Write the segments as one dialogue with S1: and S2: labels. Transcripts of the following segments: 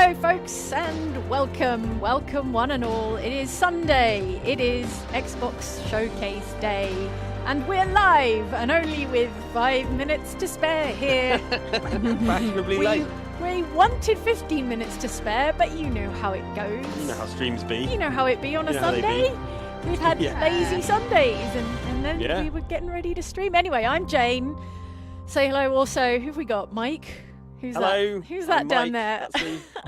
S1: Hello folks and welcome one and all. It is Sunday, it is Xbox Showcase Day, and we're live and only with 5 minutes to spare here.
S2: Fashionably late.
S1: We wanted 15 minutes to spare, but you know how it goes.
S2: You know how streams be.
S1: You know how it be on a Sunday. We've had lazy Sundays and then we were getting ready to stream. Anyway, I'm Jane. Say hello also. Who've we got? Mike?
S2: Hello.
S1: Who's that down there?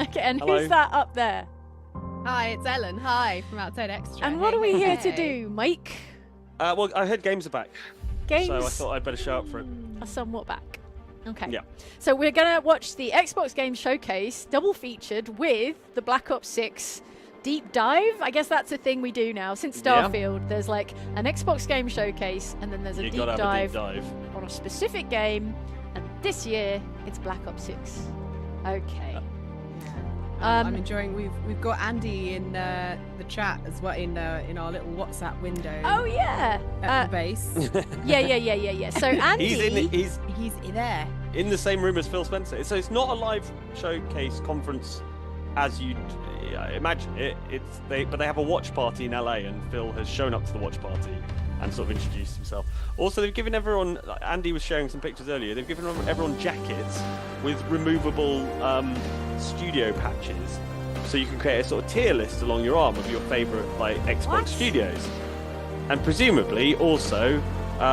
S1: Okay, and who's that up there?
S3: Hi, it's Ellen. Hi, from Outside Extra.
S1: And what are we here to do, Mike?
S2: Well, I heard games are back.
S1: Games?
S2: So I thought I'd better show up for it.
S1: Are somewhat back. Okay.
S2: Yeah.
S1: So we're going to watch the Xbox Game Showcase, double featured with the Black Ops 6 deep dive. I guess that's a thing we do now. Since Starfield, there's like an Xbox Game Showcase, and then there's a deep dive on a specific game. And this year, it's Black Ops 6. Okay.
S3: I'm enjoying. We've got Andy in the chat as well in our little WhatsApp window.
S1: Oh yeah.
S3: At the base.
S1: Yeah. So Andy,
S3: he's there.
S2: In the same room as Phil Spencer. So it's not a live showcase conference as you'd imagine it. But they have a watch party in LA, and Phil has shown up to the watch party and sort of introduced himself. Also, they've given everyone, Andy was sharing some pictures earlier, they've given everyone jackets with removable studio patches, so you can create a sort of tier list along your arm of your favourite Xbox studios. And presumably, also,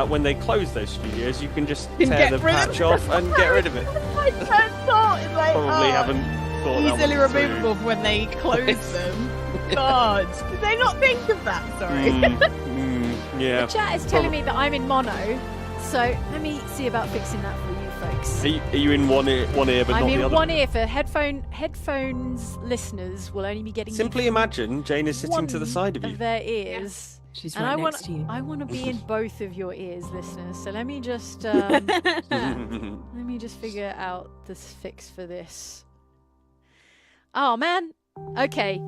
S2: when they close those studios, you can just tear the patch off and get rid of it.
S3: I thought it's like,
S2: Probably haven't thought that
S3: easily removable when they close them. God, did they not think of that? Sorry.
S2: Yeah.
S1: The chat is telling me that I'm in mono, so let me see about fixing that for you folks.
S2: Are you in one ear but not the other?
S1: I'm in one ear. For headphones listeners will only be getting.
S2: Simply imagine Jane is sitting to the side of you.
S1: Of their ears.
S3: Yeah. She's
S1: and
S3: right next to you.
S1: I want to be in both of your ears, listeners. So let me just let me just figure out this fix for this. Oh man. Okay.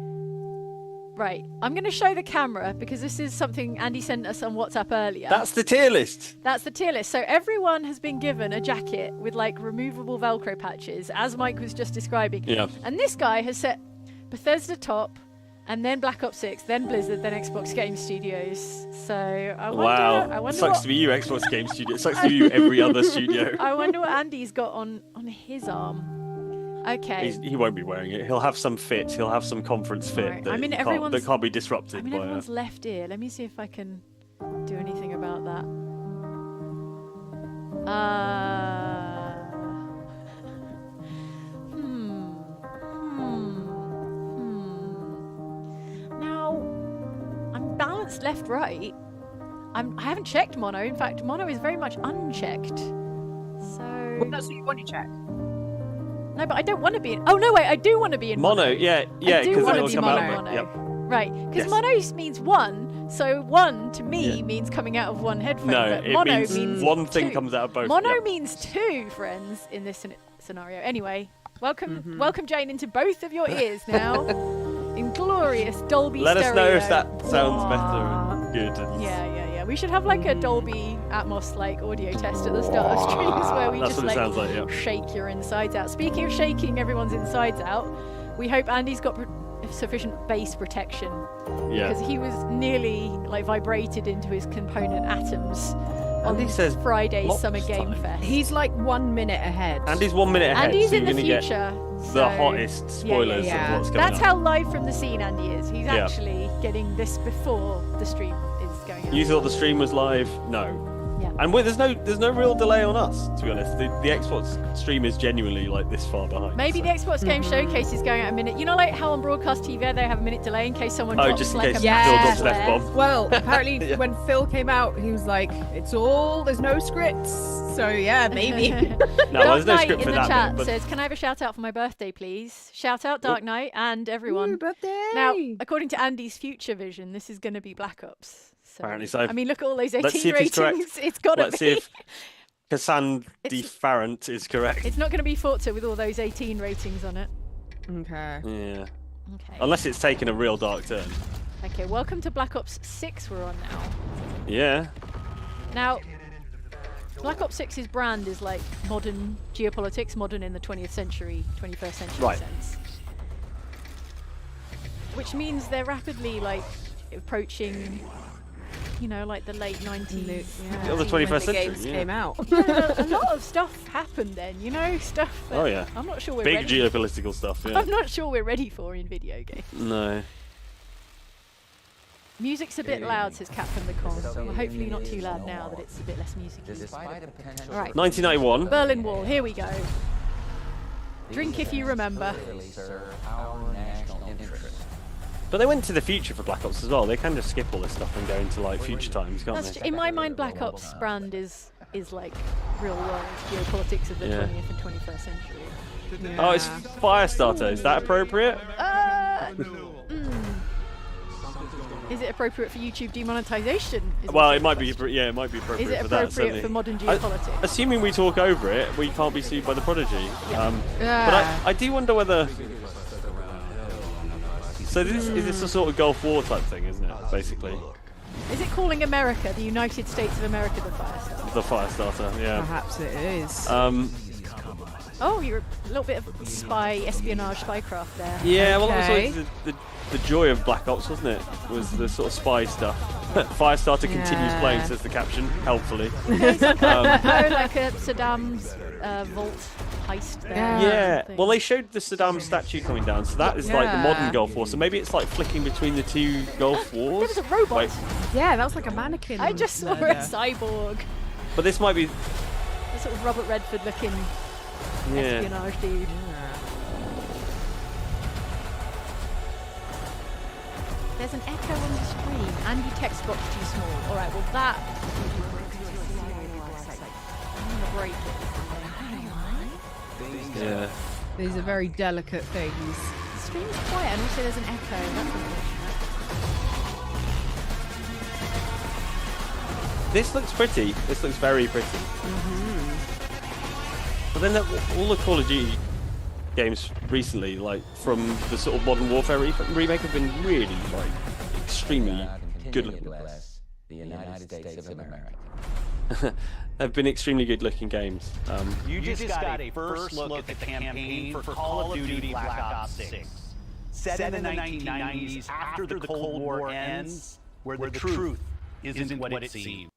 S1: Right, I'm going to show the camera because this is something Andy sent us on WhatsApp earlier.
S2: That's the tier list.
S1: That's the tier list. So everyone has been given a jacket with removable Velcro patches, as Mike was just describing.
S2: Yeah.
S1: And this guy has set Bethesda top, and then Black Ops 6, then Blizzard, then Xbox Game Studios. So I wonder.
S2: Sucks to be you, Xbox Game Studio. Sucks to be you, every other studio.
S1: I wonder what Andy's got on his arm. Okay.
S2: He won't be wearing it. He'll have some fit. He'll have some conference fit that can't be disrupted.
S1: I'm in everyone's left ear. Let me see if I can do anything about that. Now, I'm balanced left-right. I haven't checked mono. In fact, mono is very much unchecked. So.
S3: Well, that's what you want to check.
S1: No, but I don't want to be in... Oh, no, wait, I do want to be in mono.
S2: Yeah, because then it'll come out.
S1: Yep. Right, because mono means one, so one, to me, means coming out of one headphone.
S2: No,
S1: but
S2: it
S1: mono
S2: means one thing
S1: two.
S2: comes out of both.
S1: Mono means two, friends, in this scenario. Anyway, welcome Jane into both of your ears now. In glorious Dolby
S2: Let
S1: stereo.
S2: us know if that sounds better and good.
S1: Yeah. We should have a Dolby Atmos audio test at the start of streams where we just shake your insides out. Speaking of shaking everyone's insides out, we hope Andy's got sufficient bass protection because he was nearly vibrated into his component atoms on Friday's Summer Game Fest.
S3: He's 1 minute ahead.
S2: Andy's 1 minute ahead.
S1: Andy's
S2: so
S1: in the future.
S2: The hottest spoilers of what's going on.
S1: That's how live from the scene Andy is. He's actually getting this before the stream is going out.
S2: You thought the stream was live? No.
S1: Yeah.
S2: And there's no real delay on us, to be honest. The Xbox stream is genuinely this far behind.
S1: Maybe the Xbox Game Showcase is going out a minute. You know, how on broadcast TV they have a minute delay in case someone drops
S2: just in
S1: a
S2: case Phil drops an F-bomb.
S3: Well, apparently when Phil came out, he was like, there's no scripts. So yeah, maybe.
S2: No, there's no script for that.
S1: In the chat says, can I have a shout out for my birthday, please? Shout out Dark Knight and everyone.
S3: Ooh, birthday.
S1: Now, according to Andy's future vision, this is going to be Black Ops. So,
S2: apparently so.
S1: I mean, look at all those 18
S2: ratings.
S1: It's got to be.
S2: Let's see if Andy Farrant is correct.
S1: It's not going to be Forza with all those 18 ratings on it.
S3: Okay.
S2: Yeah.
S1: Okay.
S2: Unless it's taken a real dark turn.
S1: Okay, welcome to Black Ops 6 we're on now.
S2: Yeah.
S1: Now, Black Ops 6's brand is modern geopolitics, modern in the 20th century, 21st century sense. which means they're rapidly like approaching, you know, like the late 90s.
S2: Yeah, the 21st century.
S3: Games came out.
S1: Yeah, a lot of stuff happened then, you know, stuff that
S2: Oh yeah.
S1: I'm not sure we're
S2: big
S1: ready.
S2: geopolitical stuff. Yeah.
S1: I'm not sure we're ready for in video games.
S2: No.
S1: Music's a bit loud, says Captain the Con. Well, hopefully not too loud now that it's a bit less music. Alright.
S2: 1991.
S1: Berlin Wall, here we go. Drink if you remember.
S2: But they went to the future for Black Ops as well. They can just skip all this stuff and go into like future times, can't
S1: That's
S2: they?
S1: in my mind, Black Ops brand is like real world geopolitics of the 20th and 21st century.
S3: Yeah.
S2: Oh, it's Firestarter. Is that appropriate?
S1: Is it appropriate for YouTube demonetization?
S2: Well, it might be. Yeah, it might be appropriate.
S1: Is it
S2: for that,
S1: appropriate
S2: certainly.
S1: for modern geopolitics?
S2: Assuming we talk over it, we can't be sued by the Prodigy. But I do wonder whether. So is this a sort of Gulf War type thing, isn't it? Basically.
S1: Is it calling America, the United States of America, the Firestarter?
S2: The Firestarter, yeah.
S3: Perhaps it is.
S1: Oh, you're a little bit of espionage, spycraft there.
S2: Yeah, well,
S3: Okay.
S2: that was always the joy of Black Ops, wasn't it? Was the sort of spy stuff. Firestarter continues playing, says the caption, helpfully.
S1: Like a Saddam's vault heist there.
S2: Yeah, well, they showed the Saddam statue coming down, so that is like the modern Gulf War. So maybe it's like flicking between the two Gulf Wars.
S1: There was a robot.
S2: Wait,
S3: Yeah, that was like a mannequin.
S1: I just saw a cyborg.
S2: but this might be.
S1: A sort of Robert Redford looking espionage dude. There's an echo on the screen. Andy text box too small. Alright, well that... I'm gonna break it.
S2: Yeah.
S3: These are very delicate things.
S1: The stream's quiet and also there's an echo. That's unfortunate.
S2: This looks pretty. This looks very pretty. But then all the Call of Duty games recently, like from the sort of Modern Warfare remake, have been really like extremely good looking.
S4: The United States of America.
S2: Have been extremely good looking games.
S5: You just got a first look at the campaign for Call of Duty Black Ops 6. Set in the 1990s after the Cold War ends, where the truth isn't what it seems.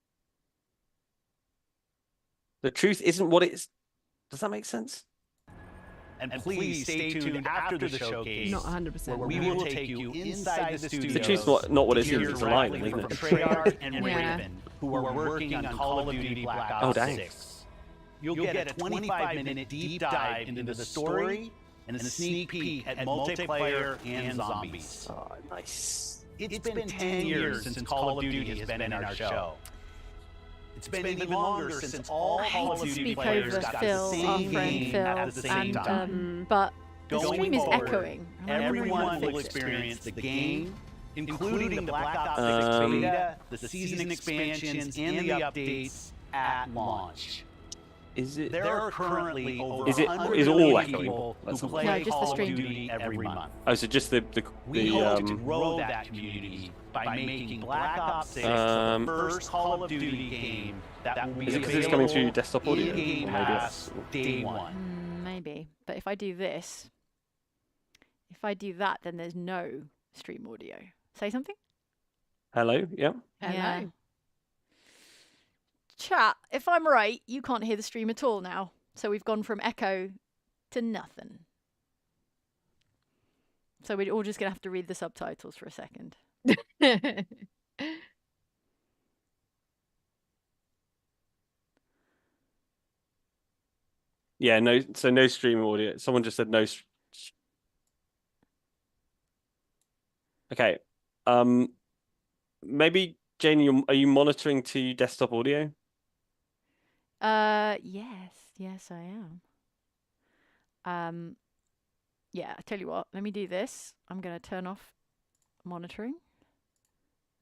S2: The truth isn't what it's. Does that make sense?
S5: And please stay tuned after the showcase.
S3: Not 100%.
S5: Where we will take you inside the studio.
S2: The truth's not what it seems. It's a lie, isn't it?
S5: Treyarch and Raven, who are working on Call of Duty Black Ops 6. You'll get a 25-minute deep dive into the story and a sneak peek at multiplayer and zombies.
S2: Oh, nice.
S5: It's been 10 years since Call of Duty has been in our show. It's been even longer since all Call of Duty players got the same game at the same time.
S1: But the
S5: Going
S1: stream is
S5: forward,
S1: echoing.
S5: Everyone will experience the game, including the Black Ops 6 beta, the season expansions, and the updates at launch.
S2: Is it?
S5: There are currently over
S2: Is it
S5: 100
S2: all
S5: million
S2: echoing?
S5: people who
S2: That's
S5: play
S1: No, just the
S5: Call of
S1: stream.
S5: Duty every month.
S2: Oh, so just the
S5: We hope to grow that community by making Black Ops 6 the first Call of Duty game that will be
S2: Is it because it's coming through
S5: available
S2: desktop audio?
S5: in Game
S2: Or maybe
S5: Pass
S2: it's-
S5: day one.
S1: Maybe. But if I do this, if I do that, then there's no stream audio. Say something?
S2: Hello. Yeah.
S1: Yeah. Chat, if I'm right, you can't hear the stream at all now. So we've gone from echo to nothing. So we're all just going to have to read the subtitles for a second.
S2: Yeah. No. So no stream audio. Someone just said no. Okay. Maybe Jane, are you monitoring to desktop audio?
S1: Yes, I am. Yeah, I tell you what, let me do this. I'm going to turn off monitoring.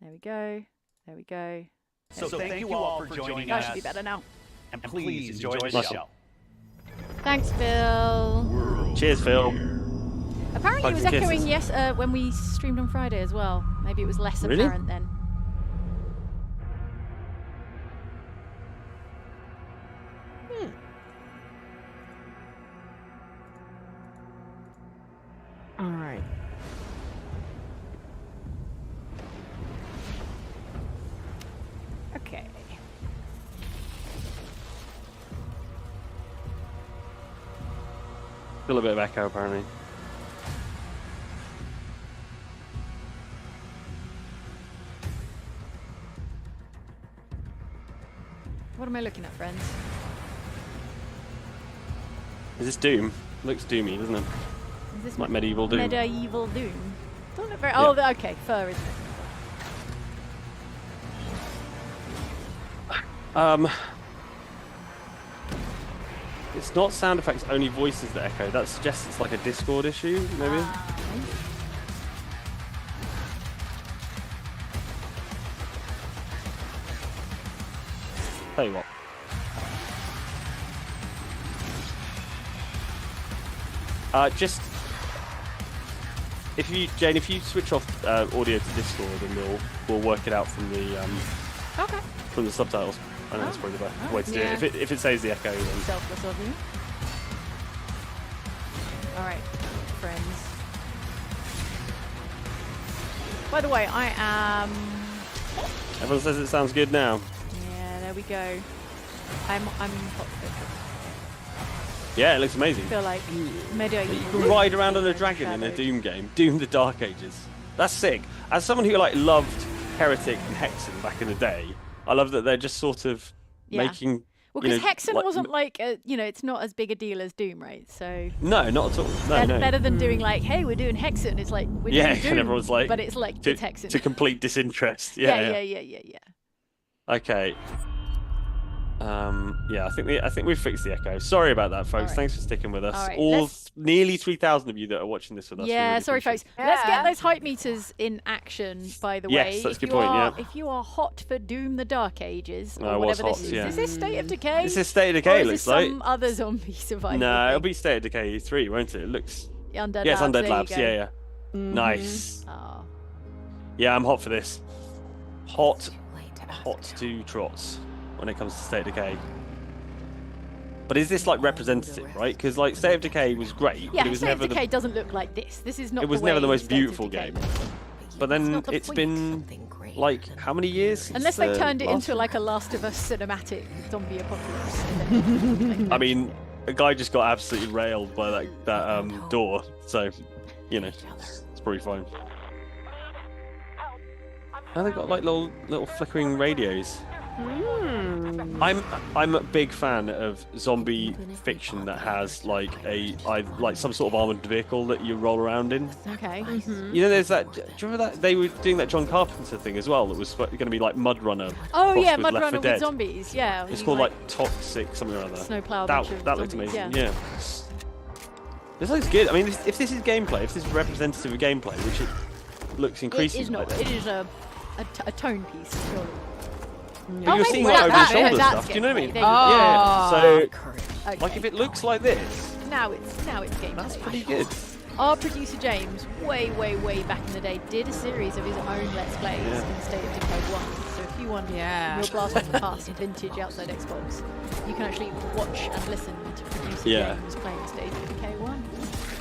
S1: There we go. There we go.
S5: So thank you all for joining
S1: That
S5: us.
S1: should be better now.
S5: And please enjoy the
S2: Nice.
S5: show.
S1: Thanks, Phil.
S2: Cheers, Phil.
S1: Apparently it was
S2: Bugs and
S1: echoing
S2: kisses.
S1: when we streamed on Friday as well. Maybe it was less
S2: Really?
S1: apparent then.
S3: All right.
S2: Still a bit of echo, apparently.
S1: What am I looking at, friends?
S2: Is this Doom? Looks doomy, doesn't it?
S1: Is this
S2: Like medieval Doom.
S1: Medieval Doom. Don't look very.
S2: Yeah.
S1: Oh, okay, fur, isn't it?
S2: It's not sound effects, only voices that echo. That suggests it's like a Discord issue, maybe. Tell you what. Just if you, Jane, if you switch off audio to Discord, and we'll work it out from the
S1: Okay.
S2: from the subtitles. I know that's probably the best way to do it. If it says the echo, then
S1: Selfless of you. All right, friends. By the way, I am.
S2: everyone says it sounds good now.
S1: Yeah, there we go. I'm hot for it.
S2: Yeah, it looks amazing.
S1: I feel like medieval.
S2: You can ride around on a dragon in a Doom game. Doom the Dark Ages. That's sick. As someone who like loved Heretic and Hexen back in the day, I love that they're just sort of making.
S1: Well, because Hexen wasn't like it's not as big a deal as Doom, right? So
S2: no, not at all. No.
S1: Better than doing like, hey, we're doing Hexen. It's like we're doing Doom,
S2: and everyone's like,
S1: but it's like it's Hexen.
S2: To complete disinterest.
S1: Yeah.
S2: Okay. I think we've fixed the echo. Sorry about that, folks.
S1: Right.
S2: Thanks for sticking with us.
S1: All right,
S2: nearly 3,000 of you that are watching this with us.
S1: Yeah,
S2: really
S1: sorry,
S2: appreciate
S1: folks. Let's get those hype meters in action. By the way,
S2: Yes, that's a good point. Yeah.
S1: If you are hot for Doom: The Dark Ages, or
S2: I was
S1: whatever
S2: hot,
S1: this is,
S2: yeah.
S1: is this State of Decay?
S2: This is State of Decay.
S1: Or is
S2: Looks
S1: this
S2: like
S1: some other zombie survival?
S2: no,
S1: thing?
S2: it'll be State of Decay 3, won't it? It looks.
S1: Undead
S2: Yes,
S1: Labs,
S2: Undead
S1: there
S2: Labs.
S1: you go.
S2: Yeah. Nice.
S1: Oh.
S2: Yeah, I'm hot for this. Hot to trots when it comes to State of Decay. But is this like representative, right? Because like State of Decay was great.
S1: Yeah,
S2: but it was
S1: State
S2: never
S1: of Decay doesn't look like this. This is not.
S2: It was
S1: the
S2: never the
S1: way
S2: most
S1: State of
S2: beautiful
S1: Decay
S2: game.
S1: looks.
S2: But
S1: That's
S2: then
S1: not the
S2: it's
S1: point.
S2: been like how many years?
S1: Unless
S2: since
S1: they turned it
S2: last
S1: into like a Last of Us cinematic zombie apocalypse.
S2: I mean, a guy just got absolutely railed by that door, so it's probably fine. Oh, they got like little flickering radios. I'm a big fan of zombie fiction that has like some sort of armored vehicle that you roll around in.
S1: Okay.
S2: You know, there's that. Do you remember that they were doing that John Carpenter thing as well? That was going to be like Mud Runner.
S1: Oh
S2: crossed
S1: yeah,
S2: with
S1: Mud
S2: Left 4
S1: Runner with
S2: Dead.
S1: zombies. Yeah.
S2: It's called like Toxic something or other.
S1: Snowplow.
S2: That looks
S1: zombies,
S2: amazing. Yeah. This looks good. I mean, if this is gameplay, if this is representative of gameplay, which it looks increasingly.
S1: It is not. It is a tone piece, surely.
S2: But you're seeing like over the shoulder stuff. Do you know what I mean? Yeah. So, like, if it looks like this,
S1: now it's gameplay.
S2: that's pretty good.
S1: Our producer James, way back in the day, did a series of his own Let's Plays in State of Decay 1. So if you want real blast from the past and vintage outside Xbox, you can actually watch and listen to producer James playing State of Decay 1.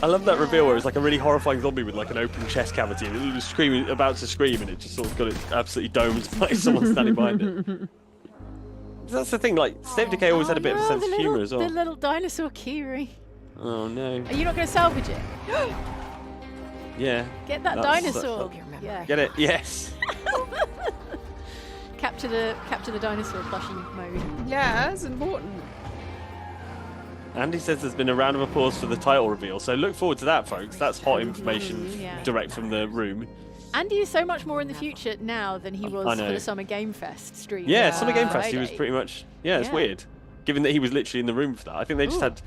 S2: I love that reveal where it's like a really horrifying zombie with like an open chest cavity and it was screaming, about to scream, and it just sort of got it absolutely domed by someone standing behind it. That's the thing, like State of Decay always had a bit of a sense of humour as well.
S1: The little dinosaur keyring.
S2: Oh no.
S1: Are you not going to salvage it?
S2: Yeah.
S1: Get that dinosaur. Yeah.
S2: Get it? Yes.
S1: Capture the dinosaur plushie mode.
S3: Yeah, that's important.
S2: Andy says there's been a round of applause for the title reveal, so look forward to that, folks. That's hot information direct from the room.
S1: Andy is so much more in the future now than he was for the Summer Game Fest stream.
S2: Yeah, Summer Game Fest, he was pretty much... Yeah, it's weird. Given that he was literally in the room for that. I think they just had...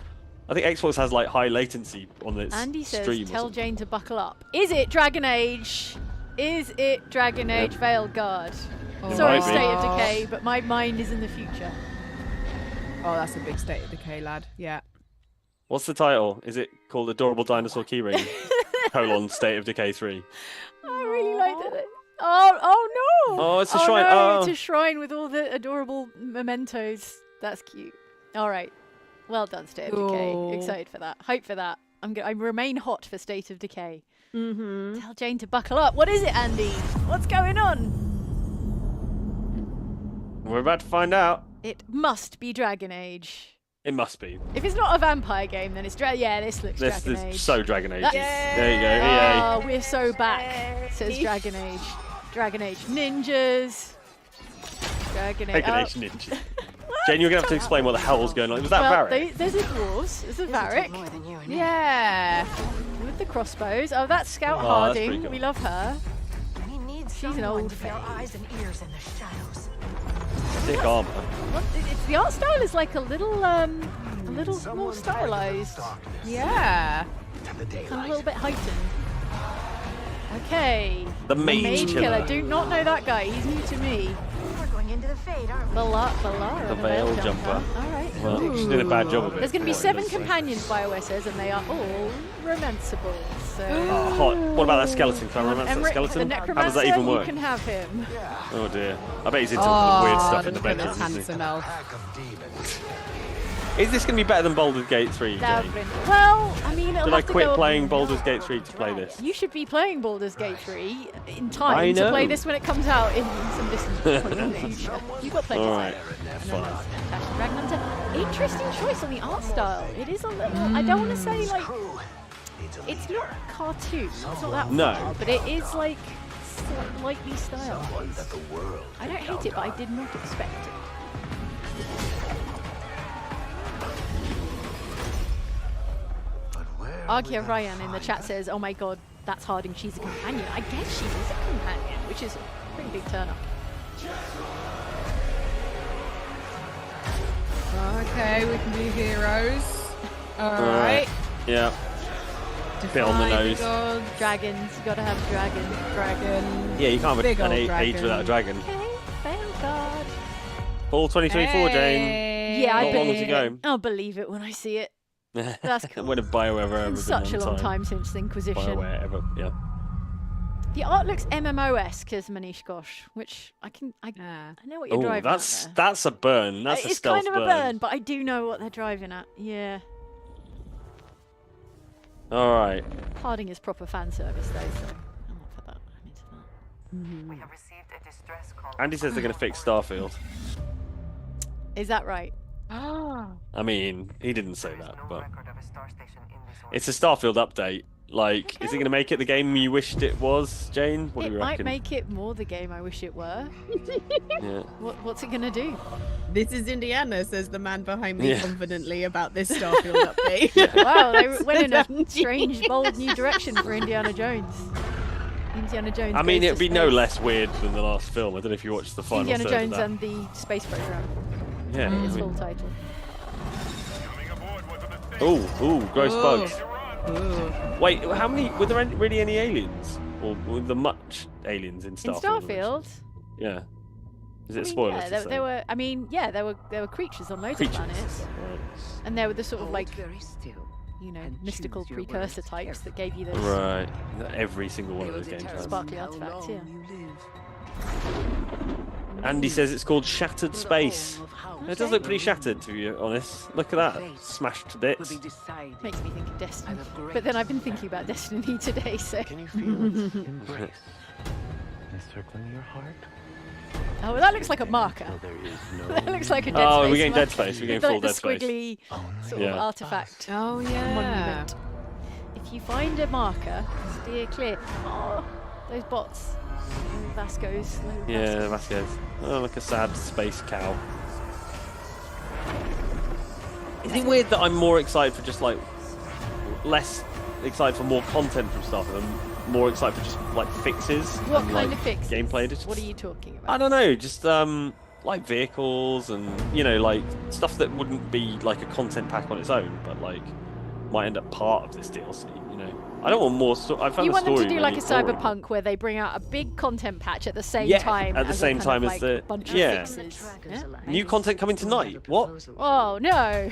S2: I think Xbox has like high latency on its
S1: Andy says,
S2: stream.
S1: tell Jane to buckle up. Is it Dragon Age? Is it Dragon Age Veilguard? Sorry, State of Decay, but my mind is in the future.
S3: Oh, that's a big State of Decay, lad. Yeah.
S2: What's the title? Is it called Adorable Dinosaur Keyring? State of Decay 3.
S1: I really like that. Oh no!
S2: Oh, it's a shrine.
S1: No, it's a shrine with all the adorable mementos. That's cute. All right. Well done, State of Decay. Excited for that. Hype for that. I remain hot for State of Decay. Tell Jane to buckle up. What is it, Andy? What's going on?
S2: We're about to find out.
S1: It must be Dragon Age.
S2: It must be.
S1: If it's not a vampire game, then it's yeah. This looks Dragon Age.
S2: This is so Dragon Age.
S1: There
S2: you go.
S1: Oh, we're so back. Says Dragon Age. Dragon Age ninjas. Dragon Age.
S2: Ninjas. Jane, you're gonna have to explain what the hell's going on. Was that Varric?
S1: There's a dwarves. There's a Varric.
S3: Yeah.
S1: With the crossbows. Oh, that's Scout
S2: That's
S1: Harding.
S2: cool.
S1: We love her. She's an old
S6: with their eyes and ears in the shadows.
S2: Thick armor.
S1: The art style is like a little more stylized.
S3: Yeah.
S1: Kind of a little bit heightened. Okay.
S2: The Mage Killer.
S1: Do not know that guy. He's new to me.
S6: We're going into the Fade, aren't we?
S1: Balara.
S2: The Veil Jumper.
S1: All right.
S2: Well, she's doing a bad job of it.
S1: There's going to be
S2: from
S1: 7
S2: what it looks like.
S1: companions, BioWare says, and they are all romanceable. So.
S2: Oh, hot. What about that skeleton? Can I romance that skeleton?
S1: The
S2: How does
S1: necromancer,
S2: that even work?
S1: you can have him.
S2: Oh dear. I bet he's into all the weird stuff in the
S3: look at
S2: bedroom.
S3: this
S2: Isn't
S3: handsome elf.
S2: he? Is this going to be better than Baldur's Gate 3,
S1: That
S2: Jane?
S1: would've been- Well, I mean, it'll
S2: Did I
S1: have to
S2: quit
S1: go
S2: playing Baldur's Gate 3 to play this?
S1: You should be playing Baldur's Gate 3 in
S2: I
S1: time to
S2: know.
S1: play this when it comes out in some distant point in the future. You've got plenty of
S2: Alright,
S1: time.
S2: fine.
S1: Dragon Hunter. Interesting choice on the art style. It is a little. I don't want to say like. It's not cartoon. It's not that
S2: No.
S1: far, but it is like slightly stylized. I don't hate it, but I did not expect it. Argia Ryan in the chat says, "Oh my God, that's Harding. She's a companion. I guess she is a companion, which is a pretty big turn up."
S3: Okay, we can be heroes. Alright.
S2: Yeah. Bit on the
S3: Defy
S2: nose.
S3: gods.
S1: Dragons, you gotta have dragon.
S2: Yeah, you can't have
S3: Big
S2: an
S3: old
S2: age
S3: dragon.
S2: without a dragon.
S1: Okay, Veilguard.
S2: Fall 2024, Jane.
S3: Hey.
S1: Yeah, I
S2: Not long to go.
S1: I'll believe it when I see it. That's cool.
S2: When a BioWare ever
S1: It's such a long time since Inquisition.
S2: BioWare ever, yeah.
S1: The art looks MMO-esque as Manish Ghosh, which I know what you're
S2: Oh,
S1: driving
S2: that's
S1: at there.
S2: that's a burn. That's a
S1: It's
S2: stealth
S1: kind of a burn, but I do know what they're driving at. Yeah.
S2: All right.
S1: Harding is proper fan service though, so I'm not for that. I'm into that.
S6: We have received a distress call.
S2: Andy says they're going to fix Starfield.
S1: Is that right?
S2: I mean, he didn't say that,
S6: No
S2: but
S6: record of a star station in this
S2: it's a Starfield update. Like, is it going to make it the game you wished it was, Jane? What do
S1: It
S2: you
S1: might
S2: reckon?
S1: make it more the game I wish it were.
S2: Yeah.
S1: What's it gonna do?
S3: This is Indiana, says the man behind me
S2: Yeah.
S3: confidently about this Starfield update.
S1: Wow, they went in a
S3: Says
S1: strange, bold new direction for Indiana Jones. Indiana Jones.
S2: I mean,
S1: goes
S2: it'd
S1: to
S2: be no
S1: space.
S2: less weird than the last film. I don't know if you watched the final
S1: Indiana
S2: third
S1: Jones
S2: of that.
S1: and the Space Program.
S2: Yeah.
S1: Its
S2: I
S1: full
S2: mean,
S1: title.
S2: ooh, gross
S3: Ooh.
S2: bugs.
S3: Ooh.
S2: Wait, how many? Were there really any aliens, or were there much aliens in
S1: In
S2: Starfield?
S1: Starfield,
S2: Yeah. Is it
S1: I mean,
S2: spoilers?
S1: yeah,
S2: to
S1: there,
S2: say?
S1: there were. I mean, yeah, there were creatures on loads
S2: Creatures.
S1: of planets,
S2: Right.
S1: and there were the sort of like,
S6: very still.
S1: you know,
S6: and
S1: mystical
S6: choose your
S1: precursor
S6: words
S1: types that gave you those
S2: Right. Every single one of those games has.
S1: sparkly artifacts. Yeah.
S2: Andy says it's called Shattered Space. It does look pretty shattered, to be honest. Look at that, smashed to bits.
S1: Makes me think of Destiny. But then I've been thinking about Destiny today, so.
S7: Can you feel it? Embrace. Encircling your heart.
S1: Oh, well, that looks like a marker.
S7: Till there is no
S1: That looks like a Dead
S2: Oh,
S1: Space
S2: we're getting Dead
S1: marker.
S2: Space. We're getting
S1: Like
S2: full
S1: the
S2: Dead Space.
S1: squiggly sort of
S2: Yeah.
S1: artifact
S3: Oh yeah.
S1: monument. If you find a marker, steer clear. Oh, those bots. Vasco's.
S2: Yeah, Vasquez. Oh, like a sad space cow. Is it weird that I'm more excited for just like less excited for more content from stuff and more excited for just like fixes?
S1: What
S2: and,
S1: kind
S2: like,
S1: of fixes?
S2: Gameplay additions?
S1: What are you talking about?
S2: I don't know, just like vehicles and like stuff that wouldn't be like a content pack on its own, but like might end up part of this DLC. I don't want more. I found
S1: You
S2: the
S1: want them
S2: story
S1: to do like a
S2: really boring.
S1: cyberpunk where they bring out a big content patch at the same
S2: Yeah,
S1: time.
S2: at the
S1: as
S2: same
S1: a kind
S2: time
S1: of,
S2: as
S1: like,
S2: the-
S1: bunch
S2: yeah.
S1: of fixes. Yeah?
S2: New content coming tonight. What?
S1: Oh no!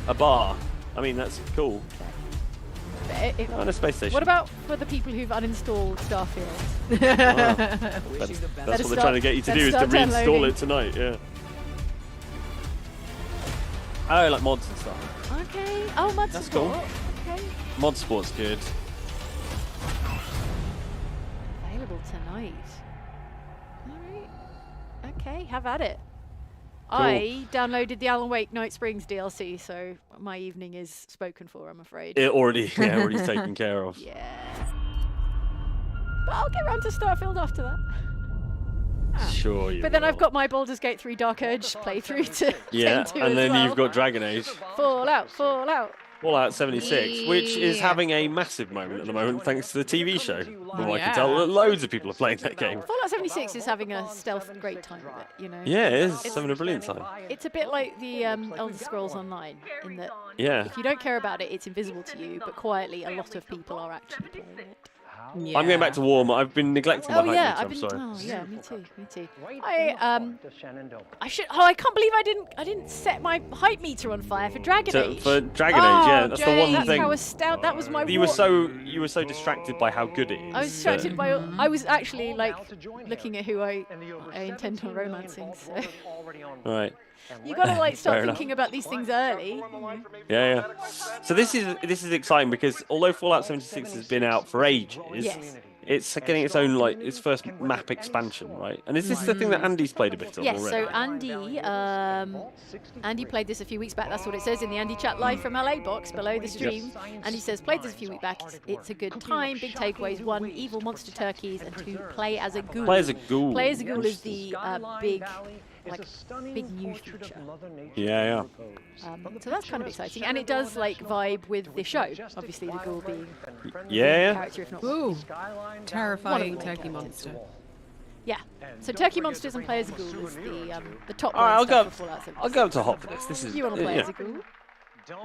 S2: A bar. I mean, that's cool. On a space station.
S1: What about for the people who've uninstalled Starfield?
S2: That's what they're trying to get you to do, is to
S1: start
S2: reinstall
S1: downloading.
S2: it tonight. Yeah. Oh, like mods and stuff.
S1: Okay. Oh, mod
S2: That's
S1: support.
S2: cool.
S1: Okay.
S2: Mod sport's good.
S1: Available tonight. All right. Okay, have at it. I downloaded the Alan Wake Night Springs DLC, so my evening is spoken for, I'm afraid.
S2: Already taken care of.
S1: Yeah. But I'll get around to Starfield after that.
S2: Sure you
S1: But then
S2: will.
S1: I've got my Baldur's Gate 3 Dark Urge playthrough to tend to
S2: and
S1: as
S2: then
S1: well.
S2: you've got Dragon Age.
S1: Fallout.
S2: Fallout 76, which is having a massive moment at the moment thanks to the TV show. From what I can tell, loads of people are playing that game.
S1: Fallout 76 is having a stealth great time with it, you know.
S2: Yeah, it is. It's having a brilliant time.
S1: It's a bit like the Elder Scrolls Online, in that if you don't care about it, it's invisible to you, but quietly a lot of people are actually playing it.
S3: Yeah.
S2: I'm going back to Warm. I've been neglecting my Hypemeter, I'm sorry.
S1: Oh yeah, me too. I should. Oh, I can't believe I didn't set my Hypemeter on fire for Dragon Age.
S2: For Dragon Age, yeah, that's the one
S1: that's
S2: thing.
S1: How astounded. That was my.
S2: You were so distracted by how good it is.
S1: I was distracted by. I was actually like looking at who I intend on romancing. So.
S2: Right.
S1: You gotta like start
S2: Fair
S1: thinking about these things early.
S2: Yeah. So this is exciting because although Fallout 76 has been out for ages, it's getting its own its first map expansion, right? And is this the thing that Andy's played a bit of
S1: Yes.
S2: already?
S1: So Andy played this a few weeks back. That's what it says in the Andy chat live from LA box below the stream. And he says played this a few weeks back. It's a good time. Big takeaways: 1, evil monster turkeys, and 2, play as a ghoul.
S2: Play as a ghoul.
S1: Play as a ghoul is the big new feature.
S2: Yeah.
S1: So that's kind of exciting, and it does vibe with the show. Obviously, the ghoul being character, if not.
S3: Ooh, terrifying turkey monster.
S1: Yeah. So turkey monsters and play as a ghoul is the top.
S2: All right, I'll go.
S1: I'll
S2: go up to hot for this. This is.
S1: You want to play as a ghoul?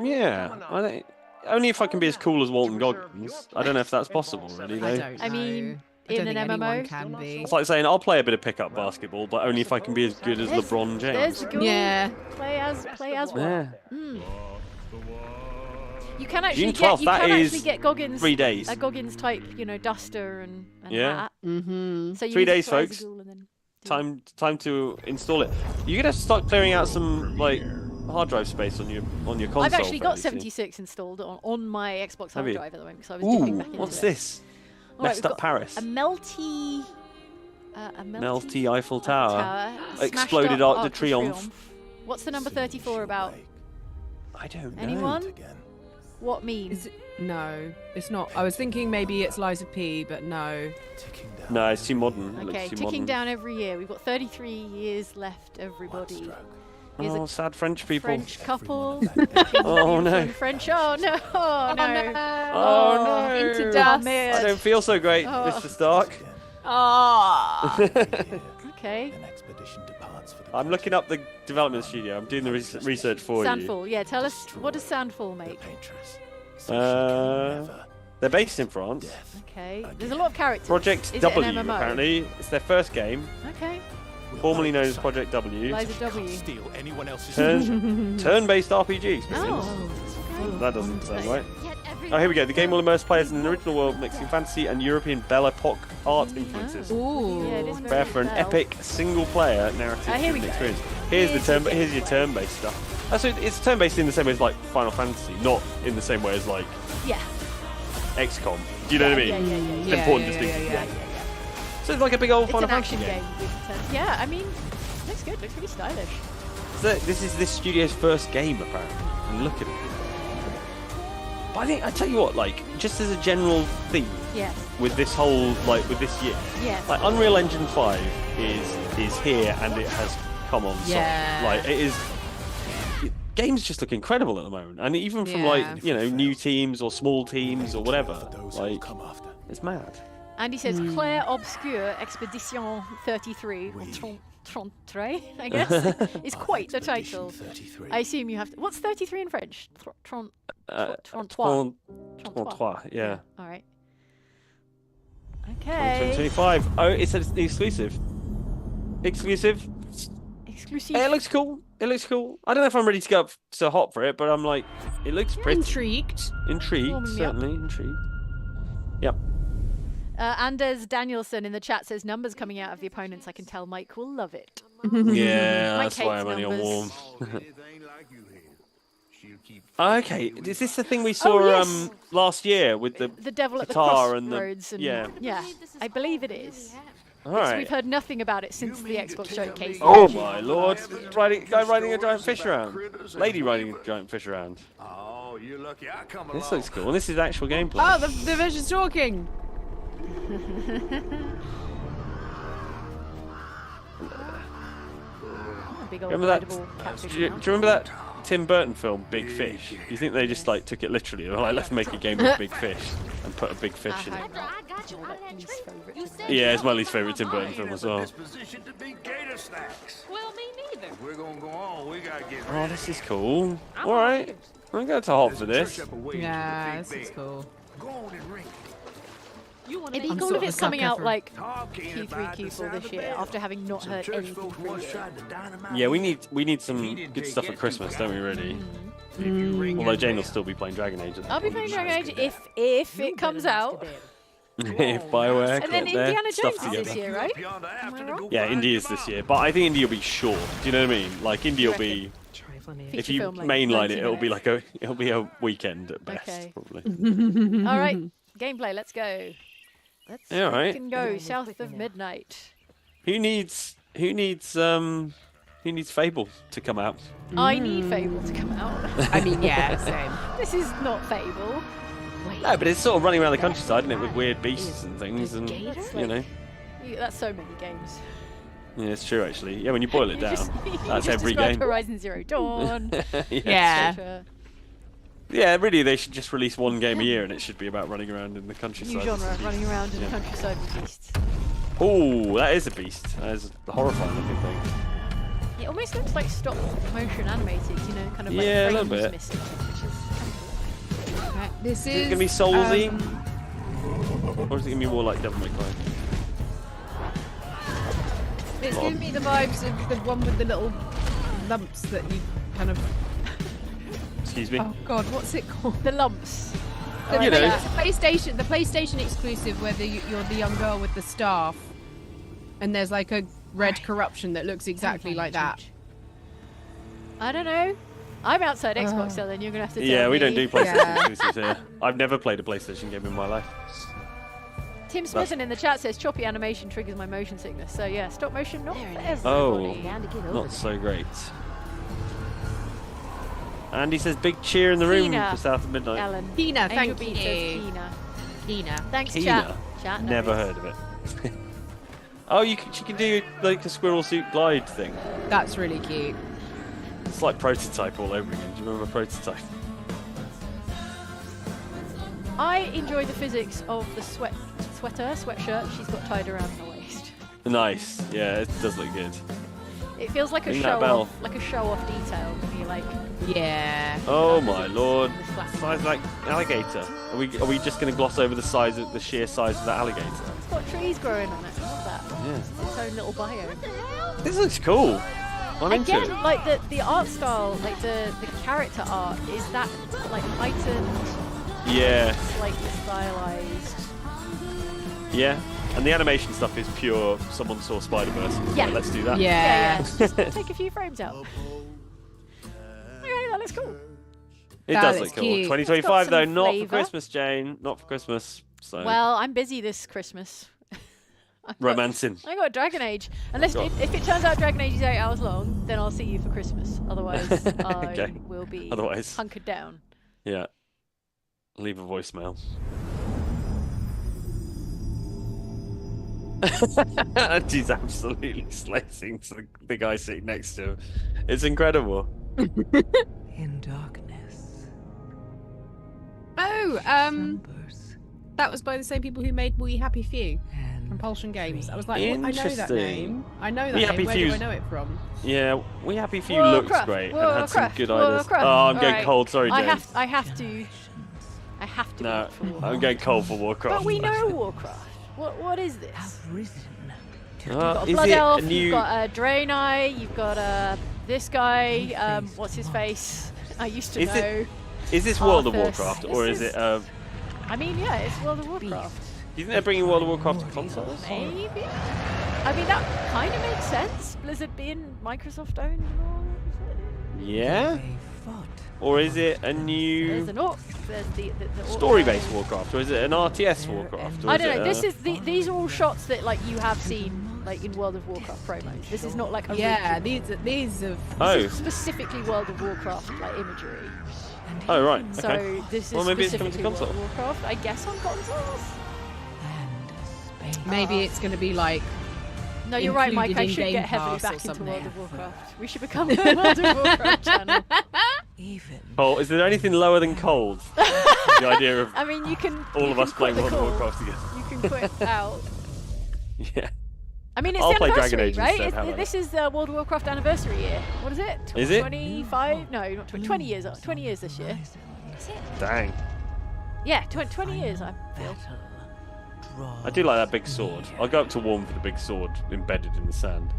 S2: Yeah. Only if I can be as cool as Walton Goggins. I don't know if that's possible, really. Though.
S3: I don't know.
S1: I mean,
S3: I don't
S1: in
S3: think
S1: an MMO.
S3: anyone can be.
S2: It's like saying I'll play a bit of pickup basketball, but only if I can be as good as LeBron James.
S1: There's the ghoul.
S3: Yeah.
S1: Play as one.
S2: Yeah.
S1: You can actually
S2: June
S1: get
S2: 12th, that is
S1: get Goggins
S2: 3 days.
S1: A Goggins type, duster and hat.
S3: Mm-hmm.
S1: So you
S2: 3
S1: need to
S2: days,
S1: play as a
S2: folks.
S1: ghoul and then
S2: Time to install it. You're gonna start clearing out some hard drive space on your console.
S1: I've actually got
S2: fairly soon.
S1: 76 installed on my Xbox hard
S2: you?
S1: drive at the moment because I was dipping back into
S2: What's
S1: it.
S2: this?
S1: All right,
S2: Messed
S1: we've
S2: up
S1: got
S2: Paris.
S1: A melty
S2: Melty Eiffel
S1: smashed
S2: Exploded
S1: up
S2: Arc de Triomphe.
S1: What's the number 34 about?
S2: I don't know.
S1: Anyone? What meme?
S3: No, it's not. I was thinking maybe it's Liza P, but no.
S2: No, it's too modern. It
S1: Okay,
S2: looks too
S1: ticking
S2: modern.
S1: down every year. We've got 33 years left, everybody. Here's
S2: Oh,
S1: a
S2: sad French people.
S1: French couple.
S2: Oh no.
S1: French. Oh no. Oh no.
S2: Oh no.
S3: Into dust.
S2: I don't feel so great, Mr. Stark.
S3: Ah.
S1: Okay.
S2: I'm looking up the development studio. I'm doing the research for
S1: Sandfall. Yeah, tell us, what does Sandfall make?
S2: you. They're based in France.
S1: Okay. There's a lot of characters.
S2: Project
S1: Is
S2: W,
S1: it an MMO?
S2: apparently. It's their first game,
S1: Okay.
S2: formerly known as Project W.
S1: Liza W.
S2: Turn-based RPG.
S1: Oh.
S2: That doesn't sound right. Oh, here we go. The game will immerse players in an original world mixing fantasy and European Belle Epoque art influences.
S3: Ooh.
S1: Yeah, it is
S2: Prepare
S1: very
S2: for an
S1: Belle.
S2: epic single-player narrative
S1: Here we go.
S2: experience. Here's your turn-based stuff. So it's turn-based in the same way as Final Fantasy, not in the same way as
S1: Yeah.
S2: XCOM. Do you know what I mean?
S1: Yeah.
S2: It's important distinction.
S1: Yeah.
S2: So it's like a big old
S1: It's
S2: Final
S1: an
S2: Fantasy
S1: action game. Yeah, I mean, looks good. Looks really stylish.
S2: So this is this studio's first game, apparently. And look at it. But I tell you what, just as a general theme
S1: Yeah.
S2: with this whole, with this year,
S1: Yeah.
S2: Unreal Engine 5 is here and it has come on
S3: Yeah.
S2: site. It is. Games just look incredible at the moment, and even from
S3: Yeah.
S2: new teams or small teams or whatever, it's mad.
S1: Andy says Clair Obscur Expedition 33 or 33, I guess, is quite the title. I assume you have to. What's 33 in French? 33.
S2: 33, yeah.
S1: All right. Okay.
S2: 2025. Oh, it's an exclusive. Exclusive.
S1: Exclusive.
S2: It looks cool. I don't know if I'm ready to go up so hot for it, but I'm like, it looks pretty.
S3: Intrigued.
S2: Intrigued,
S1: Warming me up.
S2: certainly intrigued. Yep.
S1: Anders Danielson in the chat says numbers coming out of the opponents. I can tell Mike will love it.
S2: Yeah,
S1: Mike
S2: that's why
S1: hates
S2: I'm only on
S1: numbers.
S2: warm. Okay, is this the thing we saw
S1: yes.
S2: last year with the
S1: Devil at the
S2: guitar and the
S1: Crossroads?
S2: yeah.
S1: I believe it is.
S2: All right.
S1: We've heard nothing about it since the Xbox showcase.
S2: Oh my lord! Guy riding a giant fish around. Lady riding a giant fish around.
S8: Oh, you're lucky I come
S2: This looks cool. This is actual gameplay.
S3: Oh, the fish is talking.
S1: Big old
S2: Remember that?
S1: rideable catfish
S2: Do you
S1: now.
S2: remember that Tim Burton film, Big Fish? You think they just like took it literally? Or like, let's make a game of Big Fish and put a big fish in it. Yeah, it's my least favourite Tim Burton film as well.
S8: Disposition to be gator snacks.
S6: Well, me neither.
S8: If we're gonna go on, we gotta get
S2: Oh,
S8: ready.
S2: this is cool. All right, I'm going to hold for this.
S3: Yeah, this is cool.
S8: Go on and ring.
S1: It'd be
S3: I'm
S1: cool
S3: sort
S1: if
S3: of
S1: it's
S3: a
S1: coming
S3: sucker
S1: out
S3: for-
S1: like
S8: Talking
S1: Q3,
S8: about the
S1: Q4
S8: sound
S1: this
S8: of
S1: year,
S8: bells.
S1: after having not
S8: Some
S1: heard
S8: church
S1: anything
S8: folks
S1: from
S8: once
S1: it.
S8: tried to dynamite
S2: Yeah,
S8: me.
S2: we need some good stuff at Christmas, don't we? Really.
S8: If you ring
S2: Although
S8: your
S2: Jane will
S8: bell,
S2: still be playing Dragon Age.
S1: I'll be playing Dragon Age if it comes out.
S2: If Bioware
S1: And then
S2: get their
S1: Indiana
S2: stuff
S1: Jones is this
S2: together.
S1: year, right?
S8: beyond the after to
S1: wrong?
S8: go
S2: Yeah,
S8: find
S2: Indy
S8: your
S2: is this
S8: mom.
S2: year, but I think Indy will be short. Do you know what I mean? Like Indy will be. If
S1: Feature
S2: you
S1: film, like
S2: mainline
S1: 90
S2: it, it'll be
S1: minutes.
S2: like it'll be a weekend at best,
S1: Okay.
S2: probably.
S1: All right, gameplay. Let's go. Let's
S2: Yeah, all right.
S1: fucking go south of midnight.
S2: Who needs Fable to come out?
S1: I need Fable to come out.
S3: I mean, yeah, same.
S1: This is not Fable.
S2: No, but it's sort of running around the countryside, isn't it, with weird beasts and things, and you know.
S1: That's so many games.
S2: Yeah, it's true actually. Yeah, when you boil it
S1: You
S2: down,
S1: just- you
S2: that's
S1: just
S2: every
S1: described
S2: game.
S1: Horizon Zero Dawn.
S3: Yeah.
S1: Sure.
S2: Yeah, really, they should just release one game a year, and it should be about running around in the countryside.
S1: New genre, running around in
S2: Yeah.
S1: the countryside with beasts.
S2: Oh, that is a beast. That is a horrifying looking thing.
S1: It almost looks like stop motion animated, you know, kind of like
S2: Yeah, a little
S1: frames
S2: bit.
S1: missing, which is kind of
S3: Right, this
S2: Is it
S3: is
S2: gonna be Soulsy,
S3: um,
S2: or is it gonna be more like Devil May Cry?
S3: it's giving me the vibes of the one with the little lumps that you kind of.
S2: Excuse me.
S3: Oh God, what's it called?
S1: cool. The lumps.
S3: The,
S2: You know.
S3: the PlayStation exclusive, where you're the young girl with the staff, and there's like a red corruption that looks exactly like that.
S1: I don't know. I'm outside Xbox, so then you're gonna have to tell
S2: Yeah, we
S1: me.
S2: don't do PlayStation
S3: Yeah.
S2: exclusives here. I've never played a PlayStation game in my life.
S1: Tim Smith in the chat says choppy animation triggers my motion sickness. So yeah, stop motion not for everybody.
S2: Oh, not so great. Andy says big cheer in the room
S1: Tina.
S2: for South of Midnight.
S1: Alan.
S3: Tina,
S1: Angel
S3: thank
S1: Beat
S3: you.
S1: says Tina.
S3: Tina.
S1: Thanks,
S2: Tina?
S1: chat. Chat
S2: Never
S1: knows.
S2: heard of it. Oh, she can do like a squirrel suit glide thing.
S3: That's really cute.
S2: It's like Prototype all over again. Do you remember Prototype?
S1: I enjoy the physics of the sweatshirt she's got tied around her waist.
S2: Nice. Yeah, it does look good.
S1: It feels like a
S2: Ring that
S1: show
S2: bell.
S1: off, like a show off detail when you like.
S3: Yeah.
S2: Oh my lord.
S1: This classic.
S2: Size like alligator. Are we just going to gloss over the sheer size of that alligator?
S1: It's got trees growing on it. I love that.
S2: Yeah.
S1: It's its own little biome.
S2: This looks cool. I'm into
S1: Again,
S2: it.
S1: like the art style, like the character art is that like heightened,
S2: Yeah.
S1: slightly stylized.
S2: Yeah. And the animation stuff is pure. Someone saw Spider-Verse.
S1: Yeah.
S2: Let's do that.
S3: Yeah.
S1: Just take a few frames out. Okay, that looks cool.
S2: It
S3: That
S2: does
S3: looks
S2: look cool.
S3: cute.
S2: 2025
S1: It's got
S2: though,
S1: some
S2: not
S1: flavour.
S2: for Christmas, Jane. Not for Christmas. So
S1: Well, I'm busy this Christmas.
S2: romancing.
S1: I got Dragon Age. Unless
S2: God.
S1: if it turns out Dragon Age is 8 hours long, then I'll see you for Christmas. Otherwise,
S2: Okay.
S1: I will be
S2: Otherwise.
S1: hunkered down.
S2: Yeah. Leave a voicemail. She's absolutely slicing to the guy sitting next to him. It's incredible.
S4: In darkness,
S3: Oh,
S4: slumbers
S3: that was by the same people who made We Happy Few.
S4: and
S3: Compulsion Games. I was like, well, I know that
S2: Interesting.
S3: name. I know that
S2: We
S3: name.
S2: Happy
S3: Where do I
S2: Few's-
S3: know it from?
S2: Yeah, We Happy Few
S1: Warcraft,
S2: looks great and had some
S1: Warcraft,
S2: good ideas.
S1: Warcraft.
S2: Oh, I'm going
S1: Alright.
S2: cold. Sorry,
S1: I
S2: Jane.
S1: have to.
S2: No,
S1: vote for Warcraft.
S2: I'm going cold for Warcraft.
S1: But we know Warcraft. What is this?
S4: have risen.
S1: You've got a
S2: is
S1: Blood
S2: it
S1: Elf,
S2: a new...
S1: you've got a Draenei, you've got this guy, what's his face? I used to
S2: Is
S1: know.
S2: it- Is this World of
S1: Arthas.
S2: Warcraft or
S1: This
S2: is
S1: is-
S2: it?
S1: I mean, yeah, it's World of Warcraft.
S2: Do you think they're bringing World of Warcraft to consoles?
S1: Maybe. I mean, that kind of makes sense. Blizzard being Microsoft owned and all.
S2: Yeah.
S4: They fought
S2: or is it a
S1: There's
S2: new
S1: an orc. There's the
S2: story-based Warcraft, or is it an RTS Warcraft? Or
S1: I
S2: is
S1: don't
S2: it
S1: know. This is these are all shots that like you have seen like in World of Warcraft promos. This is not like a
S3: these are
S2: Oh.
S1: specifically World of Warcraft like imagery.
S2: Oh right. Okay.
S1: So this is
S2: Well, maybe it's coming to
S1: specifically World
S2: console.
S1: of Warcraft. I guess on consoles.
S3: maybe it's going to be like.
S1: No, you're right, Mike. I
S3: included in
S1: should
S3: Game
S1: get heavily
S3: Pass or
S1: back into
S3: something.
S1: World of Warcraft. We should become a World of Warcraft channel.
S2: Oh, is there anything lower than cold? The idea of
S1: I mean, you can.
S2: all
S1: you
S2: of
S1: can
S2: us playing
S1: quit
S2: World
S1: the
S2: of
S1: call.
S2: Warcraft together.
S1: You can quit out.
S2: Yeah.
S1: I mean, it's
S2: I'll
S1: the
S2: play Dragon
S1: anniversary,
S2: Age
S1: right?
S2: instead, how about
S1: This is the World of Warcraft anniversary year. What is it?
S2: Is it?
S1: 25? No, not 20. 20 years. 20 years this year. Is it?
S2: Dang.
S1: Yeah, 20 years. I feel.
S2: I do like that big sword. I'll go up to Warm for the big sword embedded in the sand.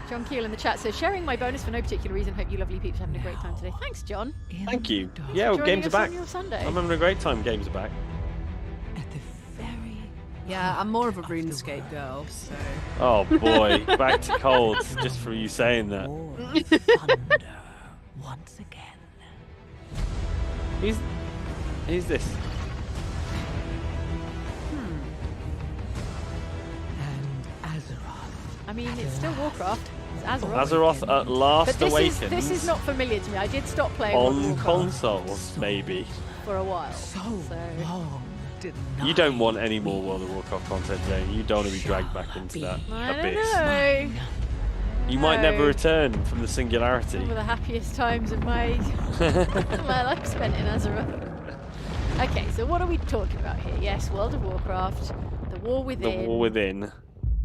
S1: John Keel in the chat says, sharing my bonus for no particular reason. Hope you lovely peeps are having a great time today. Thanks, John.
S2: Thank you. Yeah, well,
S1: Joining
S2: games are
S1: us on
S2: back.
S1: your Sunday.
S2: I'm having a great time. Games are back.
S3: Yeah, I'm more of a RuneScape girl, so.
S2: Oh boy, back to cold just for you saying that.
S4: Once again.
S2: Who's this?
S1: I mean, it's still Warcraft. It's Azeroth.
S2: Azeroth at last
S1: But
S2: awakens.
S1: this is not familiar to me. I did stop playing World of
S2: on
S1: Warcraft
S2: consoles, maybe.
S1: for a while.
S2: You don't want any more World of Warcraft content, Jane. You don't want to be dragged back into that
S1: I don't
S2: abyss.
S1: know.
S2: You might
S1: No.
S2: never return from the singularity.
S1: Some of the happiest times of my my life spent in Azeroth. Okay, so what are we talking about here? Yes, World of Warcraft, the War Within.
S2: The War Within.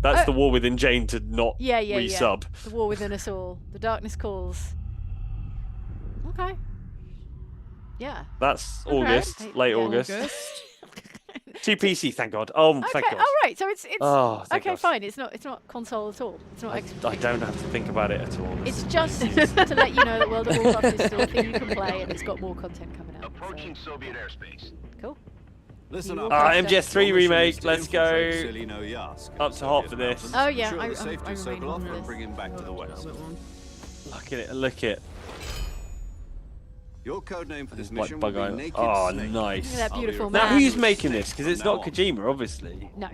S2: That's the War Within Jane to not
S1: Yeah.
S2: resub.
S1: The War Within us all. The Darkness Calls. Okay. Yeah.
S2: That's
S1: Okay.
S2: August, late
S1: Yeah.
S2: August. To PC, thank God. Oh,
S1: Okay.
S2: thank God.
S1: All right. So it's
S2: Oh, thank
S1: okay.
S2: God.
S1: Fine. It's not console at all. It's not.
S2: I don't have to think about it at all.
S1: It's just to let you know that World of Warcraft is still a thing you can play, and it's got more content coming out.
S8: Approaching Soviet airspace.
S1: Cool.
S8: Listen
S1: You
S8: up.
S1: will
S2: Alright,
S1: press
S2: MGS3 remake. Let's go
S8: Selino Yask.
S2: up to hot for this.
S1: Oh yeah,
S8: Ensure
S1: I
S8: the safety
S1: remain
S8: circle
S1: on
S8: off and
S1: this.
S8: bring him back to the west.
S2: Look at it. Look at
S8: Your code name for this
S2: like
S8: mission
S2: bug
S8: will
S2: eye.
S8: be Naked
S2: Oh,
S8: Snake.
S2: nice.
S1: Look at that beautiful
S2: Now
S1: man.
S2: who's making this? Because it's
S8: From
S2: not
S8: now
S2: Kojima, obviously.
S1: No.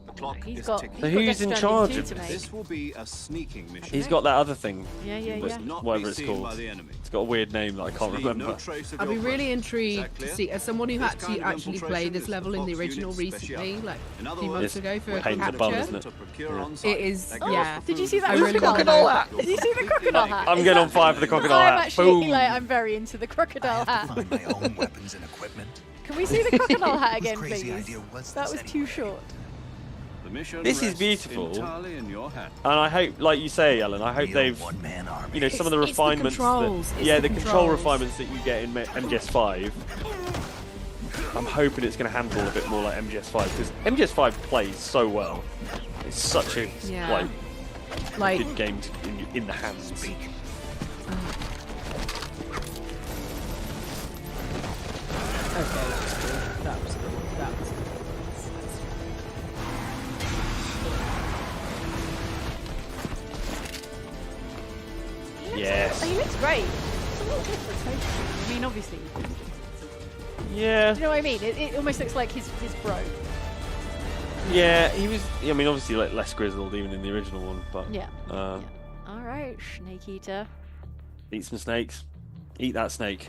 S8: The clock
S1: He's
S8: is
S1: got.
S8: ticking.
S2: So
S1: he's got
S2: who's
S1: Death
S2: in
S1: Stranding
S2: charge
S1: 2
S2: of
S1: to
S2: this?
S1: make.
S8: This will be a sneaking mission.
S2: He's got that other thing.
S1: Yeah.
S8: Must not
S2: Whatever
S8: be
S2: it's
S8: seen
S2: called.
S8: by the enemy.
S2: It's got a weird name that I can't
S8: Leave no
S2: remember.
S8: trace of
S3: I'll be
S8: your
S3: really
S8: presence. Is
S3: intrigued
S8: that
S3: to
S8: clear?
S3: see, as someone who
S8: This
S3: had
S8: kind
S3: to
S8: of
S3: actually play
S8: infiltration
S3: this
S8: is
S3: level
S8: the
S3: in the
S8: Fox
S3: original
S8: unit's
S3: recently,
S8: specialty.
S3: like
S8: In
S3: a
S8: other
S3: few
S8: words,
S3: months ago for
S2: we're
S3: a
S2: painting the
S3: capture.
S2: bum, isn't it?
S8: To procure
S2: Yeah.
S8: on site.
S3: It is,
S8: That
S3: yeah.
S8: goes for
S1: Did you
S8: food.
S1: see that
S3: I really
S1: crocodile
S3: want
S1: hat? Did you see the crocodile hat?
S2: I'm
S1: Is
S2: getting
S1: that-
S2: on fire for the crocodile
S1: I'm
S2: hat.
S1: actually
S2: Boom.
S1: like I'm very into the crocodile hat.
S9: Find my own weapons and equipment.
S1: Can we see the crocodile hat
S9: Whose
S1: again,
S9: crazy
S1: please?
S9: idea was
S1: That
S9: this
S1: was too
S9: anyway?
S1: short.
S8: The mission
S2: This is
S8: rests
S2: beautiful.
S8: entirely in your hands.
S2: And I hope, like you say, Ellen, I hope
S9: Real
S2: they've,
S9: one-man army.
S2: you know, some of the
S3: It's the
S2: refinements.
S3: controls,
S2: That,
S3: it's
S2: yeah,
S3: the
S2: the control
S3: controls.
S2: refinements that you get in MGS5. I'm hoping it's going to handle a bit more like MGS5 because MGS5 plays so well. It's such a
S3: Yeah.
S2: like
S3: Like,
S2: good game in the hands.
S3: okay, that was cool. That was cool. That was cool.
S2: Yes.
S1: He looks great. It's a little different, don't I mean, obviously.
S2: Yeah.
S1: Do you know what I mean? It almost looks like his bro.
S2: Yeah. He was. I mean, obviously, like less grizzled even in the original one, but
S1: Yeah.
S2: Uh,
S1: All right, Snake Eater.
S2: Eat some snakes. Eat that snake.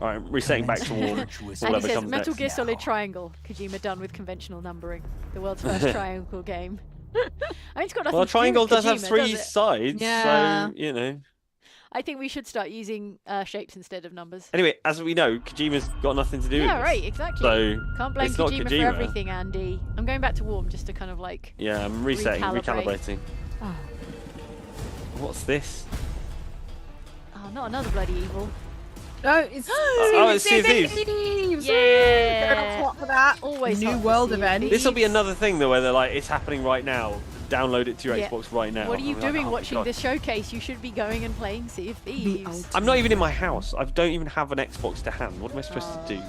S2: All right, resetting back to war.
S1: And he
S2: Whatever
S1: says
S2: comes
S1: Metal
S2: next.
S1: Gear Solid Triangle. Kojima done with conventional numbering. The world's first triangle game. I mean, it's got nothing
S2: Well,
S1: to do
S2: triangle
S1: with
S2: does have
S1: Kojima,
S2: three
S1: does it?
S2: sides,
S3: Yeah.
S2: so you know.
S1: I think we should start using shapes instead of numbers.
S2: Anyway, as we know, Kojima's got nothing to do with
S1: Yeah,
S2: this.
S1: right, exactly.
S2: So
S1: Can't blame
S2: it's not
S1: Kojima for
S2: Kojima.
S1: everything, Andy. I'm going back to Warm just to kind of like.
S2: yeah, I'm resetting,
S1: Recalibrate.
S2: recalibrating.
S1: Oh,
S2: What's this?
S1: not another bloody evil.
S3: Oh, it's
S2: Oh, it's Sea of Thieves.
S1: Yeah.
S3: Hot for that.
S1: Always
S3: New
S1: hot for
S3: world
S1: Sea of
S3: event.
S1: Thieves.
S2: This will be another thing though, where they're like, it's happening right now. Download it to your
S1: Yeah.
S2: Xbox right now.
S1: What are you
S2: I'm like,
S1: doing
S2: oh,
S1: watching
S2: God.
S1: this showcase? You should be going and playing Sea of Thieves.
S2: I'm not even in my house. I don't even have an Xbox to hand. What am I supposed to do?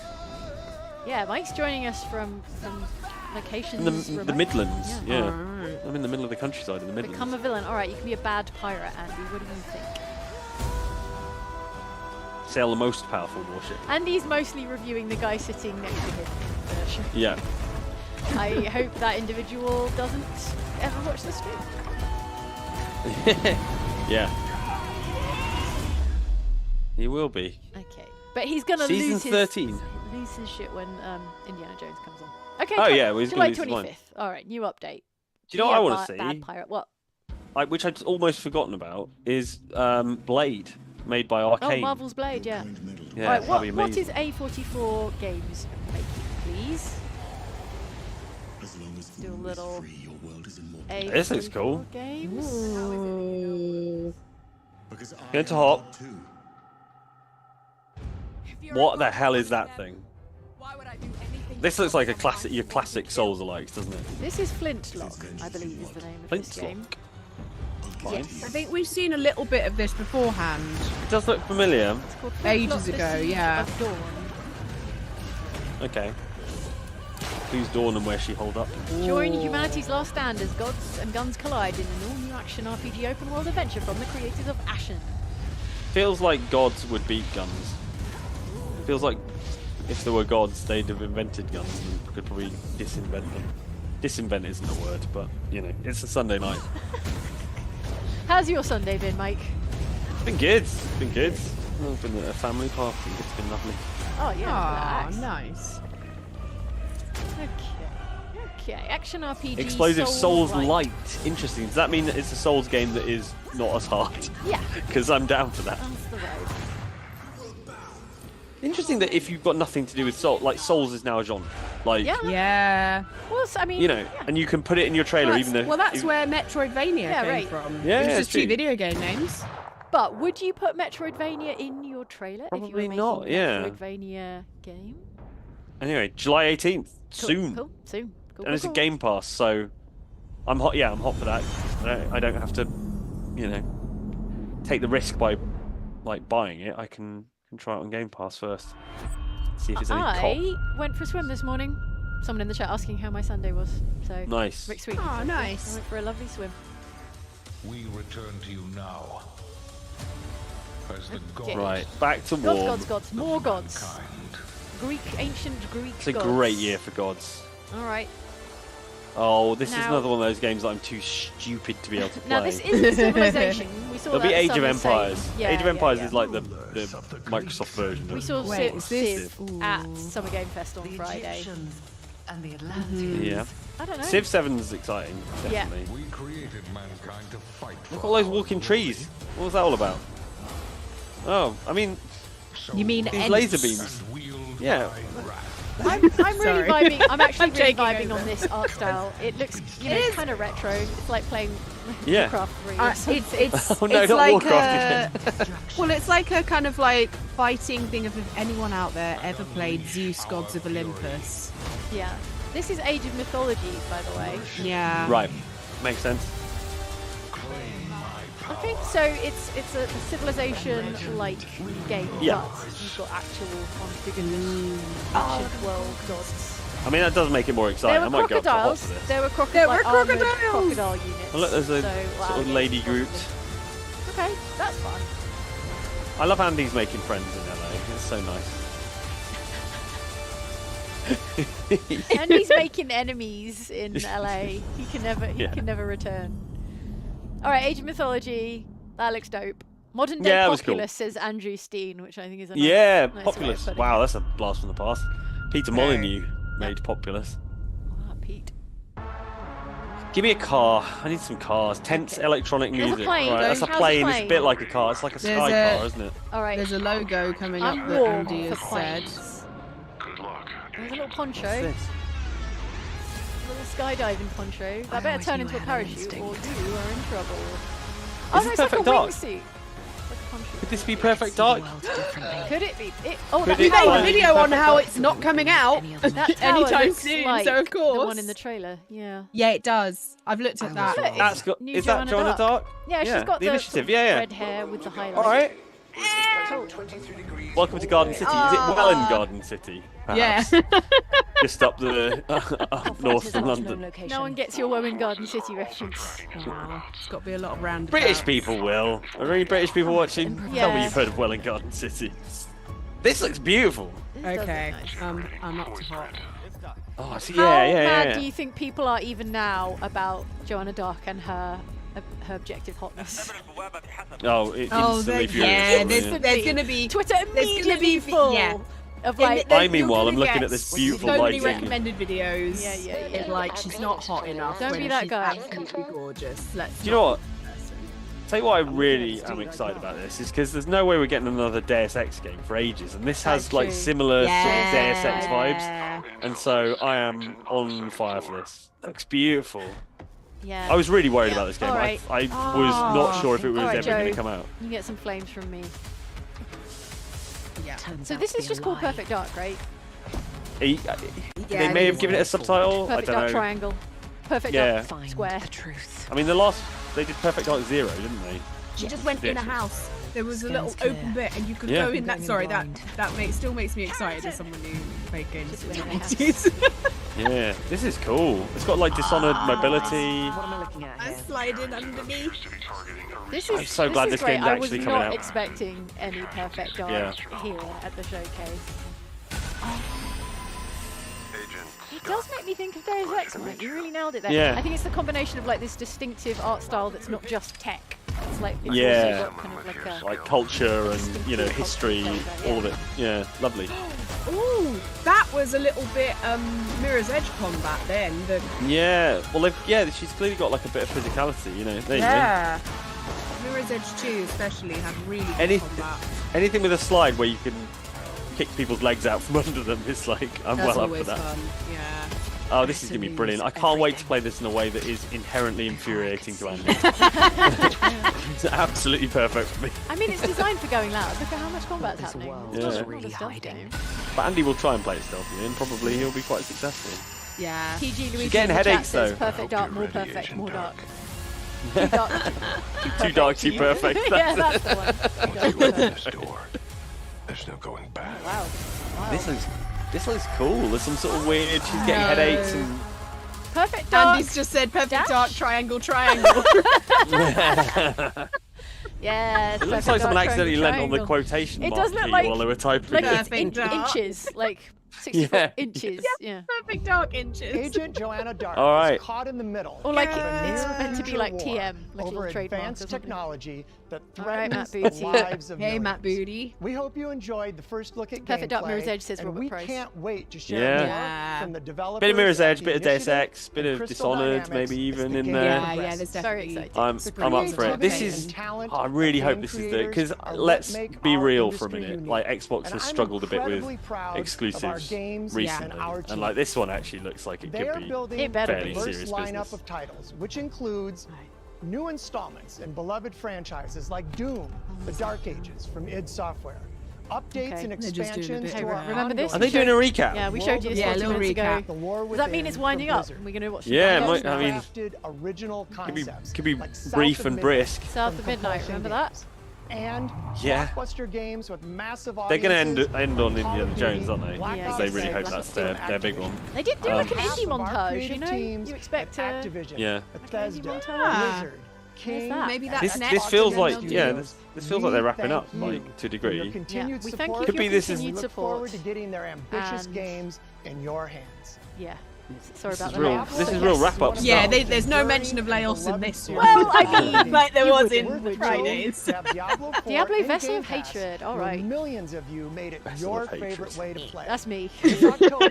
S1: Yeah, Mike's joining us from locations.
S2: In the
S1: remote.
S2: Midlands. Yeah.
S3: Alright.
S2: I'm in the middle of the countryside in the Midlands.
S1: Become a villain. All right, you can be a bad pirate, Andy. What do you think?
S2: Sail the most powerful warship.
S1: Andy's mostly reviewing the guy sitting next to him. Version.
S2: Yeah.
S1: I hope that individual doesn't ever watch the stream.
S2: Yeah. He will be.
S1: Okay, but he's gonna
S2: Season
S1: lose
S2: 13.
S1: lose his shit when Indiana Jones comes on. Okay.
S2: Oh,
S1: cool.
S2: yeah, well, he's
S1: July
S2: gonna lose his
S1: 25th. All right, new update.
S2: Do you know what I want to
S1: Bad
S2: see?
S1: pirate. What?
S2: Which I'd almost forgotten about is Blade, made by Arcane.
S1: Oh, Marvel's Blade. Yeah.
S2: Yeah,
S1: All right.
S2: that'd be
S1: What is
S2: amazing.
S1: A44 Games making, please? Do a little.
S2: This looks cool.
S1: Games.
S2: Going to hop. What the hell is that thing? This looks like a classic, your classic Souls-alikes, doesn't it?
S1: This is Flintlock, I believe is the name of this game.
S2: Fine.
S1: Yes.
S3: I think we've seen a little bit of this beforehand.
S2: It does look familiar.
S1: It's called
S3: Ages
S1: Flintlock,
S3: ago,
S1: the Siege
S3: yeah.
S1: of Dawn.
S2: Okay. Who's Dawn and where she hold up?
S1: Join humanity's last stand as gods and guns collide in an all-new action RPG open-world adventure from the creators of Ashen.
S2: Feels like gods would beat guns. Feels like if there were gods, they'd have invented guns and could probably disinvent them. Disinvent isn't a word, but, you know, it's a Sunday night.
S1: How's your Sunday been, Mike?
S2: It's been good. It's been good. I've been at a family party. It's been lovely.
S1: Oh, yeah.
S3: Ah,
S1: relax.
S3: nice.
S1: Okay. Action RPG.
S2: Explosive Souls
S1: Souls-like.
S2: Light. Interesting. Does that mean that it's a Souls game that is not as hard?
S1: Yeah.
S2: Because I'm down for that.
S1: That's the road.
S2: Interesting that if you've got nothing to do with Souls, like Souls is now a genre. Like,
S1: Yeah.
S3: Yeah.
S1: Well, I mean,
S2: you know,
S1: yeah.
S2: and you can put it in your trailer even though.
S3: That's
S2: even-
S3: where Metroidvania
S1: Yeah,
S3: came
S1: right.
S3: from.
S2: Yeah,
S3: It was
S2: yeah,
S3: just
S2: true.
S3: two video game names.
S1: But would you put Metroidvania in your trailer if you were
S2: Probably
S1: making
S2: not,
S1: a
S2: yeah.
S1: Metroidvania game?
S2: Anyway, July 18th.
S1: Cool,
S2: Soon.
S1: Cool. Soon. Cool,
S2: And it's a
S1: cool.
S2: Game Pass, so I'm hot. Yeah, I'm hot for that. I don't have to, you know, take the risk by like buying it. I can try it on Game Pass first. See if there's any
S1: I
S2: cop.
S1: went for a swim this morning. Someone in the chat asking how my Sunday was. So
S2: Nice.
S1: Rick Sweet.
S3: Oh,
S1: I
S3: nice.
S1: went for a lovely swim.
S9: We return to you now. As the
S1: Okay.
S9: god
S2: Right, back to Warm.
S1: Gods, more gods.
S9: kind.
S1: Ancient Greek
S2: It's a
S1: gods.
S2: great year for gods.
S1: All right.
S2: Oh, this is
S1: Now-
S2: another one of those games that I'm too stupid to be able to play.
S1: Now this isn't Civilization. We saw
S2: There'll
S1: that
S2: be Age of
S1: Summer saying-
S2: Empires.
S1: Yeah,
S2: Age of Empires
S1: yeah.
S2: is like the Microsoft version
S1: We
S2: of
S1: saw
S3: Wait,
S1: Civ,
S3: is this-
S1: Civ at Summer Game Fest on Friday.
S6: And the Atlanteans.
S2: Yeah.
S1: I don't know.
S2: Civ 7's exciting, definitely.
S9: We created mankind to fight.
S2: Look
S9: for
S2: at all those
S9: our
S2: walking
S9: roots.
S2: trees. What was that all about? Oh, I mean,
S9: So
S3: You mean
S2: these
S3: Ents.
S2: laser beams.
S9: and wield
S2: Yeah.
S9: thy wrath.
S1: I'm really
S3: Sorry.
S1: vibing. I'm actually
S3: I'm
S1: really
S3: taking
S1: vibing
S3: over.
S1: on this art style. It looks, you know, kind of retro. It's like playing
S2: Yeah.
S1: Warcraft 3 or something.
S3: It's
S2: Oh, no,
S3: it's
S2: not
S3: like
S2: Warcraft
S3: well, it's like a kind of like fighting thing. If anyone out there ever played Zeus Gods of Olympus,
S1: Yeah. This is Age of Mythology, by the way.
S3: yeah,
S2: Right, makes sense.
S1: Okay, so it's a Civilization-like game,
S2: Yeah.
S1: but you've got actual ancient world gods.
S2: I mean, that does make it more
S1: There
S2: exciting.
S1: were
S2: I might go up to hot
S1: crocodiles.
S2: for this.
S1: There were
S3: There were
S1: armoured
S3: crocodiles!
S1: crocodile units.
S2: Oh, look, there's a
S1: so,
S2: sort of
S1: alligators
S2: Lady Groot.
S1: possibly. Okay, that's fun.
S2: I love Andy's making friends in LA. It's so nice.
S1: Andy's making enemies in LA. He can
S2: Yeah.
S1: never return. All right, Age of Mythology. That looks dope. Modern day
S2: Yeah, that was cool.
S1: populace, says Andrew Steen, which I think is a nice,
S2: Yeah,
S1: nice way of
S2: Populous.
S1: putting
S2: Wow,
S1: it.
S2: that's a blast from the past. Peter Molyneux made Populous.
S1: Ah, Pete.
S2: Give me a car. I need some cars. Tense electronic
S1: There's a
S2: music.
S1: plane.
S2: Right, that's a
S1: How's the
S2: plane. It's a
S1: plane?
S2: bit like a car. It's like a
S3: There's
S2: sky
S3: a-
S2: car, isn't it?
S1: All right.
S3: there's a logo coming up
S1: I'm
S3: that
S1: warm
S3: Andy
S1: for
S3: has said.
S1: planes.
S9: Good luck.
S1: There's a little poncho.
S2: What's this?
S1: A little skydiving poncho. That better
S6: always
S1: turn
S6: knew
S1: into a
S6: I had an
S1: parachute
S6: instinct.
S1: or you are in trouble.
S2: Is
S1: Oh,
S2: this
S1: no, it's like a
S2: Perfect Dark?
S1: wingsuit. Like a poncho.
S2: Could this be Perfect Dark?
S1: Could it be? Oh,
S2: Could
S1: that
S2: it
S3: We made
S1: tower.
S3: a
S2: be
S3: video on
S2: Perfect
S3: how
S2: Dark?
S3: it's not coming out
S1: That tower
S3: anytime
S1: looks
S3: soon.
S1: like
S3: So of course,
S1: the one in the trailer. Yeah.
S3: yeah, it does. I've looked at that.
S1: Look, it's
S2: That's got.
S1: new
S2: Is that
S1: Joanna
S2: Joanna
S1: Dark.
S2: Dark?
S1: Yeah, she's got
S2: the
S1: the
S2: initiative.
S1: sort of
S2: Yeah, yeah.
S1: red hair with the highlights.
S2: All right. Welcome to Garden City. Is it Welland Garden City? Perhaps?
S3: Yeah.
S2: Just up the up north from London.
S1: No one gets your Women Garden City reference.
S3: Oh, it's got to be a lot of roundabouts.
S2: British people will. Are there any British people watching? Tell me
S1: Yeah.
S2: you've heard of Welland Garden City. This looks beautiful.
S3: Okay, I'm up to hot.
S2: Oh, I see.
S1: How
S2: Yeah.
S1: mad do you think people are even now about Joanna Dark and her objective hotness?
S2: Oh, instantly furious.
S3: yeah,
S2: Yeah.
S3: there's gonna be
S1: Twitter
S3: there's gonna
S1: immediately
S3: be
S1: full
S3: yeah.
S1: of like.
S2: I meanwhile, I'm looking at this beautiful
S3: so many
S2: lighting.
S3: recommended videos.
S1: Yeah.
S3: It's like she's not hot enough.
S1: Don't
S3: when
S1: be that
S3: she's
S1: guy.
S3: Absolutely gorgeous. Let's.
S2: Do you know what? Tell you what, I really am excited about this is because there's no way we're getting another Deus Ex game for ages, and this has
S1: That's
S2: like
S1: true.
S2: similar sort of Deus Ex vibes,
S3: Yeah.
S2: and so I am on fire for this. Looks beautiful.
S1: Yeah.
S2: I was really worried about this game.
S1: Alright.
S2: I was not sure if it was
S1: Alright,
S2: ever going
S1: Joe.
S2: to come out.
S1: You can get some flames from me.
S3: Yeah.
S1: So this is just called Perfect Dark, right?
S2: They
S3: Yeah,
S2: may
S3: it
S2: have
S3: is.
S2: given it a subtitle.
S1: Perfect
S2: I
S1: Dark
S2: don't know.
S1: Triangle. Perfect
S2: Yeah.
S1: Dark Square.
S2: I mean, they did Perfect Dark Zero, didn't they?
S3: She just went in a house. There was a little open bit, and you could
S2: Yeah.
S3: go in that. Sorry, that still makes me excited as someone who played games
S1: Just
S3: in the
S1: went in a house.
S3: 80s.
S2: Yeah, this is cool. It's got like Dishonored mobility.
S3: I'm sliding underneath.
S1: This is
S2: I'm so glad
S1: this
S2: this game's
S1: great.
S2: actually
S1: I was
S2: coming
S1: not
S2: out.
S1: expecting any Perfect Dark here at the showcase. It does make me think of Deus Ex, Mike. You really nailed it there.
S2: Yeah.
S1: I think it's the combination of like this distinctive art style that's not just tech. It's like it's
S2: Yeah.
S1: also got kind of like a
S2: Like culture and history, all of it. Yeah, lovely.
S3: Ooh, that was a little bit Mirror's Edge combat then.
S2: Yeah, well, she's clearly got like a bit of physicality. There you
S3: Yeah. Mirror's Edge 2 especially had really good
S2: Any-
S3: combat.
S2: go. Anything with a slide where you can kick people's legs out from under them is like I'm
S3: That's
S2: well up for
S3: always
S2: that.
S3: fun. Yeah.
S2: Oh, this is gonna be brilliant. I can't wait to play this in a way that is inherently infuriating to Andy. It's absolutely perfect for me.
S1: I mean, it's designed for going loud. Look at how much combat's happening. It's
S2: Yeah.
S1: not really a stealth game.
S2: But Andy will try and play it stealthily, and probably he'll be quite successful.
S3: Yeah.
S1: TG Luigi
S2: getting
S1: in the chat
S2: headaches,
S1: says
S2: though.
S1: Perfect Dark, more perfect, more dark. Too dark,
S2: Too dark, too
S1: you.
S2: perfect.
S1: Yeah, that's the one.
S9: This door. There's no going back.
S1: Wow.
S2: This looks cool. There's some sort of weird. She's getting headaches and.
S1: Perfect Dark.
S3: Andy's just said perfect
S1: Dash.
S3: dark triangle triangle.
S1: Yes.
S2: It looks like someone accidentally leant on the quotation
S1: It
S2: mark
S1: does look
S2: key
S1: like-
S2: while they were typing
S1: Like
S2: it.
S1: it's
S3: Perfect dark.
S1: inches, like 64
S2: Yeah.
S1: inches. Yeah.
S3: perfect dark inches.
S10: Agent Joanna Dark
S2: All right.
S10: is caught in the middle.
S1: Or like
S10: of a
S1: it's
S10: near
S1: meant to be
S10: future
S1: like
S10: war
S1: TM, like a
S10: over
S1: little trademark or
S10: advanced
S1: something.
S10: technology that
S1: All right,
S10: threatens
S1: Matt
S10: the
S1: Booty.
S10: lives of
S3: Hey, Matt
S10: millions.
S3: Booty.
S10: We hope you enjoyed the first look at
S1: Perfect Dark
S10: gameplay,
S1: Mirror's Edge says
S10: and
S1: Robert
S10: we
S1: Price.
S10: can't wait to share
S2: Yeah.
S10: more
S3: Yeah.
S10: from the developers.
S2: Bit of Mirror's
S10: at
S2: Edge,
S10: the
S2: bit of Deus
S10: Initiative
S2: Ex, bit
S10: and
S2: of
S10: Crystal
S2: Dishonored,
S10: Dynamics
S2: maybe
S10: as
S2: even
S10: the
S2: in
S10: game
S2: there.
S3: Yeah,
S10: progresses.
S3: there's
S1: Very
S3: definitely.
S1: exciting.
S2: I'm up for it. This is. I really hope this is the because let's be real for a minute. Like Xbox has struggled a bit with exclusives recently, and like this one actually looks like it
S10: They are
S2: could be
S10: building
S1: It better
S10: a
S2: fairly
S1: be.
S10: diverse
S2: serious
S10: lineup
S2: business.
S10: of titles, which includes new installments in beloved franchises like Doom, The Dark Ages from id Software, updates
S1: Okay.
S10: and
S3: They're just doing a
S10: expansions
S3: bit
S10: to
S3: of
S10: our
S3: that.
S1: Remember this?
S2: Are they doing a recap?
S1: Yeah, we showed you this
S3: Yeah,
S1: 40
S3: little
S1: minutes ago.
S3: recap.
S10: The War
S1: Does that mean
S10: Within
S1: it's winding
S10: from
S1: up?
S10: Blizzard.
S1: We're going to watch
S2: Yeah,
S1: the
S2: it might- I mean-
S10: Crafted original
S2: Could be
S10: concepts
S2: brief
S10: like South of
S2: and
S10: Midnight
S2: brisk.
S1: South
S10: from
S1: of Midnight,
S10: Compulsion
S1: remember that?
S10: Games. And
S2: Yeah.
S10: blockbuster games with massive
S2: They're gonna
S10: audiences,
S2: end on
S10: Call
S2: Indiana
S10: of
S2: Jones,
S10: Duty,
S2: aren't they?
S10: Black
S1: Yeah,
S2: Because they
S10: Ops,
S2: really hope
S10: and
S2: that's
S10: Activision.
S2: their big one.
S1: They did do like an
S10: Half
S1: indie
S10: of our
S1: montage,
S10: creative
S1: you know?
S10: teams
S1: You expect
S10: at
S1: a...
S10: Activision,
S2: Yeah.
S10: Bethesda,
S1: montage.
S10: Blizzard, King,
S1: that?
S3: Maybe that's
S2: This
S3: next.
S2: feels
S3: and then
S2: like
S3: they'll do-
S2: this feels like they're wrapping up
S10: thank you
S2: like to a
S10: for your
S2: degree.
S10: continued
S1: we thank you
S10: support.
S1: for
S2: Could be
S1: your
S2: this is-
S1: continued
S10: We look
S1: support.
S10: forward to getting their ambitious
S1: And-
S10: games in your hands.
S1: Yeah. Sorry
S2: This
S1: about
S2: is
S1: the
S2: real.
S1: layout.
S2: This
S1: So
S2: is real
S1: yes.
S2: wrap up
S3: Yeah,
S2: stuff.
S3: there's no mention of layoffs in this one.
S1: Well, I mean,
S3: like there was in
S10: We're thrilled
S3: Fridays.
S10: to have Diablo 4
S1: Diablo
S10: in
S1: Vessel
S10: Game
S1: of
S10: Pass,
S1: Hatred, all
S10: where
S1: right.
S10: Millions of you made it
S2: Vessel
S10: your
S2: of Hatred.
S10: favorite way to play.
S1: That's me.
S10: This October,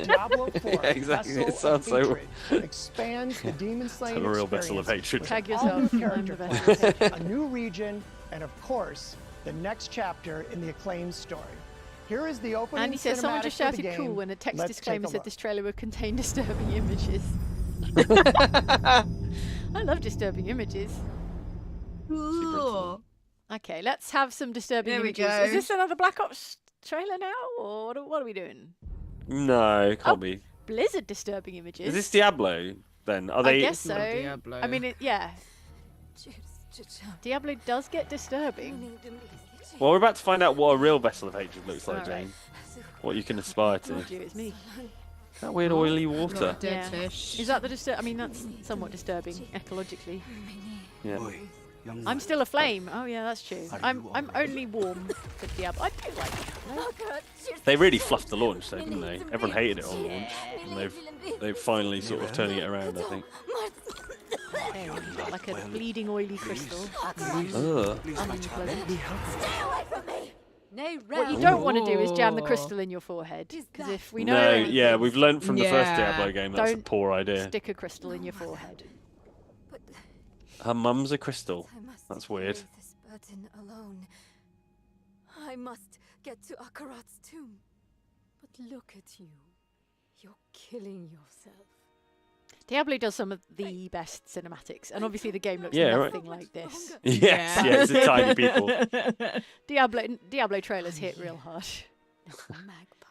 S10: Diablo 4
S2: Yeah, exactly.
S10: Vessel
S2: It sounds
S10: of
S2: so-
S10: Hatred expands the demon slaying
S2: a real Vessel of
S10: experience
S2: Hatred.
S10: with
S1: Tag
S10: all new
S1: yourself. I'm
S10: character
S1: the Vessel of
S10: classes, a new region, and of course, the next chapter in the acclaimed story. Here is the opening
S1: Andy says someone just
S10: cinematic for the
S1: shouted cool
S10: game.
S1: when a text
S10: Let's
S1: disclaimer
S10: take a
S1: said
S10: look.
S1: this trailer would contain disturbing images. I love disturbing images.
S3: Ooh.
S1: Okay, let's have some disturbing
S3: There we
S1: images.
S3: go.
S1: Is this another Black Ops trailer now, or what are we doing?
S2: No, it can't
S1: Oh.
S2: be.
S1: Blizzard disturbing images.
S2: Is this Diablo? Then are
S1: I
S2: they?
S1: guess so.
S3: not Diablo.
S1: I mean, yeah. Diablo does get disturbing.
S2: Well, we're about to find out what a real vessel of hatred looks like,
S1: Alright.
S2: Jane. What you can aspire to.
S1: Told you, it's me.
S2: That weird oily water.
S3: Dead fish.
S1: Is that the I mean, that's somewhat disturbing ecologically.
S2: Yeah.
S1: I'm still aflame. Oh yeah, that's true. I'm only warm for Diablo. I do like Diablo.
S2: They really fluffed the launch, though, didn't they? Everyone hated it on launch, and they've finally sort of turning it around, I think.
S1: There we go, like a bleeding oily crystal.
S2: Ugh.
S1: Unpleasant. What you don't want to do is jam the crystal in your forehead, because if we know
S2: No,
S1: anything,
S2: yeah, we've learnt from the first
S3: Yeah.
S2: Diablo game that's a
S1: Don't
S2: poor idea.
S1: stick a crystal in your forehead.
S2: Her mum's a crystal. That's weird.
S11: This burden alone. I must get to Akarat's tomb. But look at you. You're killing yourself.
S1: Diablo does some of the best cinematics, and obviously the game looks
S2: Yeah, right.
S1: nothing like this.
S2: Yes, yeah, it's a tiny people.
S1: Diablo trailers hit real hard.
S11: Magpie.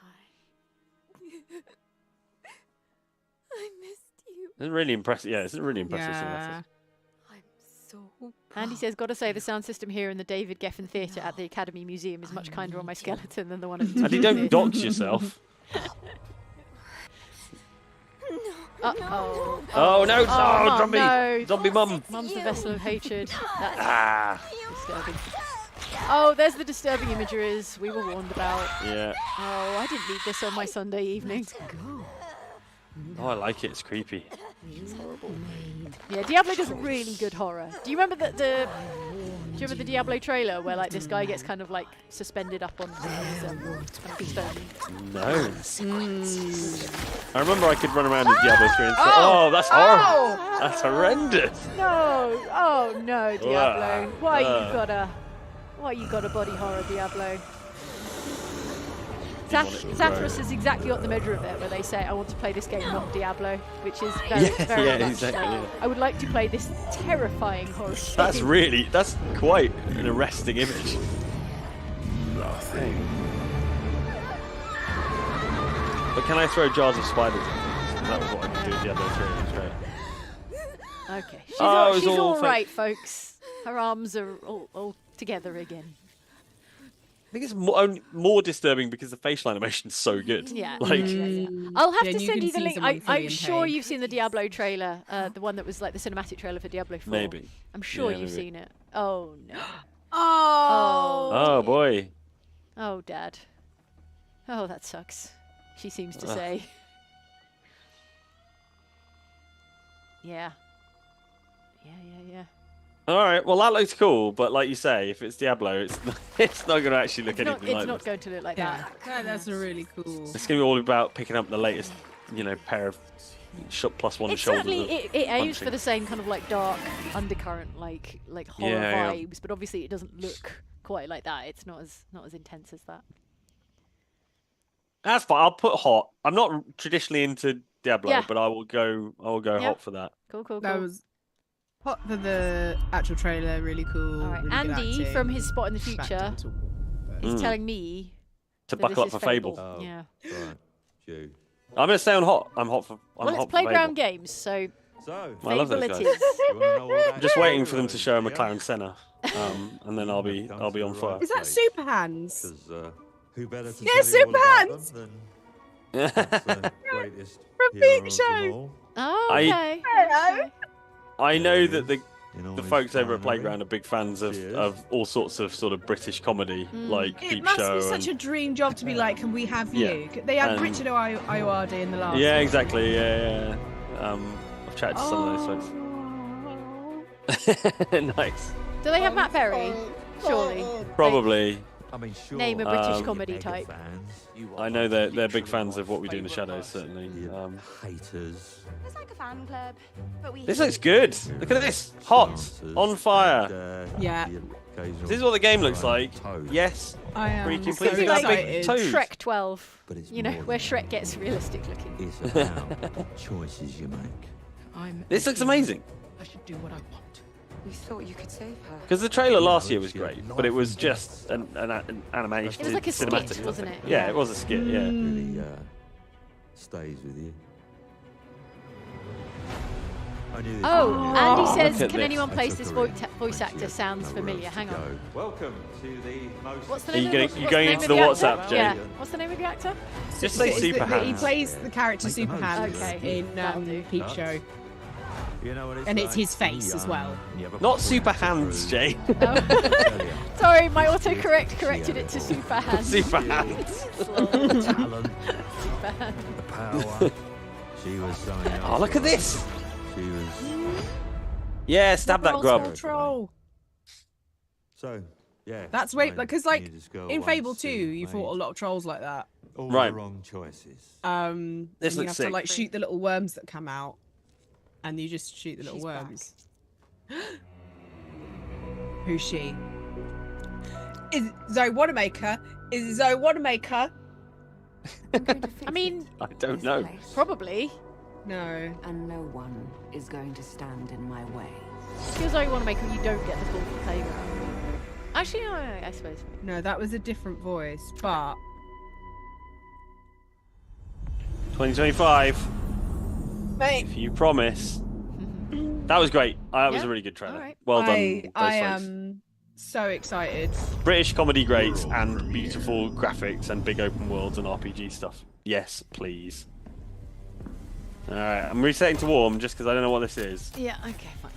S11: I missed you.
S2: It's really impressive. Yeah, it's a really impressive
S3: Yeah.
S2: cinematic.
S11: I'm so
S1: Andy says, "Gotta say, the sound system here in the David Geffen Theatre at the Academy Museum is much kinder on my skeleton than the one at the
S2: Andy, don't dox yourself.
S1: Uh-oh.
S2: Oh no!
S1: Mum,
S2: Zombie!
S1: no.
S2: Zombie mum!
S1: Mum's the vessel of hatred. That's
S2: Ah!
S1: disturbing. Oh, there's the disturbing images we were warned about.
S2: Yeah.
S1: Oh, I didn't need this on my Sunday evening.
S2: Oh, I like it. It's creepy.
S1: It's horrible. Yeah, Diablo does really good horror. Do you remember the Diablo trailer where like this guy gets kind of like suspended up on his kind of stone?
S2: No. I remember I could run around in Diablo 3 and say, "Oh, that's horrible! That's horrendous!"
S1: No! Oh no, Diablo! Why
S2: uh.
S1: you got a body horror, Diablo?
S2: want it to
S1: Zathras is exactly what the measure of it, where they say, "I want to play this game, not Diablo," which is very
S2: yeah,
S1: much
S2: exactly,
S1: like,
S2: yeah.
S1: I would like to play this terrifying horror game.
S2: That's quite an arresting image. But can I throw jars of spiders in? That was what I could do in Diablo 3. Right?
S1: Okay, she's
S2: Oh, it was
S1: she's
S2: all
S1: all right, folks. Her arms are all together again.
S2: I think it's more disturbing because the facial animation is so good.
S1: Yeah.
S2: Like,
S1: yeah. I'll have
S3: Yeah,
S1: to
S3: you
S1: send
S3: can
S1: you the
S3: see
S1: link.
S3: someone fully
S1: I'm
S3: in
S1: sure
S3: pain.
S1: you've seen the Diablo trailer, the one that was like the cinematic trailer for Diablo 4.
S2: Maybe.
S1: I'm sure
S2: Yeah,
S1: you've
S2: maybe.
S1: seen it. Oh no.
S3: Oh.
S2: oh boy.
S1: Oh, Dad. Oh, that sucks. She seems to say. Yeah. Yeah.
S2: All right. Well, that looks cool, but like you say, if it's Diablo, it's not going to actually look
S1: It's
S2: anything like
S1: not
S2: this.
S1: going to look like
S3: Yeah,
S1: that.
S3: that's a really cool.
S2: It's going to be all about picking up the latest, pair of +1
S1: It
S2: shoulders.
S1: certainly
S2: of
S1: it aims for
S2: punching.
S1: the same kind of like dark undercurrent, like horror
S2: Yeah.
S1: vibes, but obviously it doesn't look quite like that. It's not as intense as that.
S2: That's fine. I'll put hot. I'm not traditionally into Diablo,
S1: Yeah.
S2: but I will go
S1: Yeah.
S2: hot for that.
S1: Cool.
S3: That was hot for the actual trailer. Really cool.
S1: All right,
S3: really good
S1: Andy
S3: acting.
S1: from his spot in the
S3: Backed
S1: future
S3: into the wall, but-
S1: is telling me
S2: To
S1: that
S2: buckle
S1: this
S2: up
S1: is
S2: for Fable.
S1: Fable. Yeah.
S8: Right. You.
S2: I'm going to stay on hot. I'm hot for. I'm
S1: Well,
S2: hot
S1: it's
S2: for
S1: playground
S2: Fable.
S1: games, so
S8: So,
S2: I love
S1: Fable
S2: those
S1: it
S2: guys.
S1: is.
S8: you wanna know all about
S2: I'm just waiting
S8: it?
S2: for them to show a
S8: Yeah.
S2: McLaren Senna, and then I'll be on fire.
S3: Is that Super Hands?
S8: 'Cause, who better to
S3: Yeah,
S8: tell you all
S3: Super
S8: about
S3: Hands!
S8: them than the greatest
S3: From
S8: hero
S3: Peep
S8: of
S3: Show.
S8: them all?
S1: Oh,
S2: I-
S1: okay.
S3: Hello.
S2: I know that the
S8: In all
S2: the
S8: his
S2: folks over at
S8: finery.
S2: Playground are big fans
S8: Cheers.
S2: of all sorts of sort of British comedy, like
S3: It
S2: Peep
S3: must
S2: Show.
S3: be such a
S2: and...
S3: dream job to be like, can we have
S2: Yeah.
S3: you? They had
S2: And-
S3: Richard Ayoade in the last.
S2: Yeah,
S3: one.
S2: exactly. Yeah. I've chatted to some of those folks. Nice.
S1: Do they have Matt Berry? Surely.
S2: Probably.
S8: I mean, sure.
S1: Name a British
S2: Um,
S1: comedy
S8: Mega
S1: type.
S8: fans, you
S2: I
S8: are
S2: know they're big
S8: literally
S2: fans
S8: my
S2: of what we do in the
S8: favourite
S2: shadows,
S8: person.
S2: certainly.
S8: You haters.
S11: It's like a fan club, but we
S2: This looks good. Look at this. Hot. On fire.
S3: Yeah.
S2: This is what the game looks like. Yes.
S3: I am
S2: Freaking
S3: so
S2: please, we got
S1: like
S2: big
S3: excited.
S2: toes.
S1: Shrek 12.
S8: But it's
S1: You know,
S8: more
S1: where
S8: than
S1: Shrek gets realistic looking.
S8: It's about the choices you make.
S2: This looks amazing.
S3: I should do what I want.
S6: We thought you could save her.
S2: Because the trailer last year was great, but it was just an animation.
S1: It was like a skit,
S2: cinematic.
S1: wasn't it?
S2: Yeah, it was a skit. Yeah.
S8: Really stays with you.
S1: Oh, Andy says,
S2: Look at
S1: can
S2: this.
S1: anyone place this voice actor? Sounds familiar. Hang on.
S8: Welcome to the most.
S1: What's the
S2: Are
S1: name
S2: you
S1: of
S2: going,
S1: the,
S2: you
S1: what's
S2: going
S1: the
S2: into
S1: name
S2: the
S1: of
S2: WhatsApp, Jay?
S1: Yeah. What's the name of the actor?
S2: Just say Super
S3: He
S2: Hands.
S3: plays the character Super Hands
S1: Okay, that'll do.
S3: in Peep Show.
S8: You know what
S3: And it's
S8: like
S3: his face
S8: to be
S3: as well.
S8: young and you have a
S2: Not
S8: proper
S2: Super
S8: answer
S2: Hands,
S8: through
S2: Jay.
S1: Sorry, my autocorrect corrected it to Super Hands.
S2: Super Hands.
S8: the talent,
S1: Super Hands.
S8: the power. She was something else.
S2: Oh, look at this.
S8: She was.
S2: Yeah, stab that grub.
S3: Troll.
S8: So, yeah.
S3: That's way because like
S8: teenagers go
S3: in
S8: away
S3: Fable
S8: to
S3: 2, you
S8: made
S3: fought a lot of trolls like that.
S8: all
S2: Right.
S8: the wrong choices.
S2: This
S3: and you
S2: looks
S3: have
S2: sick.
S3: to like shoot the little worms that come out, and you just shoot the little
S1: She's
S3: worms. Who's she? Is Zoe Wanamaker? Is Zoe Wanamaker?
S6: I'm going to fix
S1: I mean,
S6: it.
S2: I don't
S6: This
S2: know.
S6: place.
S1: probably.
S3: No.
S6: And no one is going to stand in my way.
S1: Feels like you want to make when you don't get the full playground. Actually, no, I suppose.
S3: No, that was a different voice, but
S2: 2025.
S3: mate,
S2: If you promise. That was great. That was
S1: Yeah?
S2: a really good trailer.
S1: Alright.
S2: Well done.
S3: I
S2: those folks.
S3: am so excited.
S2: British comedy greats and beautiful graphics and big open worlds and RPG stuff. Yes, please. Alright, I'm resetting to warm just because I don't know what this is.
S1: Yeah, okay, fine.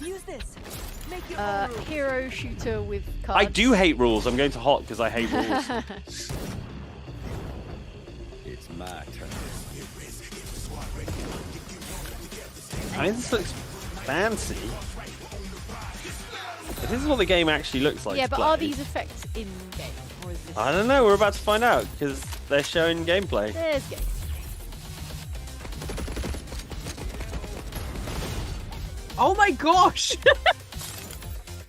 S11: Use this. Make your
S1: Hero shooter with cards.
S2: I do hate rules. I'm going to hot because I hate rules.
S8: It's my turn.
S2: I mean, this looks fancy. But this is what the game actually looks like.
S1: Yeah,
S2: to
S1: but
S2: play.
S1: are these effects in game, or is this?
S2: I don't know. We're about to find out because they're showing gameplay.
S1: There's game.
S3: Oh my gosh!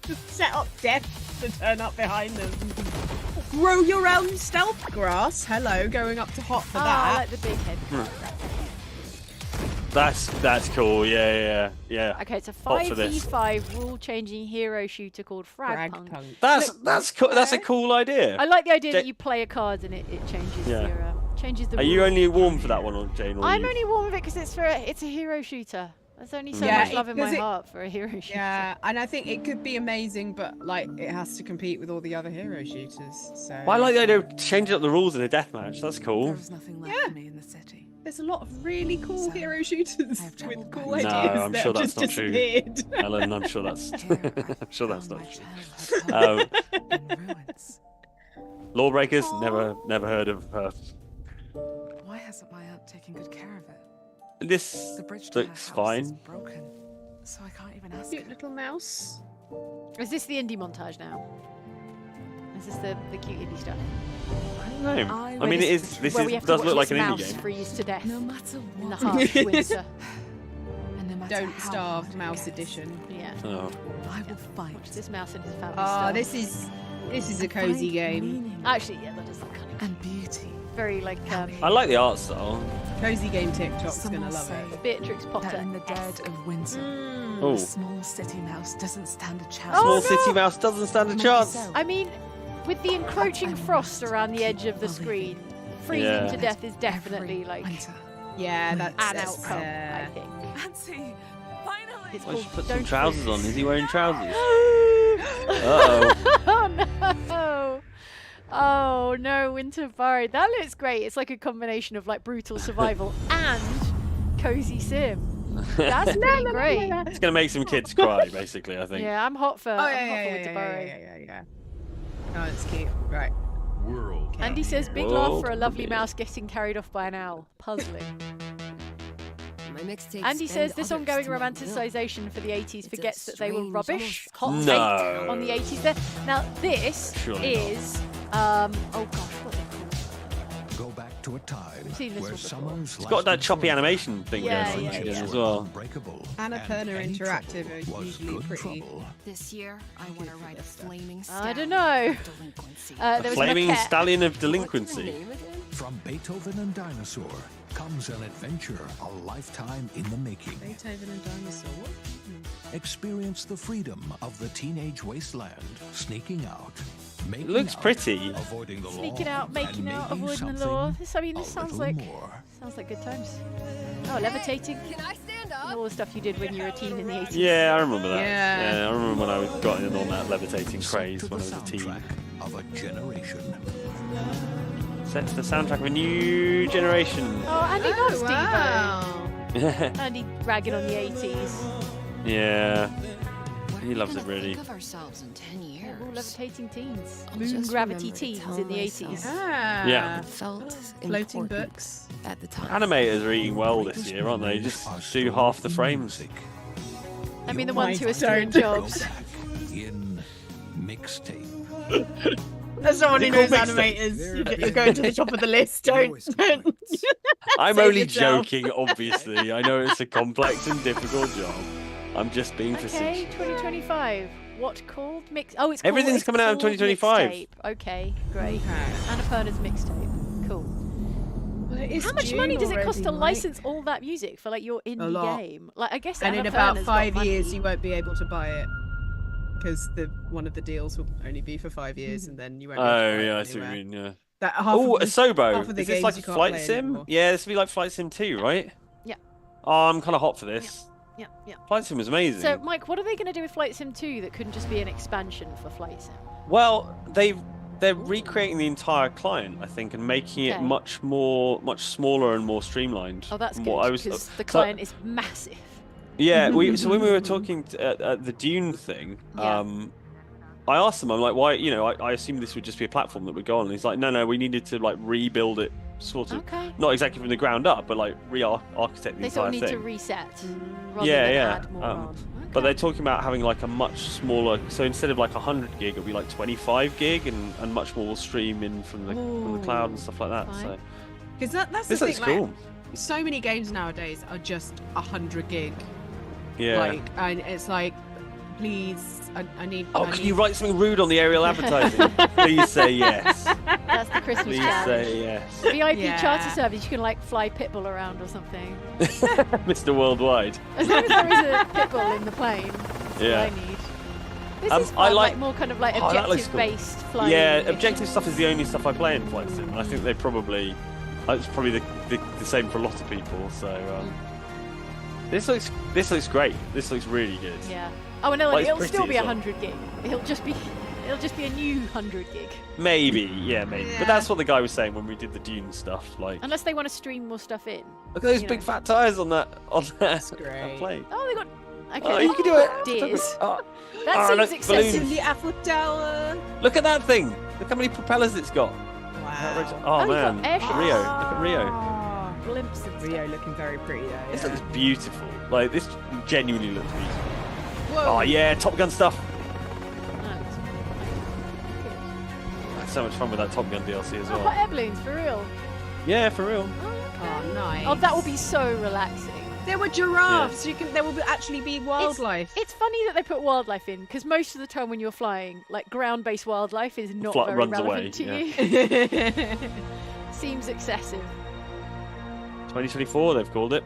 S3: Just set up death to turn up behind them. Grow your own stealth grass. Hello, going up to hot for
S1: I
S3: that.
S1: like the big head.
S2: That's cool. Yeah.
S1: Okay, it's a
S2: Hot for this.
S1: 5v5 rule-changing hero shooter called FragPunk.
S2: That's cool. That's a cool idea.
S1: I like the idea
S2: Ja-
S1: that you play a card and it changes
S2: Yeah.
S1: your changes the.
S2: Are you
S1: rules.
S2: only warm for that one, or Jane? Or
S1: I'm
S2: you...
S1: only warm with it because it's a hero shooter. There's only so
S3: Yeah,
S1: much love in my
S3: because
S1: heart for a hero shooter.
S3: Yeah, and I think it could be amazing, but like it has to compete with all the other hero shooters. So
S2: Well, I like the idea of changing up the rules in a deathmatch. That's cool.
S4: There was nothing left for me in the city.
S3: there's a lot of really cool hero shooters
S4: have
S3: with
S4: travelled
S3: cool
S4: back.
S2: No,
S3: ideas
S2: I'm
S3: that
S2: sure
S3: have
S2: that's
S3: just
S2: not true.
S3: disappeared.
S2: Ellen, I'm sure that's.
S4: Here I
S2: I'm sure that's
S4: found
S2: not
S4: my
S2: true.
S4: childhood home in ruins.
S2: Lawbreakers, never heard of her.
S4: Why hasn't my aunt taken good care of it?
S2: This
S4: The bridge to her
S2: looks
S4: house is
S2: fine.
S4: broken, so I can't even ask
S3: Cute
S4: her.
S3: little mouse.
S1: Is this the indie montage now? Is this the cute indie stuff?
S2: I don't know.
S4: I
S2: I mean, it is. This
S1: Where
S2: is,
S1: we have to
S2: does
S1: watch
S2: look like
S1: this
S2: an
S1: mouse
S2: indie game.
S1: freeze to death
S4: No matter
S1: in the
S4: what,
S1: harsh winter.
S4: and no matter
S3: Don't
S4: how
S3: starve,
S4: hard it
S3: mouse
S4: gets,
S3: edition.
S1: Yeah.
S2: Oh.
S4: I will fight.
S1: Watch this mouse and his family.
S3: Oh,
S1: starve.
S3: this is a
S4: and
S3: cozy
S4: find
S3: game.
S4: meaning
S1: Actually, yeah, that does look kind of
S4: and beauty.
S1: very like
S2: I like the art style.
S3: Cozy game TikTok's
S4: Some
S3: gonna
S4: will
S3: love
S4: say
S3: it.
S1: Beatrix
S4: that
S1: Potter.
S4: in the dead of winter,
S2: Oh.
S4: a small city mouse doesn't stand a chance.
S1: Oh,
S2: Small city mouse doesn't stand a chance.
S1: I mean, with the encroaching frost around the edge of the screen, freezing to death is definitely like
S4: winter.
S3: Yeah,
S1: an
S3: that's
S1: outcome, I think.
S4: Fancy, finally.
S1: It's
S2: Well, she
S1: called
S2: put some
S1: Don't
S2: trousers on.
S1: Freeze.
S2: Is he wearing trousers? Uh-oh.
S1: Oh no! Oh no, Winter Burrow. That looks great. It's like a combination of like brutal survival and cozy sim. That's pretty great.
S2: It's gonna make some kids cry, basically. I think.
S1: Yeah, I'm hot for,
S3: Oh
S1: I'm
S3: yeah,
S1: hot for
S3: yeah,
S1: Winter Burrow.
S3: yeah. Oh, it's cute. Right.
S9: World.
S1: Andy says, big
S2: World
S1: laugh for a lovely
S2: premiere.
S1: mouse getting carried off by an owl. Puzzling.
S11: My mixtape
S1: Andy says
S11: spend
S1: this
S11: others
S1: ongoing
S11: to my will.
S1: romanticisation for the 80s
S11: It's a
S1: forgets that they were
S11: strange,
S1: rubbish.
S11: almost
S1: Hot
S2: No.
S1: take on the 80s there. Now this
S2: Surely not.
S1: is oh gosh, what are they called?
S9: Go back to a time
S1: We've seen this
S9: where
S1: one before.
S9: summers
S2: It's got that
S9: lasted
S2: choppy
S9: forever.
S2: animation thing
S1: Yeah,
S2: going on
S1: yeah,
S2: in
S1: yeah.
S2: as well.
S9: Unbreakable,
S3: Annapurna
S9: and any
S3: Interactive
S9: trouble
S3: are
S9: was
S3: usually
S9: good
S3: pretty.
S9: trouble.
S11: This year, I want to write a flaming
S1: I don't
S11: stallion
S1: know.
S11: of delinquency.
S1: There
S2: The
S1: was
S2: flaming
S1: Mecha.
S2: stallion of
S11: What's my
S2: delinquency.
S11: name again?
S9: From Beethoven and Dinosaur comes an adventure, a lifetime in the making.
S3: Beethoven and Dinosaur.
S9: Experience the freedom of the teenage wasteland, sneaking out, Making
S2: looks
S9: out,
S2: pretty.
S9: avoiding the
S1: Sneaking
S9: law,
S1: out, making
S9: and
S1: out,
S9: making
S1: avoiding the law.
S9: something
S1: This
S9: a
S1: sounds
S9: little
S1: like
S9: more.
S1: good times. Oh, levitating.
S11: Can I stand
S1: And
S11: up?
S1: all the stuff you did when you were a teen in the 80s.
S2: Yeah, I remember that.
S3: Yeah.
S2: I remember when I got in on that levitating
S9: Set
S2: craze
S9: to
S2: when I
S9: the
S2: was a teen.
S9: soundtrack of a generation.
S2: Set to the soundtrack of a new generation.
S1: Oh, Andy loves
S3: Wow.
S1: Devo. Andy ragging on the 80s.
S2: Yeah, he loves it really.
S12: Think of ourselves in 10 years.
S1: All levitating teens.
S12: I'll
S1: Moon
S12: just
S1: gravity
S12: remember to
S1: teens
S12: tell
S1: in the
S12: myself
S1: 80s.
S3: Ah.
S2: Yeah.
S12: It felt
S3: Floating
S12: important
S3: books.
S12: at the time.
S2: Animators are eating well this year, aren't they? Just do half the frames.
S1: I mean, the ones who are still in
S3: Don't.
S1: jobs.
S9: Go back in Mixtape.
S3: As someone who
S2: Is it
S3: knows
S2: called Mixtape?
S3: animators, you're going to the top of the list. Don't.
S2: I'm
S3: Save
S2: only
S3: yourself.
S2: joking, obviously. I know it's a complex and difficult job. I'm just being
S1: Okay,
S2: facetious.
S1: 2025. What called? It's
S2: Everything's
S1: it's
S2: coming out in
S1: called
S2: 2025.
S1: Mixtape. Okay, great.
S3: Okay.
S1: Annapurna's Mixtape. Cool.
S3: Well, it is
S1: How much
S3: June
S1: money does it cost
S3: already,
S1: to
S3: Mike?
S1: license all that music for like your indie
S3: lot.
S1: game? Like, I guess.
S3: And in about
S1: Annapurna's got
S3: 5
S1: money.
S3: years, you won't be able to buy it because one of the deals will only be for 5 years, and then you won't. Be able to
S2: Oh,
S3: buy
S2: yeah,
S3: it
S2: I see what you
S3: anywhere.
S2: mean, yeah.
S3: That half
S2: Oh,
S3: of
S2: a
S3: the,
S2: Sobo.
S3: half of the
S2: Is this
S3: games
S2: like
S3: you
S2: a
S3: can't
S2: Flight
S3: play
S2: Sim?
S3: anymore.
S2: Yeah, this would be like Flight Sim 2, right?
S1: Yeah.
S2: Oh, I'm kind of hot for this.
S1: Yeah, yeah.
S2: Flight Sim was amazing.
S1: So, Mike, what are they going to do with Flight Sim 2 that couldn't just be an expansion for Flight Sim?
S2: Well, they're recreating the entire client, I think, and making it
S1: Okay.
S2: much smaller and more streamlined.
S1: Oh, that's
S2: from
S1: good,
S2: what I was-
S1: because the
S2: so-
S1: client is massive.
S2: Yeah, so when we were talking at the Dune thing,
S1: Yeah.
S2: I asked him, I'm like, why? I assumed this would just be a platform that would go on. And he's like, no, we needed to like rebuild it, sort of,
S1: Okay.
S2: not exactly from the ground up, but like re-architect the
S1: They sort
S2: entire
S1: of need
S2: thing.
S1: to reset rather
S2: Yeah,
S1: than
S2: yeah.
S1: add more on.
S2: But they're talking about having like a much smaller, so instead of like 100 gig, it'll be like 25 gig, and much more will stream in from the cloud and stuff like that.
S1: Fine.
S2: So
S3: Because that's
S2: this
S3: the
S2: looks
S3: thing.
S2: cool.
S3: Like, so many games nowadays are just 100 gig.
S2: Yeah.
S3: Like, and it's like, please, I need.
S2: Oh,
S3: I
S2: can
S3: need...
S2: you write something rude on the aerial advertising? Please say yes.
S1: That's the Christmas
S2: Please
S1: challenge.
S2: say yes.
S1: VIP
S3: Yeah.
S1: charter service, you can like fly Pitbull around or something.
S2: Mr. Worldwide.
S1: As long as there is a Pitbull in the plane, that's
S2: Yeah.
S1: all I need. This is
S2: I
S1: fun,
S2: like-
S1: more kind of like
S2: Oh, that looks cool.
S1: objective-based flying.
S2: Yeah,
S1: missions.
S2: objective stuff is the only stuff I play in Flight Sim. And I think they probably, it's probably the same for a lot of people. So this looks great. This looks really good.
S1: Yeah. Oh, and
S2: Like, it's
S1: it'll
S2: pretty
S1: still be
S2: as well.
S1: 100 gig. It'll just be a new 100 gig.
S2: Maybe, yeah, maybe.
S3: Yeah.
S2: But that's what the guy was saying when we did the Dune stuff. Like,
S1: Unless they want to stream more stuff in.
S2: look at those
S1: you
S2: big
S1: know.
S2: fat tires on that
S3: great.
S2: plane.
S1: Oh, they got. Okay.
S2: Oh, you can do it.
S1: Deers.
S2: Oh,
S1: That
S2: oh,
S1: seems
S2: look,
S1: excessive.
S2: balloons.
S3: In the Eiffel Tower.
S2: Look at that thing. Look how many propellers it's got.
S3: Wow.
S2: Oh,
S1: you've got
S2: man,
S1: airships.
S2: Rio. Look at Rio.
S3: Ah,
S1: Blimps and
S3: Rio
S1: stuff.
S3: looking very pretty though.
S2: This
S3: Yeah.
S2: looks beautiful. Like, this genuinely looks beautiful.
S3: Whoa.
S2: Oh yeah, Top Gun stuff.
S1: No, it's-
S2: I had so much fun with that Top Gun DLC as
S1: Oh, hot
S2: well.
S1: air balloons for real.
S2: Yeah, for real.
S3: Oh, nice.
S1: Oh, that will be so relaxing.
S3: There were giraffes. There will actually be wildlife.
S1: It's funny that they put wildlife in because most of the time when you're flying, like ground-based wildlife is not very
S2: runs
S1: relevant
S2: away,
S1: to
S2: yeah.
S1: you. Seems excessive.
S2: 2024, they've called it.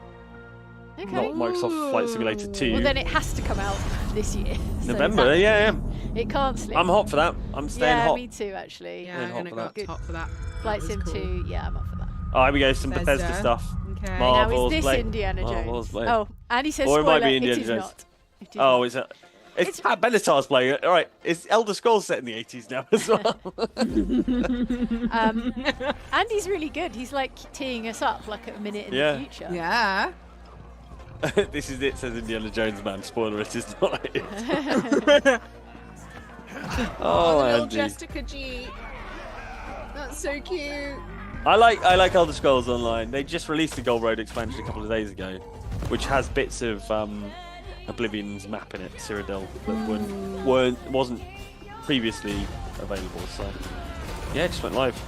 S1: Okay.
S2: Not Microsoft Flight Simulator 2.
S1: Well, then it has to come out this year. So
S2: November,
S1: that-
S2: yeah.
S1: It can't slip.
S2: I'm hot for that. I'm staying
S1: yeah,
S2: hot.
S1: me too, actually.
S3: Yeah, I'm
S2: hot
S3: gonna
S2: for
S3: go
S2: that.
S3: up top for that.
S1: Flight
S3: That was
S1: Sim
S3: cool.
S1: 2, yeah, I'm up for that.
S2: Oh, here we go, some Bethesda
S3: Bethesda.
S2: stuff.
S3: Okay.
S2: Marvel's
S1: now, is this
S2: Blade.
S1: Indiana Jones?
S2: Marvel's Blade.
S1: Oh, Andy says
S2: Or it
S1: spoiler,
S2: might be Indiana
S1: it is
S2: Jones.
S1: not. It is
S2: Oh,
S1: not.
S2: is it? It's Pat Benatar's playing it. All right, is Elder Scrolls set in the 80s now as well?
S1: Andy's really good. He's like teeing us up like a minute in
S2: Yeah.
S1: the future.
S3: Yeah.
S2: This is it, says Indiana Jones, man. Spoiler, it is not it.
S3: Oh, the little
S2: Andy.
S3: Jessica G. That's so cute.
S2: I like Elder Scrolls Online. They just released the Gold Road expansion a couple of days ago, which has bits of Oblivion's map in it, Cyrodiil, that wasn't previously available. So yeah, it just went live.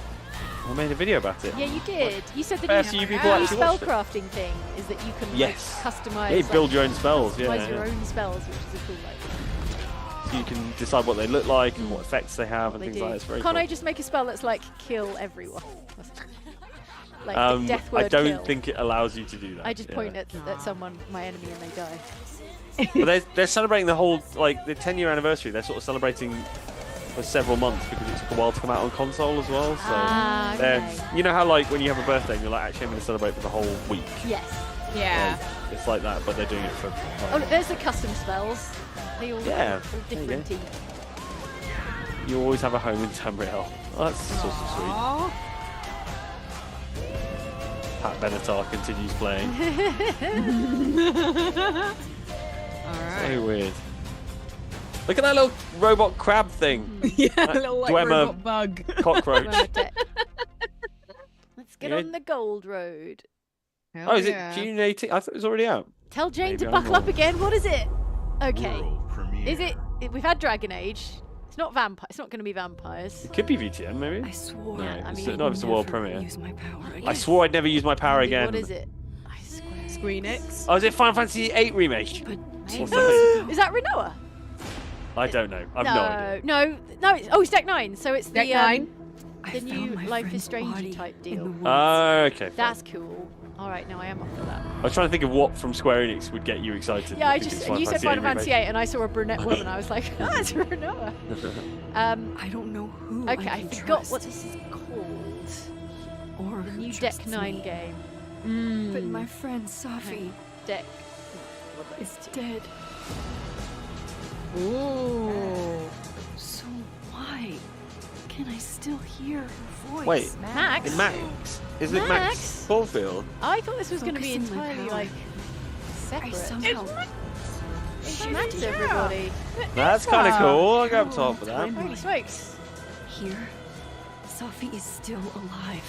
S2: I made a video about it.
S1: Yeah, you did. You said
S2: Fair
S1: the
S2: few
S1: new
S2: people actually watched it.
S1: spellcrafting thing is that you can
S2: Yes.
S1: like, customize.
S2: Yeah, you build your own spells.
S1: Customize
S2: Yeah,
S1: your own spells, which is a cool idea.
S2: you can decide what they look like and what effects they have and
S1: They
S2: things
S1: do.
S2: like that. It's very
S1: Can't
S2: cool.
S1: I just make a spell that's like kill everyone? Like the death word
S2: I don't
S1: kill.
S2: think it allows you to do that.
S1: I just
S2: yeah.
S1: point at someone, my enemy, and they die.
S2: But they're celebrating the whole, like, the 10-year anniversary. They're sort of celebrating for several months because it took a while to come out on console as well. So
S1: okay.
S2: you know how like when you have a birthday and you're like, actually I'm going to celebrate for the whole week.
S1: Yes.
S3: Yeah.
S2: It's like that, but they're doing it for.
S1: Oh, look, there's the custom spells. They all
S2: Yeah.
S1: all different.
S2: You always have a home in Tamriel. Oh, that's so sweet.
S3: Aww.
S2: Pat Benatar continues playing.
S3: Alright.
S2: So weird. Look at that little robot crab thing.
S3: Yeah, a little like
S2: Dwemer
S3: robot bug.
S2: cockroach.
S1: Let's get on the gold road.
S2: Oh, is it June 18th? I thought it was already out.
S1: Tell Jane
S2: Maybe
S1: to
S2: I'm
S1: buckle
S2: wrong.
S1: up again. What is it? Okay.
S8: World premiere.
S1: Is it? We've had Dragon Age. It's not vampire. It's not going to be vampires.
S2: It could be VTM, maybe.
S6: I swore.
S2: No,
S1: I
S2: it's,
S1: mean,
S2: no, it's the world premiere.
S6: Use my power
S2: I
S6: again.
S2: swore I'd never use my power again.
S1: What is it? I swear.
S3: Squeenix.
S2: Oh, is it Final Fantasy VIII remake?
S6: But
S2: Or something?
S1: Is that Renoa?
S2: I don't know. I've no idea.
S1: No. It's Deck 9. So it's
S3: Deck
S1: the
S3: 9.
S1: the new Life is Strange type deal.
S2: Okay. Fine.
S1: That's cool. All right, now I am up for that.
S2: I was trying to think of what from Square Enix would get you excited.
S1: Yeah,
S2: think it's
S1: you said Final Fantasy
S2: VIII
S1: 8, and I saw a brunette woman. I was like, it's Renoa.
S6: I don't know who.
S1: Okay, I
S6: can
S1: forgot
S6: trust.
S1: what this is called.
S6: Or
S1: The
S6: who
S1: new
S6: trusts
S1: Deck 9
S6: me.
S1: game.
S6: But my friend Safi
S1: Deck.
S6: is dead.
S3: Ooh.
S6: So why can I still hear her voice?
S2: Wait.
S1: Max?
S2: In Max? Isn't it Max Caulfield?
S1: I thought this was going to be
S6: Focusing my
S1: entirely
S6: power.
S1: like
S6: I
S1: separate.
S6: somehow
S1: It's Max, everybody.
S2: That's kind of cool. I'll go up top for that.
S1: Holy smokes.
S6: Here, Safi is still alive.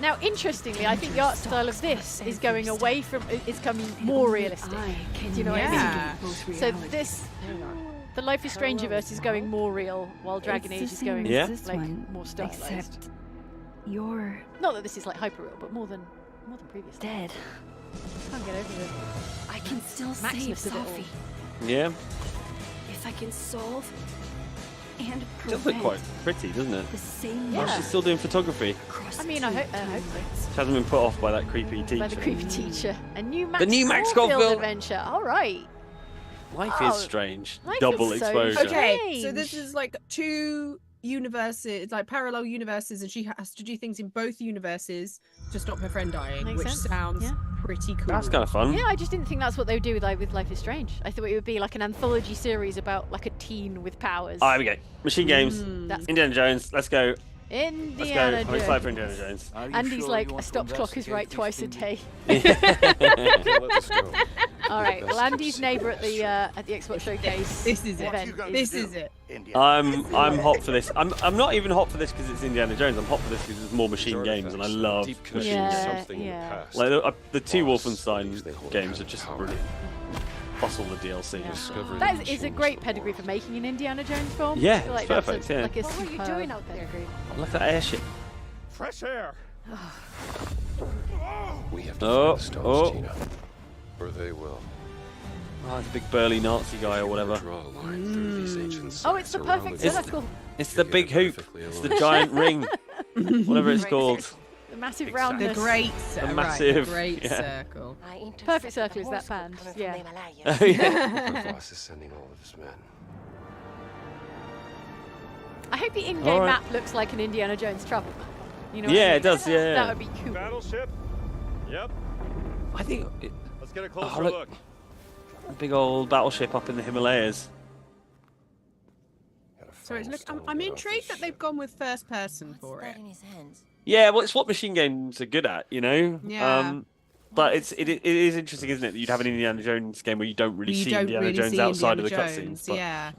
S1: Now, interestingly, I think the art style of this is going away from, it's coming more realistic. Do you know what I
S3: Yeah.
S1: mean? So this, the Life is Strangerverse is going more real, while Dragon Age is going
S2: Yeah.
S1: like more stylized.
S6: Except you're
S1: Not that this is like hyper real, but more than previous.
S6: dead.
S1: Can't get over it.
S6: I can still save
S1: Maximus of it all.
S6: Safi
S2: Yeah.
S6: if I can solve and
S2: It does look
S6: prevent
S2: quite pretty, doesn't it?
S6: the same
S2: Oh,
S1: Yeah.
S2: she's still doing photography.
S6: across
S1: I mean,
S6: the
S1: I
S6: two
S1: hope so.
S6: worlds.
S2: She hasn't been put off by that creepy teacher.
S1: By the creepy teacher. A new Max
S2: The new Max
S1: Caulfield
S2: Caulfield.
S1: adventure. All right.
S2: Life
S1: Oh,
S2: is strange.
S1: life
S2: Double
S1: is so
S2: exposure.
S3: Okay, so
S1: Strange.
S3: this is like two universes, like parallel universes, and she has to do things in both universes to stop her friend dying,
S1: Makes
S3: which
S1: sense,
S3: sounds
S1: yeah.
S3: pretty cool.
S2: That's kind of fun.
S1: Yeah, I just didn't think that's what they would do with Life is Strange. I thought it would be like an anthology series about like a teen with powers.
S2: Oh, here we go. Machine Games.
S1: That's
S2: Indiana Jones. Let's go.
S1: Indiana
S2: Let's go. I'm
S1: Jones.
S2: excited for Indiana Jones.
S1: Andy's like, a stop clock is right twice a day. All right, well, Andy's neighbour at the Xbox Showcase
S3: This is it.
S1: event.
S3: This is it.
S2: I'm hot for this. I'm not even hot for this because it's Indiana Jones. I'm hot for this because it's more machine games, and I love machine
S1: Yeah,
S2: games.
S1: yeah.
S2: Like the two Wolfenstein games are just brilliant. Plus all the DLC.
S1: That is a great pedigree for making an Indiana Jones film.
S2: Yeah,
S1: I feel like
S2: it's
S1: that's
S2: perfect,
S1: a,
S2: yeah.
S1: like a what are you doing out there?
S2: Look at that airship.
S8: Fresh air.
S13: We have to
S2: Oh,
S13: find the stones,
S2: oh.
S13: Tina. Or they will.
S2: Oh, it's a big burly Nazi guy or whatever.
S13: Draw a line through these ancient
S1: Oh, it's the
S13: sites
S1: perfect
S13: around
S1: circle.
S2: It's the big hoop. It's the giant ring. Whatever it's called.
S1: The massive roundness.
S3: The great circle.
S2: massive,
S3: Great
S2: yeah.
S3: circle.
S1: Perfect circle is that band. Yeah.
S2: Oh, yeah.
S13: The boss is sending all of his men.
S1: I hope the in-game
S2: All right.
S1: map looks like an Indiana Jones travel map. You know what I
S2: Yeah,
S1: mean?
S2: it does. Yeah.
S1: That would be cool.
S8: Battleship. Yep.
S2: I think
S8: Let's get a
S2: Oh,
S8: closer
S2: look.
S8: look.
S2: a big old battleship up in the Himalayas.
S3: So it's look. I'm intrigued that they've gone with first person for it.
S2: Yeah, well, it's what machine games are good at, you know.
S3: Yeah.
S2: But it is interesting, isn't it, that you'd have an Indiana Jones game where you don't really
S3: You
S2: see
S3: don't
S2: Indiana
S3: really
S2: Jones
S3: see
S2: outside
S3: Indiana
S2: of the
S3: Jones,
S2: cutscenes. But
S3: yeah.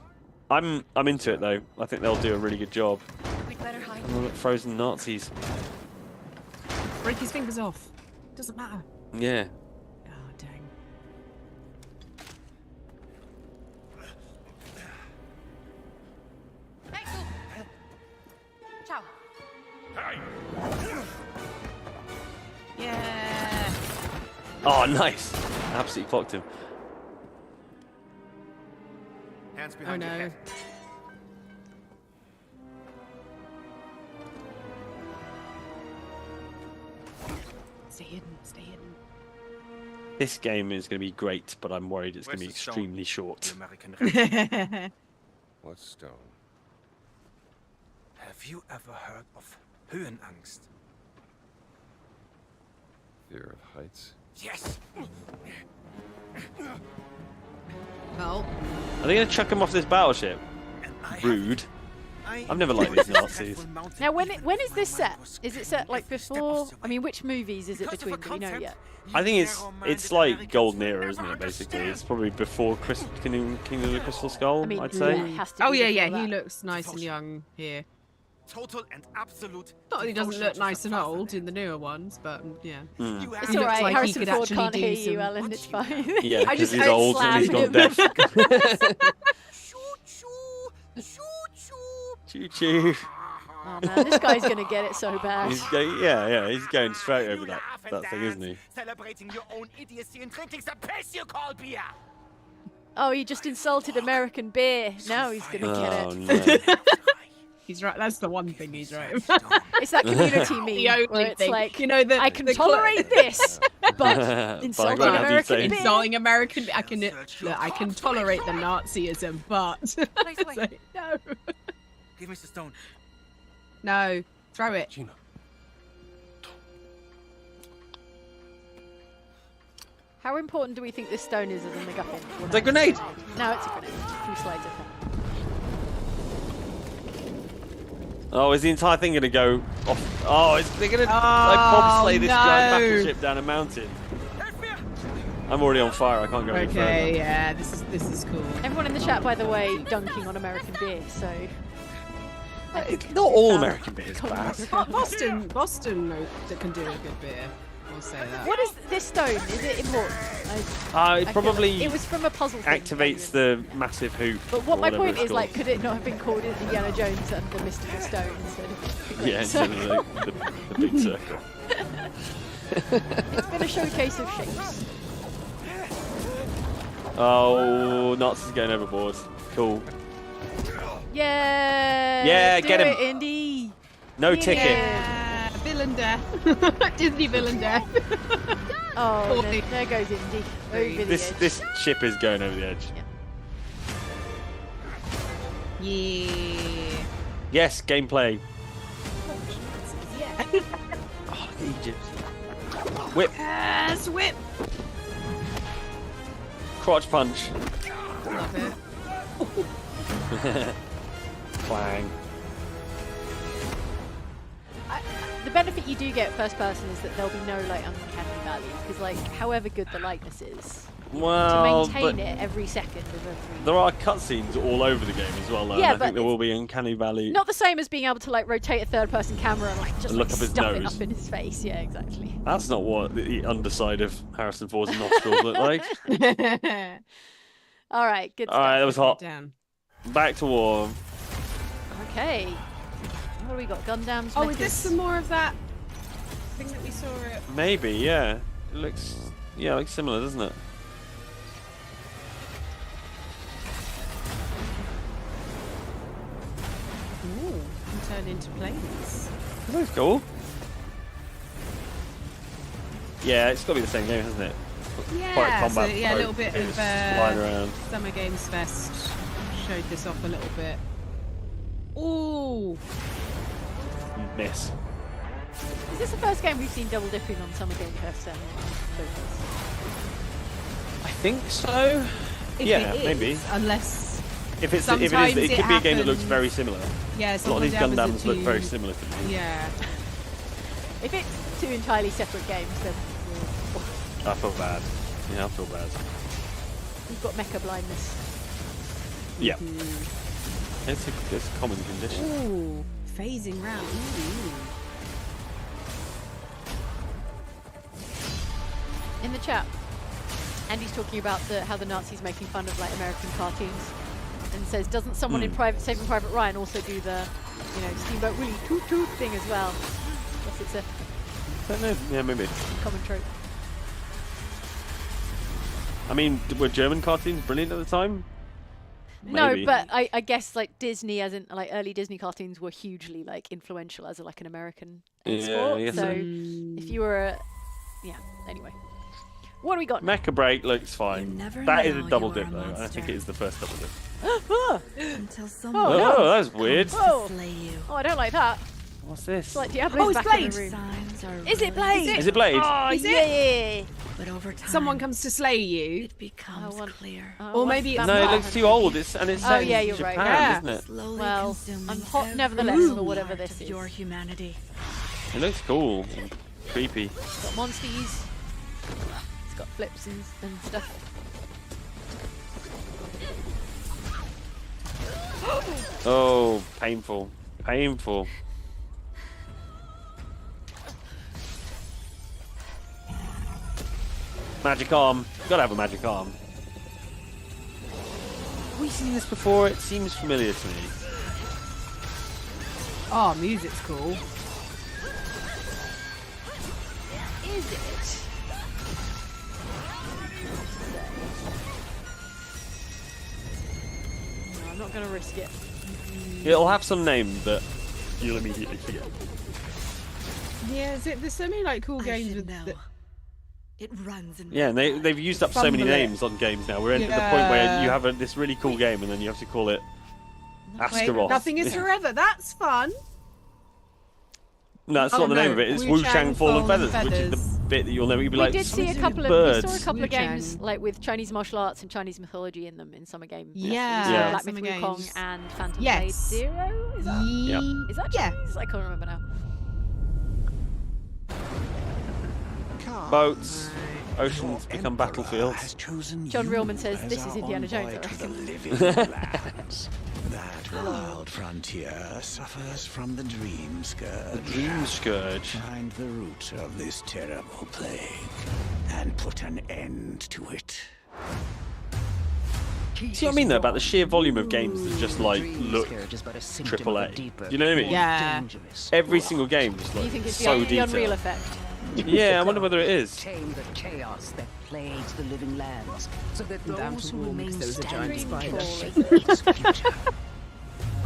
S2: I'm into it though. I think they'll do a really good job.
S11: We'd better hide.
S2: Oh, look, frozen Nazis.
S3: Break his fingers off. Doesn't matter.
S2: Yeah.
S3: Oh dang.
S11: Ciao.
S3: Yeah.
S2: Oh, nice. Absolutely fucked him.
S8: Hands
S3: Oh
S8: behind your
S3: no.
S8: head.
S3: Stay hidden. Stay hidden.
S2: This game is going to be great, but I'm worried it's going to be
S8: Where's the stone?
S2: extremely short.
S8: The American
S13: What stone?
S14: Have you ever heard of Höhenangst?
S13: Fear of heights.
S14: Yes.
S3: Well,
S2: Are they going to chuck him off this battleship? Rude. I've never liked these Nazis.
S1: Now, when is this set? Is it set like before? I mean, which movies is it between? Do we know yet?
S2: I think it's like Golden Era, isn't it? Basically, it's probably before Kingdom of the Crystal Skull.
S1: I mean,
S2: I'd say.
S1: it has to be
S3: oh yeah,
S1: before
S3: he
S1: that.
S3: looks nice and young here.
S14: Total and absolute.
S3: Not that he doesn't look nice and old in the newer ones, but yeah.
S2: Mm.
S1: It's
S3: He looks
S1: alright.
S3: like he
S1: Harrison
S3: could
S1: Ford
S3: actually
S1: can't
S3: do
S1: hear you,
S3: some-
S1: Ellen. It's fine.
S2: Yeah,
S3: I
S2: because
S3: just
S2: he's
S3: heard
S2: old and he's gone
S1: slamming
S2: deaf. Choo choo.
S1: Oh man, this guy's gonna get it so bad.
S2: He's going, yeah, he's going straight over that thing, isn't he?
S14: Celebrating your own idiocy and drinking some piss you call beer.
S1: Oh, he just insulted American beer. Now he's gonna get
S2: Oh
S1: it.
S2: no.
S3: He's right. That's the one thing he's right about.
S1: It's that community
S3: The
S1: meme
S3: only
S1: where it's
S3: thing.
S1: like,
S3: You know,
S1: I can tolerate this, but insulting
S2: glad you
S1: American
S2: say-
S1: beer.
S3: Insulting American. I can tolerate the Nazism, but it's like, no,
S14: Give me the stone.
S3: no, throw it.
S13: Gina.
S1: How important do we think this stone is as a MacGuffin?
S2: It's a grenade.
S1: No, it's a grenade. Two slides of that.
S2: Oh, is the entire thing gonna go off? Oh, they're gonna like
S3: Oh,
S2: bobsleigh this giant
S3: no.
S2: battleship down a mountain. I'm already on fire. I can't go any further.
S3: Okay, yeah, this is cool.
S1: Everyone in the chat, by the way, dunking on American beer. So
S2: It's not all American beer is bad.
S3: Boston that can do a good beer. I'll say that.
S1: what is this stone? Is it important?
S2: It
S1: I feel
S2: probably
S1: like it was from a puzzle thing.
S2: activates the massive hoop.
S1: But what
S2: or
S1: my
S2: whatever
S1: point
S2: it's
S1: is, like,
S2: called.
S1: could it not have been called Indiana Jones and the Mystical Stone instead of the Great
S2: Yeah, instead
S1: Circle?
S2: of the big circle.
S1: It's been a showcase of shapes.
S2: Oh, Nazis going overboard. Cool.
S1: Yeah.
S2: Yeah,
S1: do
S2: get him.
S1: it, Indy.
S2: No
S1: Yeah.
S2: ticket.
S3: Villain death. Disney villain death.
S1: Oh, there goes Indy. Over the edge.
S2: This ship is going over the edge.
S3: Yeah.
S2: Yes, gameplay.
S3: Yeah.
S2: Oh, look at Egypt. Whip.
S3: Yes, whip.
S2: Crotch punch.
S3: Love it.
S2: Clang.
S1: The benefit you do get first person is that there'll be no like uncanny valley because like however good the likeness is,
S2: Well,
S1: to maintain
S2: but
S1: it every second of every.
S2: there are cutscenes all over the game as well. Though,
S1: Yeah,
S2: and I
S1: but
S2: think there will be uncanny valley.
S1: Not the same as being able to like rotate a third person camera and like just
S2: And look
S1: like,
S2: up his
S1: stuff it
S2: nose.
S1: up in his face. Yeah, exactly.
S2: That's not what the underside of Harrison Ford's nostrils look like.
S1: All right, good
S2: All right, that was hot.
S3: Down.
S2: Back to war.
S1: Okay. What do we got? Gundams.
S3: Oh, is
S1: mechas?
S3: this some more of that thing that we saw at...
S2: Maybe, yeah. It looks, looks similar, doesn't it?
S3: Ooh, can turn into planes.
S2: That's cool. Yeah, it's got to be the same game, hasn't it?
S3: Yeah,
S2: Quite a combat
S3: so, yeah, a little bit
S2: mode.
S3: of
S2: It's flying around.
S3: Summer Games Fest showed this off a little bit. Ooh,
S2: Miss.
S1: Is this the first game we've seen double dipping on Summer Game Fest?
S2: I think so.
S3: if
S2: Yeah,
S3: it is,
S2: maybe.
S3: Unless
S2: If it is,
S3: sometimes
S2: it could be a game that looks
S3: happens-
S2: very similar.
S3: Yeah,
S2: A lot of these
S3: sometimes happens
S2: Gundams look
S3: to-
S2: very similar to me.
S3: Yeah.
S1: If it's two entirely separate games, then
S2: I feel bad. Yeah, I feel bad.
S1: we've got mecha blindness.
S2: Yeah. It's a common condition.
S3: Ooh, phasing round. Ooh.
S1: In the chat, Andy's talking about how the Nazis making fun of like American cartoons, and says, doesn't someone in Saving Private Ryan also do the, Steamboat Willie toot toot thing as well? Yes, it's a
S2: Don't know. Yeah, maybe.
S1: common trope.
S2: I mean, were German cartoons brilliant at the time? Maybe.
S1: No, but I guess like Disney, as in like early Disney cartoons, were hugely like influential as like an American export.
S2: I guess
S1: so
S2: so.
S1: if you were anyway. What do we got?
S2: Mecha Break looks fine.
S6: never
S2: That is a
S6: know
S2: double
S6: you are
S2: dip
S6: a
S2: though. I
S6: monster.
S2: think it is the first double dip.
S1: Oh,
S6: Until
S1: Oh,
S6: someone
S1: no.
S2: Oh, that was weird.
S6: comes to slay you.
S1: oh Oh, I don't like that.
S2: What's this?
S1: It's like Diablo's back in the room. Is it Blade?
S2: Is it Blade?
S1: Oh,
S3: Is it?
S1: yeah.
S6: But over time,
S3: Someone comes to slay you.
S6: it becomes clear.
S3: Or maybe it's
S2: No, it
S3: not.
S2: looks too old. It's set
S1: Oh,
S2: in
S1: yeah, you're
S2: Japan,
S1: right.
S3: Yeah.
S2: isn't it?
S6: Slowly
S1: Well,
S6: consuming
S1: I'm hot nevertheless
S6: every
S1: for whatever
S6: part
S1: this
S6: of
S1: is.
S6: your humanity.
S2: It looks cool. And creepy.
S1: It's got monsters. It's got flips and stuff.
S2: Oh, painful. Painful. Magic arm. You gotta have a magic arm. Have we seen this before? It seems familiar to me.
S3: Oh, music's cool.
S1: Is it? No, I'm not going to risk it.
S2: It'll have some name that you'll immediately forget.
S3: Yeah, there's so many like cool games with
S6: It runs in
S2: Yeah, and they've used up so many
S3: Fumble it.
S2: names on games now. We're at the point where you have this really cool game and then you have to call it Astaroth.
S3: Nothing is forever. That's fun.
S2: No, that's not the name of it. It's Wu Chang Fallen Feathers, which is the bit that you'll never. You'll be
S1: We
S2: like,
S1: did see a couple
S2: birds.
S1: of. We saw a couple of
S3: Wu-Chang.
S1: games like with Chinese martial arts and Chinese mythology in them in summer games.
S3: Yeah,
S2: Yeah.
S1: Black
S3: summer
S1: Myth Wukong
S3: games.
S1: and Phantom
S3: Yes.
S1: Blade Zero. Is that?
S2: Yeah.
S1: Is that
S3: Yeah.
S1: Chinese? I can't remember now.
S2: Boats, oceans become battlefields.
S1: John Reelman says this is Indiana Jones. I reckon.
S9: That wild frontier suffers from the dream scourge.
S2: The dream scourge.
S9: Find the root of this terrible plague and put an end to it.
S2: See what I mean though about the sheer volume of games that just like look AAA. You know what I mean?
S3: Yeah.
S2: Every single game is
S1: Do you
S2: like
S1: think it's
S2: so
S1: the
S2: detailed.
S1: Unreal effect?
S2: Yeah, I wonder whether it is.
S12: Tame the chaos that plagues the living lands, so that
S3: Down
S12: those
S3: to
S12: who
S3: warm
S12: remain
S3: because there was a giant
S12: standing
S3: spider.
S12: its future.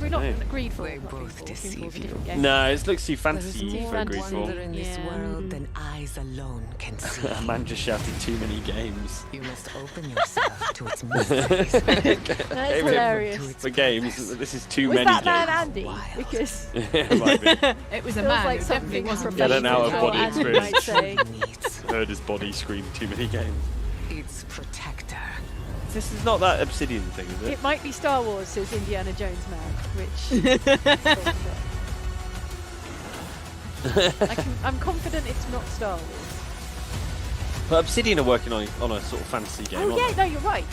S1: Not
S2: Yeah.
S1: Greedfall.
S12: They
S1: not
S12: both
S1: Greedfall.
S12: deceive
S1: Greedfall's a
S12: you.
S1: different game.
S2: No, it looks too
S12: There's
S2: fancy
S12: more
S2: for
S12: wonder
S2: Greedfall.
S12: in this
S1: Yeah.
S12: world than eyes alone can see.
S2: A man just shouted too many games.
S12: You must open yourself to its mysteries.
S1: That's hilarious.
S2: For games, this is too
S1: Was
S2: many
S1: that man
S2: games.
S1: Andy? Because
S2: It might be.
S3: It was a
S1: feels
S3: man.
S1: like
S3: It
S1: something
S3: definitely wasn't
S2: Get an
S3: me.
S2: out of body
S1: Andy
S2: experience.
S1: might say.
S2: Heard his body scream too many games.
S12: Its protector.
S2: This is not that Obsidian thing, is it?
S1: It might be Star Wars, says Indiana Jones man, which I'm confident it's not Star Wars.
S2: But Obsidian are working on a sort of fantasy game.
S1: Oh
S2: aren't
S1: yeah,
S2: they?
S1: no, you're right.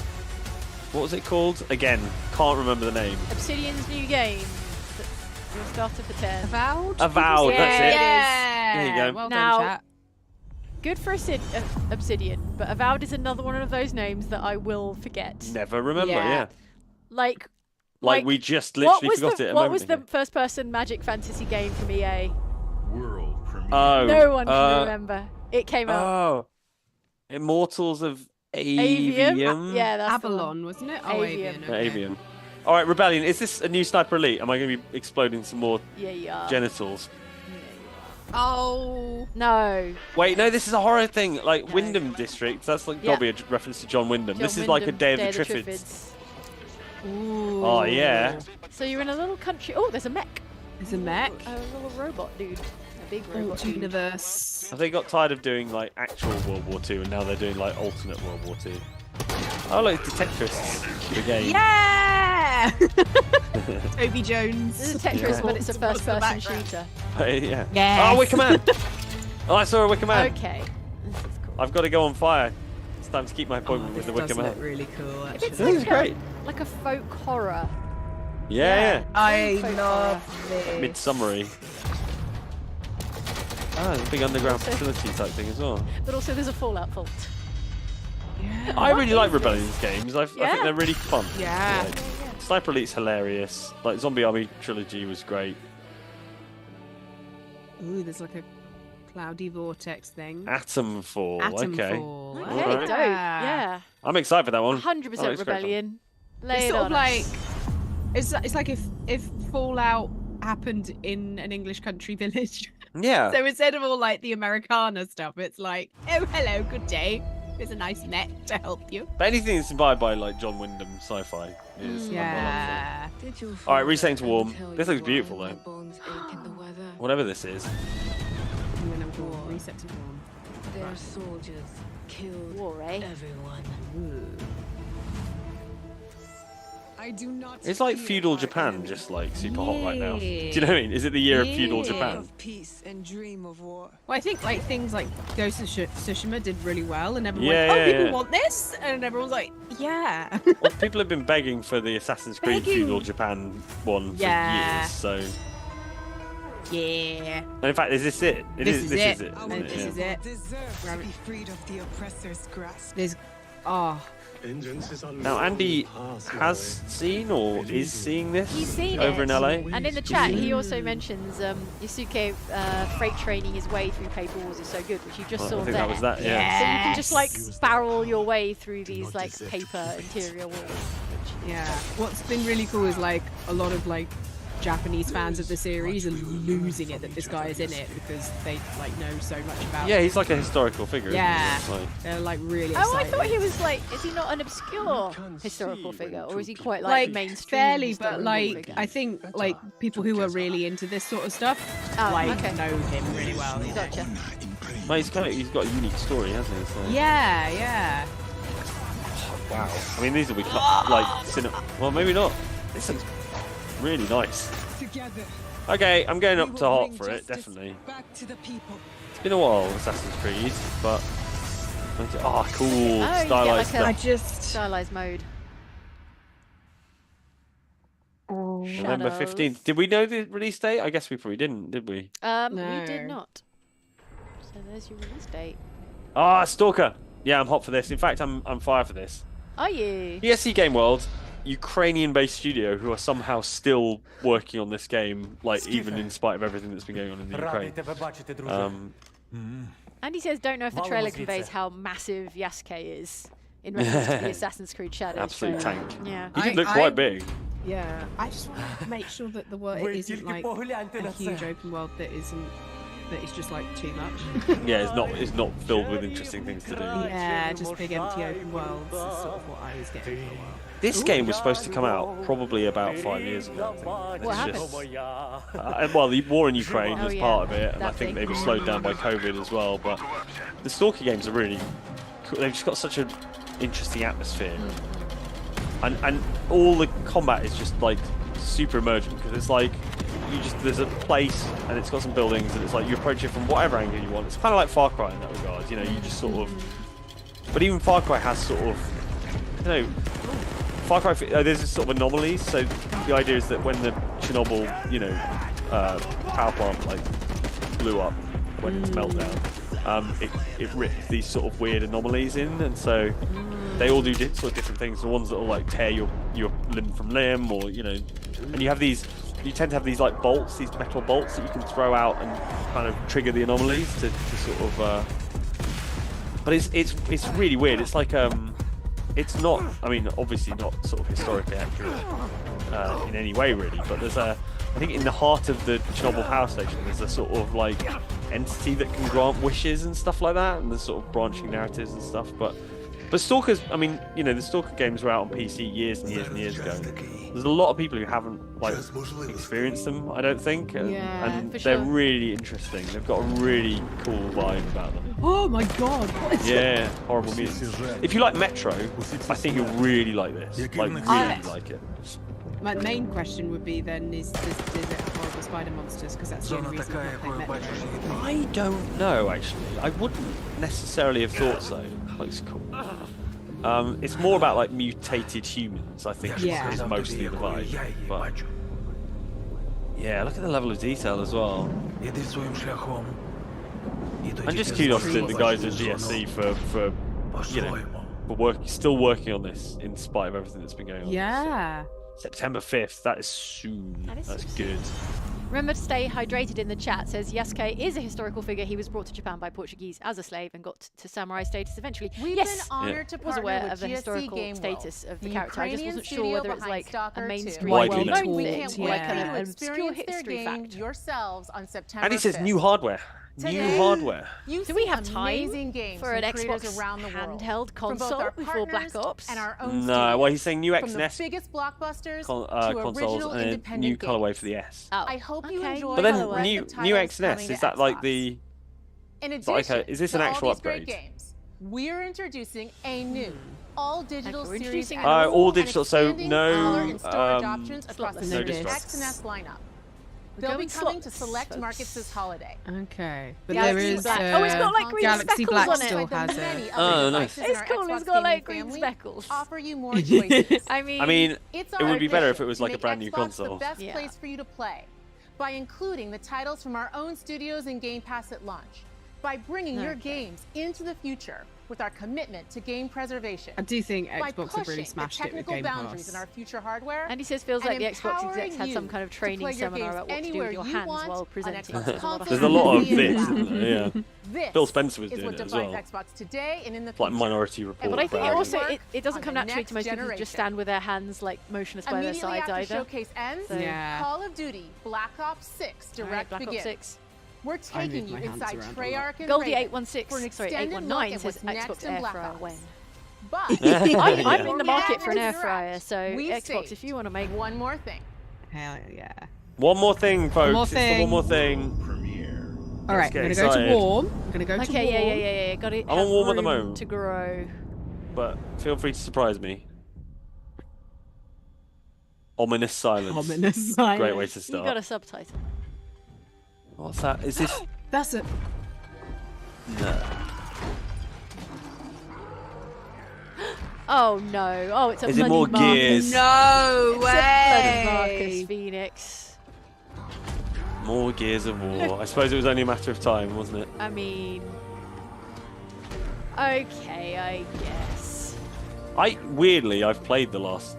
S2: What was it called? Again, can't remember the name.
S1: Obsidian's new game. The start of the 10.
S3: Avowed?
S2: Avowed,
S1: Yeah,
S2: that's it.
S3: Yeah.
S2: There you go.
S3: Well
S1: Now-
S3: done, chat.
S1: Good for Obsidian, but Avowed is another one of those names that I will forget.
S2: Never remember,
S3: Yeah.
S2: yeah.
S1: Like
S2: We just
S1: what
S2: literally
S1: was
S2: forgot
S1: the,
S2: it.
S1: What was the first-person Magic Fantasy game from EA?
S8: World premiere.
S2: Oh.
S1: No one can remember. It came out.
S2: Oh. Immortals of
S1: Avium.
S2: Avium?
S1: Yeah, that's the one.
S3: Avalon, wasn't it? Oh,
S1: Avium.
S3: Avian. Okay.
S2: Avium. All right, Rebellion. Is this a new Sniper Elite? Am I going to be exploding some more
S1: Yeah, you are.
S2: genitals?
S3: Oh.
S1: No.
S2: Wait, no, this is a horror thing. Like Wyndham District. That's like
S1: Yeah.
S2: probably a reference to John Wyndham.
S1: John
S2: This is like a
S1: Wyndham,
S2: Day of the Triffids.
S3: Ooh.
S2: Oh, yeah.
S1: So you're in a little country. Oh, there's a mech.
S3: There's a mech.
S1: A little robot dude. A big robot
S3: Alt
S1: dude.
S3: universe.
S2: Have they got tired of doing like actual World War II and now they're doing like alternate World War II? Oh, like Detectorists, the game.
S3: Yeah! Toby Jones.
S1: This is a Tetris, but it's a
S3: What's the
S1: first-person
S3: background?
S1: shooter.
S2: Yeah.
S3: Yes.
S2: Oh, Wicker Man! Oh, I saw a Wicker Man.
S1: Okay. This is cool.
S2: I've got to go on fire. It's time to keep my appointment with the
S3: This
S2: Wicker
S3: does
S2: Man.
S3: look really cool,
S1: If
S3: actually.
S1: it's
S2: This is
S1: like
S2: great.
S1: like a folk horror.
S2: Yeah,
S3: I
S1: Folk
S3: love
S2: yeah.
S3: this.
S2: Midsummery. Ah, there's a big underground
S1: Also-
S2: facility type thing as well.
S1: But also there's a Fallout vault.
S3: Yeah.
S2: I really like Rebellion's games. I
S1: Yeah.
S2: think they're really fun.
S3: Yeah.
S2: Sniper Elite's hilarious. Like Zombie Army Trilogy was great.
S3: Ooh, there's like a cloudy vortex thing.
S2: Atomfall. Okay.
S3: Atomfall.
S1: Okay,
S2: Alright.
S1: dope. Yeah.
S2: I'm excited for that one.
S1: 100%
S2: Oh, it's great fun.
S1: Rebellion. Lay
S3: It's
S1: it
S3: sort
S1: on
S3: of like
S1: us.
S3: it's like if Fallout happened in an English country village.
S2: Yeah.
S3: So instead of all like the Americana stuff, it's like, oh hello, good day. There's a nice net to help you.
S2: But anything that's inspired by like John Wyndham sci-fi is I'm well up
S3: Yeah.
S2: for. All right, resetting to warm. This looks beautiful though. Whatever this is.
S3: And then I'm going to reset to 1.
S11: Their soldiers killed
S1: War, eh?
S11: everyone.
S4: I do not.
S2: It's like feudal Japan, just like super hot right now. Do you know what I mean? Is it the year of feudal Japan?
S4: Of peace and dream of war.
S3: Well, I think like things like Ghost of Tsushima did really well, and everyone
S2: Yeah,
S3: went, "Oh,
S2: yeah,
S3: people
S2: yeah.
S3: want this," and everyone's like, "Yeah."
S2: Well, people have been begging for the Assassin's Creed feudal Japan one for years, so.
S3: Yeah.
S2: And in fact, is this it?
S3: This is it.
S2: isn't
S3: And
S2: it?
S3: this
S2: Yeah.
S3: is it.
S4: Deserve to be freed of the oppressor's grasp.
S3: There's, oh.
S2: Now, Andy has seen or is seeing this
S1: He's seen
S2: over
S1: it.
S2: in LA.
S1: And in the chat, he also mentions Yusuke freight training his way through Paper Wars is so good, which you just saw
S2: I think
S1: there.
S2: that was that, yeah.
S1: So you can just like barrel your way through these like paper interior walls.
S3: Yeah. What's been really cool is like a lot of like Japanese fans of the series are losing it that this guy is in it because they like know so much about
S2: Yeah,
S3: it.
S2: he's like a historical figure.
S3: Yeah.
S2: Isn't he? Like,
S3: They're like really
S1: Oh, I
S3: excited.
S1: thought he was like, is he not an obscure historical figure, or is he quite like mainstream?
S3: fairly, but
S1: historical
S3: like
S1: figure?
S3: I think like people who are really into this sort of stuff like know him really well. You know?
S1: Gotcha.
S2: well, he's got a unique story, hasn't he? So.
S3: Yeah, yeah.
S2: Wow. I mean, these will be like cinema. Well, maybe not. This looks really nice.
S4: Together.
S2: Okay, I'm going up
S4: we
S2: to
S4: will
S2: hot
S4: bring
S2: for it,
S4: justice
S2: definitely.
S4: Back to the people.
S2: It's been a while, Assassin's Creed, but cool,
S1: Oh,
S2: stylized
S1: you get like a
S2: stuff.
S1: stylized mode.
S2: November
S1: Shadows.
S2: 15th. Did we know the release date? I guess we probably didn't, did we?
S1: We
S3: No.
S1: did not. So there's your release date.
S2: Ah, Stalker. Yeah, I'm hot for this. In fact, I'm fired for this.
S1: Are you?
S2: ESC Game World, Ukrainian-based studio who are somehow still working on this game, like even in spite of everything that's been going on in the Ukraine.
S1: Andy says, don't know if the trailer conveys how massive Yasuke is in reference to the Assassin's Creed Shadows.
S2: Absolute
S1: trailer.
S2: tank.
S1: Yeah.
S2: He did look quite big.
S3: Yeah. I just want to make sure that the world isn't like a huge open world that is just like too much.
S2: Yeah, it's not filled with interesting things to do.
S3: Yeah, just big empty open worlds is sort of what I was getting for a while.
S2: This game was supposed to come out probably about 5 years ago. I think.
S1: What
S2: It's
S1: happened?
S2: just, well, the war in Ukraine was
S1: yeah,
S2: part of it, and I
S1: that
S2: think
S1: thing.
S2: they were slowed down by COVID as well. But the Stalker games are really cool. They've just got such an interesting atmosphere, and all the combat is just like super emergent because it's like there's a place and it's got some buildings and it's like you approach it from whatever angle you want. It's kind of like Far Cry in that regard, you know. You just sort of, but even Far Cry has sort of, I don't know. Far Cry, there's this sort of anomalies. So the idea is that when the Chernobyl, power plant like blew up when it's meltdown, it ripped these sort of weird anomalies in, and so they all do sort of different things. The ones that will like tear your limb from limb, or and you have these. You tend to have these like bolts, these metal bolts that you can throw out and kind of trigger the anomalies to sort of. But it's really weird. It's like it's not. I mean, obviously not sort of historically accurate in any way, really. But there's I think in the heart of the Chernobyl power station, there's a sort of like entity that can grant wishes and stuff like that, and there's sort of branching narratives and stuff. But Stalkers, I mean, the Stalker games were out on PC years and years and years ago. There's a lot of people who haven't like experienced them, I don't think, and
S1: for
S2: they're
S1: sure.
S2: really interesting. They've got a really cool vibe about them.
S3: Oh my god! What is
S2: Yeah, horrible music. If you like Metro, I think you'll really like this. Like, really like it.
S3: My main question would be then does it have horrible spider monsters? Because that's the only reason I'm not playing Metro.
S2: I don't know, actually. I wouldn't necessarily have thought so. Looks cool. It's more about like mutated humans, I think, is mostly the vibe. But yeah, look at the level of detail as well. And just kudos to the guys at GSC for still working on this in spite of everything that's been going on.
S3: Yeah.
S2: September 5th, that is soon. That's good.
S1: Remember to stay hydrated in the chat. Says Yasuke is a historical figure. He was brought to Japan by Portuguese as a slave and got to samurai status eventually.
S15: We've
S1: yes,
S15: been honored to
S1: was
S15: partner
S1: aware
S15: with
S1: of the
S15: GSC
S1: historical
S15: Game
S1: status
S15: World,
S1: of the
S15: the
S1: character. I just
S15: Ukrainian
S1: wasn't sure
S15: studio
S1: whether it's
S15: behind
S1: like a
S15: Stalker
S1: mainstream
S15: 2.
S2: Widely
S1: well-known
S2: known.
S15: We
S1: thing,
S15: can't
S1: like
S15: wait for you to
S1: an obscure
S15: experience their
S1: history
S15: game
S1: fact.
S15: yourselves on September
S2: And he says
S15: 5th.
S2: new hardware. New hardware.
S1: Do we have time
S3: games
S1: for an
S3: Xbox
S1: around the handheld console before Black Ops?
S3: And our own
S2: No, well, he's saying new
S3: from the
S2: XNES
S3: biggest blockbusters to
S2: consoles
S3: original
S2: and a
S3: independent
S2: new
S3: games.
S2: colorway for the S.
S1: Oh,
S3: I hope you enjoy
S2: But then
S3: the
S2: new XNES, is that like the...
S3: In
S2: It's like
S3: addition
S2: is this an
S3: to
S2: actual
S3: all these great
S2: upgrade?
S3: games, we're introducing a new all-digital
S1: We're
S3: series
S1: introducing
S3: and
S2: all
S3: an
S2: digital, so
S3: expanding
S2: no,
S3: color and storage options across the
S2: no
S3: X
S2: discs.
S3: and S lineup.
S1: We're
S3: They'll be
S1: going
S3: coming to
S1: slots,
S3: select
S1: folks.
S3: markets this holiday.
S15: Okay, but
S1: Galaxy
S15: there is
S1: Black. Oh, it's got like green
S15: Galaxy
S1: speckles
S15: Black
S1: on it.
S15: still has it.
S2: Oh, nice.
S1: It's cool. It's got like green speckles.
S3: Offer you more choices.
S1: I mean,
S3: It's
S2: it would be better if it
S3: our
S2: was like a
S3: mission
S2: brand
S3: to
S2: new
S3: make Xbox
S2: console.
S3: the best place for you to play by including the titles from our own studios and Game Pass at launch, by bringing your games into the future with our commitment to game preservation.
S15: I do think
S3: by
S15: Xbox have really
S3: pushing
S15: smashed
S3: the
S15: it with
S3: technical
S15: Game
S3: boundaries
S15: Pass.
S3: in our future hardware.
S1: Andy says feels like the Xbox execs had some
S3: empowering
S1: kind of
S3: you to
S1: training
S3: play your
S1: seminar
S3: games
S1: about what to do
S3: anywhere
S1: with your
S3: you
S1: hands
S3: want
S1: while
S3: on
S1: presenting.
S3: Xbox
S2: There's a lot of
S3: consoles
S2: bits,
S3: and
S2: isn't there? Yeah.
S3: This
S2: Phil Spencer was
S3: is
S2: doing
S3: what
S2: it as
S3: defines
S2: well.
S3: Xbox today and in the
S2: Like
S3: future.
S2: Minority Report.
S1: But I think it
S2: crowd.
S1: also it doesn't
S3: on
S1: come
S3: the
S1: naturally
S3: next
S1: to most people who
S3: generation.
S1: just stand with their hands like motionless by their
S3: Immediately
S1: sides
S3: after
S1: either.
S3: Showcase ends,
S1: So-
S15: Yeah.
S3: Call of Duty Black Ops 6
S1: All right,
S3: Direct
S1: Black Ops
S3: begins.
S1: 6.
S3: We're
S15: I
S3: taking
S15: move
S3: you
S15: my hands
S3: inside
S15: around a
S3: Treyarch and
S1: Goldie
S3: Raven
S1: 816,
S3: for an
S1: sorry
S3: extended
S1: 819
S3: look at
S1: says
S3: what's next
S1: Xbox
S3: in
S1: air
S3: Black
S1: fryer
S3: Ops.
S1: when.
S3: But
S1: I'm in the market for an air
S3: Direct,
S1: fryer, so
S3: we've
S1: Xbox,
S3: saved
S1: if you want to make
S3: one more thing.
S15: Hell yeah.
S2: One more thing, folks.
S15: more
S2: It's the
S15: thing.
S2: one more thing.
S15: All right, I'm
S2: get
S15: gonna go to
S2: excited.
S15: warm. I'm gonna go to warm.
S1: Okay, yeah. Got it.
S2: I'm on warm at the moment.
S1: To grow.
S2: But feel free to surprise me. Ominous silence.
S15: Ominous silence.
S2: Great way to
S1: You
S2: start.
S1: got a subtitle.
S2: What's that? Is this?
S15: That's it.
S2: No.
S1: Oh no! Oh, it's a
S2: Is it
S1: bloody
S2: more
S1: Marcus.
S2: Gears?
S15: No
S1: It's a bloody
S15: way.
S1: Marcus Phoenix.
S2: More Gears of War. I suppose it was only a matter of time, wasn't it?
S1: I mean, okay, I guess.
S2: Weirdly, I've played the last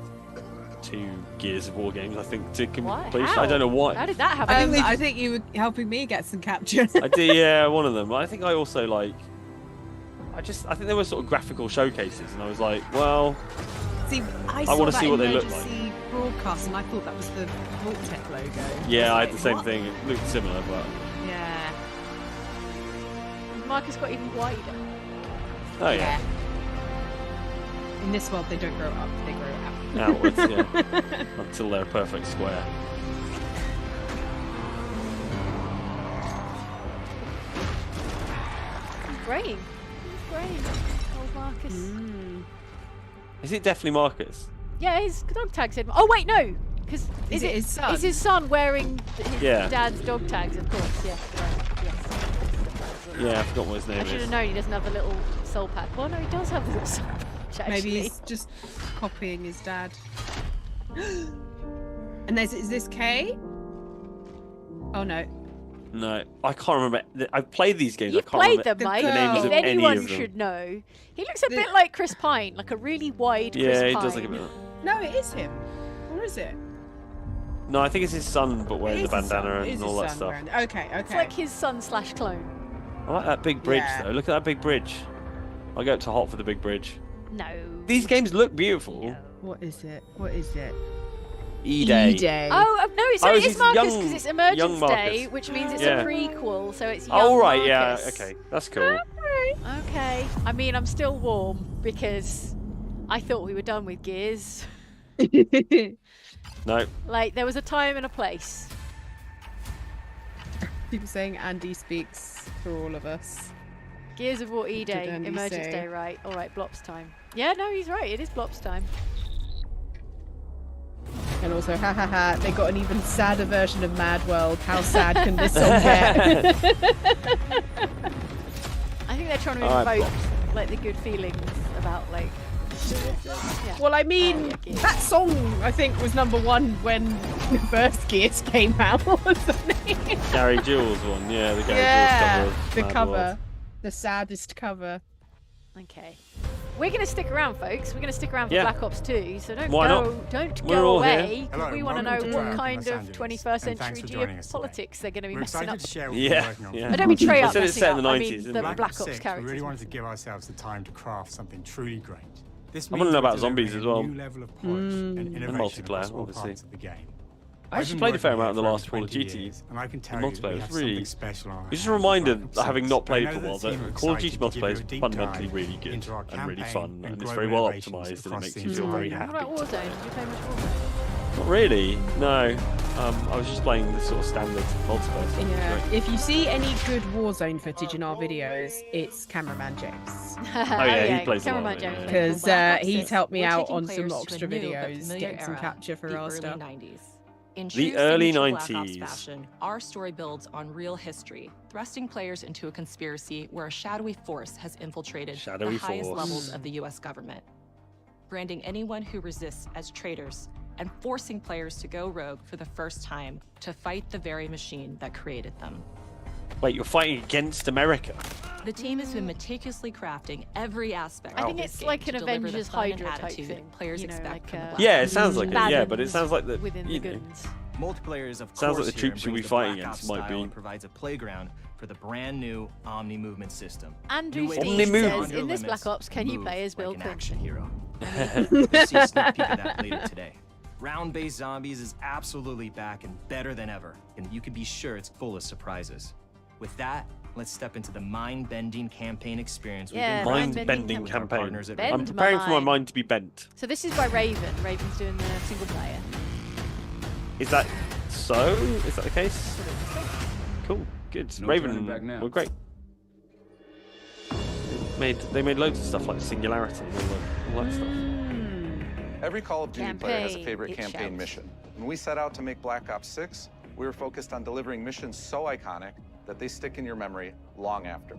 S2: 2 Gears of War games. I think to completion.
S1: How?
S2: I don't know why.
S1: How did that happen?
S15: I think you were helping me get some capture.
S2: I did, yeah, one of them. I think I also like. I think there were sort of graphical showcases, and I was like, well,
S15: See, I
S2: I wanna
S15: saw
S2: see
S15: that
S2: what they look like.
S15: emergency broadcast, and I thought that was the Vault-Tec logo.
S2: yeah, I had the
S15: was
S2: same
S15: like,
S2: thing. It looked similar, but
S15: Yeah.
S1: Marcus got even wider.
S2: oh yeah,
S15: In this world, they don't grow up; they grow out.
S2: outwards, yeah, until they're a perfect square.
S1: He's graying. He's graying. Old Marcus.
S2: Is it definitely Marcus?
S1: Yeah, his dog tag said. Oh wait, no, because
S15: Is it his son?
S1: Is his son wearing his
S2: Yeah.
S1: dad's dog tags? Of course, yeah. Right, yes.
S2: Yeah, I forgot what his
S1: I
S2: name
S1: should
S2: is.
S1: have known he doesn't have a little soul patch. Well, no, he does have a little soul patch. Actually.
S15: Maybe he's just copying his dad. And is this K? Oh no.
S2: No, I can't remember. I've played these games.
S1: You've
S2: I can't
S1: played
S2: remember
S1: them, Mike.
S2: the names
S1: If
S2: of any
S1: anyone
S2: of them.
S1: should know, he looks a bit like Chris Pine, like a really wide Chris
S2: Yeah,
S1: Pine.
S2: he does look a bit.
S15: No, it is him. Or is it?
S2: No, I think it's his son, but wearing the bandana and all that stuff.
S15: Okay.
S1: It's like his son / clone.
S2: I like that big bridge
S15: Yeah.
S2: though. Look at that big bridge. I'll go up to Hot for the big bridge.
S1: No.
S2: These games look beautiful.
S15: What is it? What is it?
S2: E-Day.
S15: E-Day.
S1: Oh no! So
S2: Oh,
S1: it is
S2: it's
S1: Marcus
S2: young-
S1: because it's
S2: young
S1: Emergence
S2: Marcus.
S1: Day, which means it's
S2: Yeah.
S1: a prequel. So it's young
S2: Oh right,
S1: Marcus.
S2: yeah, okay, that's cool.
S1: Okay. I mean, I'm still warm because I thought we were done with Gears.
S2: No,
S1: Like there was a time and a place.
S15: People saying Andy speaks for all of us.
S1: Gears of War
S15: What
S1: E-Day,
S15: did Andy
S1: Emergence
S15: say?
S1: Day, right? All right, Blops time. Yeah, no, he's right. It is Blops time.
S15: And also, they got an even sadder version of Mad World. How sad can this song get?
S1: I think they're trying to
S2: All right,
S1: invoke like the good feelings about like. Yeah.
S15: Well, I mean,
S1: Gears.
S15: that song I think was #1 when the first Gears came out, wasn't it?
S2: Gary Jules one, yeah, the Gary
S15: Yeah,
S2: Jules cover. Of
S15: the
S2: Mad
S15: cover,
S2: World.
S15: the saddest cover.
S1: Okay. We're going to stick around, folks. We're going to stick around for
S2: Yeah.
S1: Black Ops 2, so don't
S2: Why
S1: go,
S2: not?
S1: don't
S2: We're
S1: go
S2: all here.
S1: away. 'Cause
S8: Hello,
S1: we want to know
S8: welcome to
S1: what
S8: Treyarch
S1: kind
S8: Los
S1: of
S8: Angeles,
S1: 21st
S8: and thanks
S1: century
S8: for joining us today.
S1: geopolitics they're going to be
S8: We're
S1: messing
S8: excited
S1: up.
S8: to share what we're
S2: Yeah,
S8: working on.
S2: yeah.
S1: I don't mean Treyarch
S2: They said it's
S1: messing
S2: set
S1: up,
S2: in the
S1: I
S2: 90s,
S1: mean
S2: isn't
S1: the
S2: it?
S8: Black
S1: Black
S8: Ops
S1: Ops
S8: 6, we
S1: characters.
S8: really wanted to give ourselves the time to craft something truly great. This
S2: I wanna
S8: means
S2: know
S8: we're
S2: about zombies
S8: delivering
S2: as well.
S8: a new level of polish and innovation
S2: multiplayer,
S8: across all
S2: obviously.
S8: parts of the game.
S2: I actually played a fair amount in the last Call of Duty.
S8: And I can tell
S2: multiplayer
S8: you
S2: was really.
S8: special on
S2: It's just a reminder, having not played
S8: I
S2: for
S8: know
S2: a while,
S8: that
S2: that
S8: team are
S2: Call of Duty
S8: excited to give
S2: multiplayer
S8: you
S2: is
S8: a deep
S2: fundamentally
S8: dive
S2: really good
S8: into our
S2: and really
S8: campaign
S2: fun,
S8: and
S2: and it's
S8: grow
S2: very well
S8: innovations
S2: optimized, and it
S8: across
S2: makes
S8: the
S2: you feel very
S8: entire
S2: happy.
S1: What about Warzone? Did you play much Warzone?
S2: Not really, no. I was just playing the sort of standard multiplayer stuff.
S15: Yeah. If you see any good Warzone footage in our videos, it's cameraman James.
S2: He plays a lot of it,
S15: Because he's helped me out on some extra videos, getting some capture for our stuff.
S16: In
S2: The
S16: true
S2: early
S16: signature Black Ops
S2: 90s.
S16: fashion, our story builds on real history, thrusting players into a conspiracy where a shadowy force has infiltrated the highest levels of the U.S. government, branding anyone who resists as traitors and forcing players to go rogue for the first time to fight the very machine that created them.
S2: Wait, you're fighting against America?
S16: The team has been meticulously crafting every aspect
S1: I
S16: of
S1: think
S16: this
S1: it's
S16: game
S1: like
S16: to
S1: an
S16: deliver the
S1: Avengers
S16: fun and
S1: Hydra type
S16: attitude
S1: thing.
S16: players
S1: You know,
S16: expect
S1: like
S16: from the Black
S2: Yeah, it
S16: Ops.
S2: sounds like it. Yeah, but it sounds like the
S1: within the guns.
S5: Multiplayer is of
S2: Sounds
S5: course
S2: like the
S5: here
S2: troops
S5: and
S2: you'll be
S5: brings the
S2: fighting
S5: Black Ops
S2: against might
S5: style
S2: be-
S5: and provides a playground for the brand new Omni movement system.
S1: Andrew
S5: New ways to
S1: Steve
S5: push
S1: says,
S5: beyond your
S1: in this
S5: limits,
S1: Black Ops, can you
S5: move
S1: play as Bill
S5: like an action
S1: Clinton?
S5: hero. You'll see a sneak peek of that later today. Round-based zombies is absolutely back and better than ever, and you can be sure it's full of surprises. With that, let's step into the mind-bending campaign experience we've been
S2: Mind-bending
S5: with our
S2: campaign.
S5: partners at
S2: I'm
S1: Bend
S2: preparing
S1: my
S2: for my
S1: mind.
S2: mind to be bent.
S1: So this is by Raven. Raven's doing the single player.
S2: Is that so? Is that the case? Cool, good.
S17: No
S2: Raven
S17: turning back now.
S2: were great. They made loads of stuff like Singularity and all that stuff.
S18: Every Call of Duty player has a
S1: Campaign,
S18: favorite
S1: it
S18: campaign
S1: shouts.
S18: mission. When we set out to make Black Ops 6, we were focused on delivering missions so iconic that they stick in your memory long after.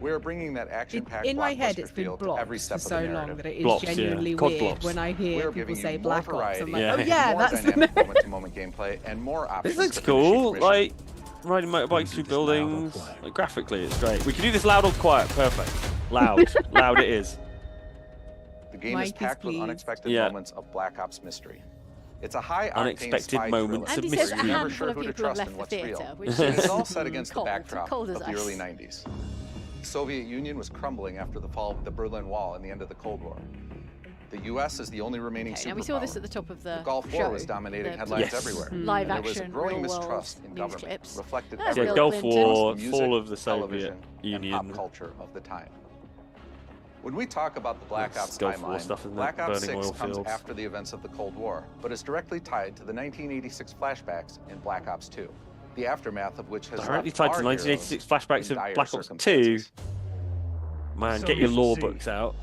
S18: We are bringing that action-packed
S15: In my head,
S18: blockbuster
S15: it's been
S18: feel to
S15: blocked
S18: every
S15: for
S18: step
S15: so
S18: of the
S15: long
S18: narrative.
S15: that it is
S2: Blocks, yeah.
S15: genuinely
S2: COD
S15: weird
S2: blocks.
S15: when I hear
S18: We're
S15: people
S18: giving
S15: say
S18: you more
S15: Black Ops.
S18: variety,
S15: I'm like,
S2: Yeah.
S15: oh yeah,
S18: more
S15: that's the
S18: dynamic moment-to-moment gameplay, and more options.
S2: This looks
S18: for finishing
S2: cool.
S18: missions.
S2: Like riding motorbikes through buildings. Like, graphically, it's great. We can do this loud or quiet. Perfect. Loud. Loud it is.
S18: The game is
S15: Mike,
S18: packed with
S15: please.
S18: unexpected
S2: Yeah.
S18: moments of Black Ops mystery. It's a high-octane
S2: Unexpected
S18: spy
S2: moments
S18: thriller.
S2: of
S1: Andy says a
S2: mystery.
S18: You're never
S1: handful
S18: sure
S1: of
S18: who to
S1: people have
S18: trust
S1: left
S18: and
S1: the
S18: what's
S1: theatre,
S18: real.
S1: which
S18: It's
S1: is
S18: all set against
S1: cold,
S18: the backdrop
S1: cold as
S18: of the
S1: ice.
S18: early 90s. The Soviet Union was crumbling after the fall of the Berlin Wall and the end of the Cold War. The U.S. is the only remaining
S1: Okay,
S18: superpower.
S1: now we saw this at the top of the
S18: Gulf
S1: show.
S18: War was dominating
S1: the
S18: headlines
S2: Yes.
S18: everywhere.
S1: Live
S18: and there was a
S1: action,
S18: growing
S1: real-world
S18: mistrust in
S1: news
S18: government,
S1: clips.
S18: reflected
S1: That's
S2: Yeah,
S1: Bill
S2: Gulf
S1: Clinton.
S2: War,
S18: music,
S2: fall of the Soviet
S18: television,
S2: Union.
S18: and pop culture of the time. When we talk about the Black
S2: Yes,
S18: Ops
S2: Gulf War
S18: timeline,
S2: stuff, isn't it?
S18: Black Ops
S2: Burning
S18: 6
S2: oil
S18: comes
S2: fields.
S18: after the events of the Cold War, but is directly tied to the 1986 flashbacks in Black Ops 2, the aftermath of which has
S2: Directly
S18: left
S2: tied to
S18: our
S2: the 1986 flashbacks
S18: in
S2: of
S18: dire
S2: Black Ops 2.
S18: circumstances.
S2: Man,
S17: So
S2: get your
S17: you
S2: law
S17: see.
S2: books out.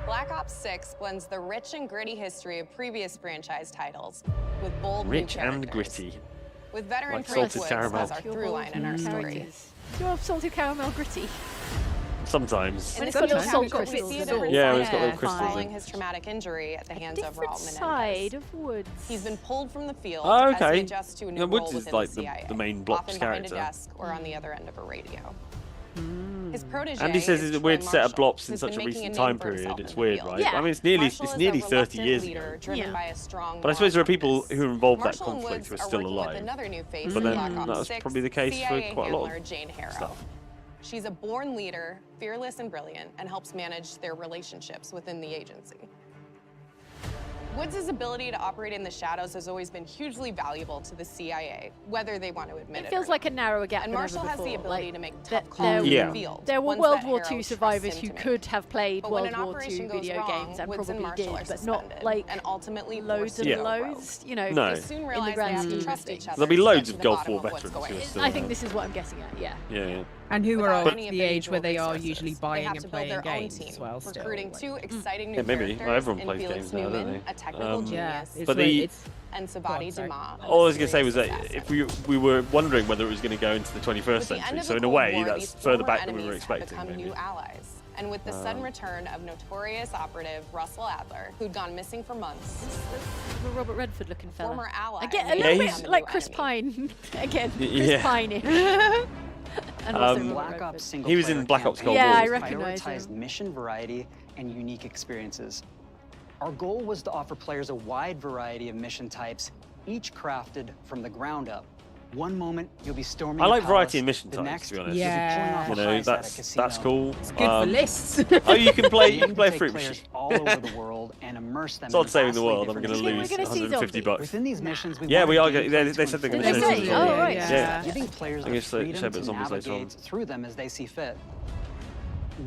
S19: Black Ops 6 blends the rich and gritty history of previous franchise titles with bold new
S2: Rich and
S19: characters.
S2: gritty.
S19: With veteran
S2: Like
S19: Frank
S2: salted
S19: Woods
S2: caramel.
S19: as our through line in our story.
S1: Characters. Do you have salted caramel gritty?
S2: Sometimes.
S1: When it's got little
S19: Sometimes
S1: salt
S19: we
S1: crystals
S19: see a
S1: in
S19: different
S1: it.
S2: Yeah,
S19: side
S2: when it's got little
S19: of
S2: crystals
S19: following
S2: in.
S19: his traumatic injury at the hands of Raul
S1: Different
S19: Menendez.
S1: side of Woods.
S19: He's been pulled from the field
S2: Oh,
S19: as he
S2: okay.
S19: adjusts to a new
S2: Yeah,
S19: role
S2: Woods is
S19: within
S2: like
S19: the
S2: the
S19: CIA,
S2: main Blocks
S19: often behind
S2: character.
S19: a desk or on the other end of a radio. His protege
S2: Andy says
S19: is
S2: it's a
S19: Troy
S2: weird set of
S19: Marshall,
S2: blops in
S19: who's
S2: such
S19: been
S2: a
S19: making
S2: recent
S19: name
S2: time
S19: for himself
S2: period.
S19: in
S2: It's
S19: the
S2: weird,
S19: field.
S2: right?
S1: Yeah.
S2: I mean, it's nearly
S19: Marshall
S2: it's
S19: is
S2: nearly
S19: a
S2: 30
S19: reluctant
S2: years
S19: leader
S2: ago.
S19: driven
S1: Yeah.
S19: by a strong
S2: But I suppose there are
S19: moral
S2: people
S19: compass.
S2: who are involved in that
S19: Marshall and
S2: conflict
S19: Woods
S2: who are
S19: are
S2: still
S19: working
S2: alive.
S19: with another new face
S2: But
S19: in
S2: then
S19: Black Ops
S2: that was
S19: 6,
S2: probably the case for
S19: CIA
S2: quite a lot
S19: handler
S2: of
S19: Jane Harrow.
S2: stuff.
S19: She's a born leader, fearless and brilliant, and helps manage their relationships within the agency. Woods' ability to operate in the shadows has always been hugely valuable to the CIA, whether they want to admit it.
S1: It feels
S19: or
S1: like a narrower gap
S19: And
S1: than
S19: Marshall
S1: ever
S19: has the
S1: before.
S19: ability
S1: Like,
S19: to make
S1: there-
S19: tough calls
S2: Yeah.
S19: in the field.
S1: There were
S19: ones
S1: World
S19: that
S1: War
S19: Harrow
S1: II
S19: trusts
S1: survivors
S19: him
S1: who
S19: to make.
S1: could have played
S19: But when
S1: World
S19: an
S1: War
S19: operation
S1: II
S19: goes
S1: video
S19: wrong,
S1: games and
S19: Woods
S1: probably
S19: Marshall
S1: did,
S19: are
S1: but not
S19: suspended
S1: like
S19: and ultimately
S1: loads
S19: forced
S1: and
S19: to go
S1: loads. You know,
S2: No.
S19: They soon
S1: in the
S19: realize they
S1: grand
S19: have to
S1: scheme of
S19: trust
S1: things.
S19: each other.
S2: There'll be
S19: to
S2: loads
S19: get to
S2: of
S19: the
S2: Gulf
S19: bottom
S2: War
S19: of what's
S2: veterans
S19: going
S2: who are
S19: on.
S2: still
S1: I think this is what I'm guessing at. Yeah.
S2: Yeah.
S15: And who are
S19: Without
S15: of
S19: any of
S15: the
S19: the
S15: age where they are
S19: usual
S15: usually
S19: resources.
S15: buying
S19: They have
S15: and
S19: to build
S15: playing
S19: their own
S15: games
S19: team,
S15: as well. Still,
S19: recruiting
S15: like,
S19: two exciting new
S2: Yeah, maybe.
S19: characters
S2: Well, everyone
S19: in
S2: plays
S19: Felix
S2: games now, don't
S19: Newman,
S2: they?
S19: a technical
S15: yeah,
S19: genius,
S15: it's
S2: But
S15: like,
S2: the-
S15: it's
S19: and Savati
S15: sorry.
S19: Dumas.
S2: All I was going to say was that
S19: mysterious
S2: if
S19: assassin.
S2: we were wondering whether it was going to go into the 21st
S19: With the end
S2: century,
S19: of
S2: so
S19: the
S2: in a
S19: Cold
S2: way
S19: War,
S2: that's
S19: these
S2: further
S19: former
S2: back than we were
S19: enemies have
S2: expecting.
S19: become
S2: Maybe.
S19: new allies. And with the sudden return of notorious operative Russell Adler, who'd gone missing for months,
S1: The Robert Redford looking fella.
S19: former ally.
S1: I get a
S19: may
S1: little
S19: become
S1: bit
S19: a
S1: like
S19: new
S1: Chris
S19: enemy.
S1: Pine again. Chris
S2: Yeah.
S1: Pine-ish. And also Robert
S20: Black
S1: Redford.
S20: Ops single
S2: He was in Black Ops Cold
S1: Yeah, I
S2: War.
S1: recognize
S20: prioritized
S1: him.
S20: mission variety and unique experiences. Our goal was to offer players a wide variety of mission types, each crafted from the ground up. One moment you'll be storming
S2: I
S20: a
S2: like variety
S20: palace,
S2: in mission
S20: the
S2: types,
S20: next
S2: to be honest.
S15: Yeah.
S2: You know, that's cool.
S15: it's good for lists.
S2: Oh, you can play
S20: We aim to
S2: a
S20: take
S2: fruit
S20: players
S2: machine.
S20: all over the world and and immerse them
S2: It's not
S20: in
S2: saving the
S20: vastly
S2: world. I'm going to
S20: different
S2: lose $150.
S20: Within these missions, we
S2: Yeah, we are.
S20: want
S2: They said they're going to
S20: gameplay
S2: show
S20: to
S2: it.
S1: Oh, right.
S2: Yeah.
S20: giving players
S2: I'm
S20: the
S2: going to show
S20: freedom
S2: a bit
S20: to
S2: of zombies later on.
S20: navigate through them as they see fit.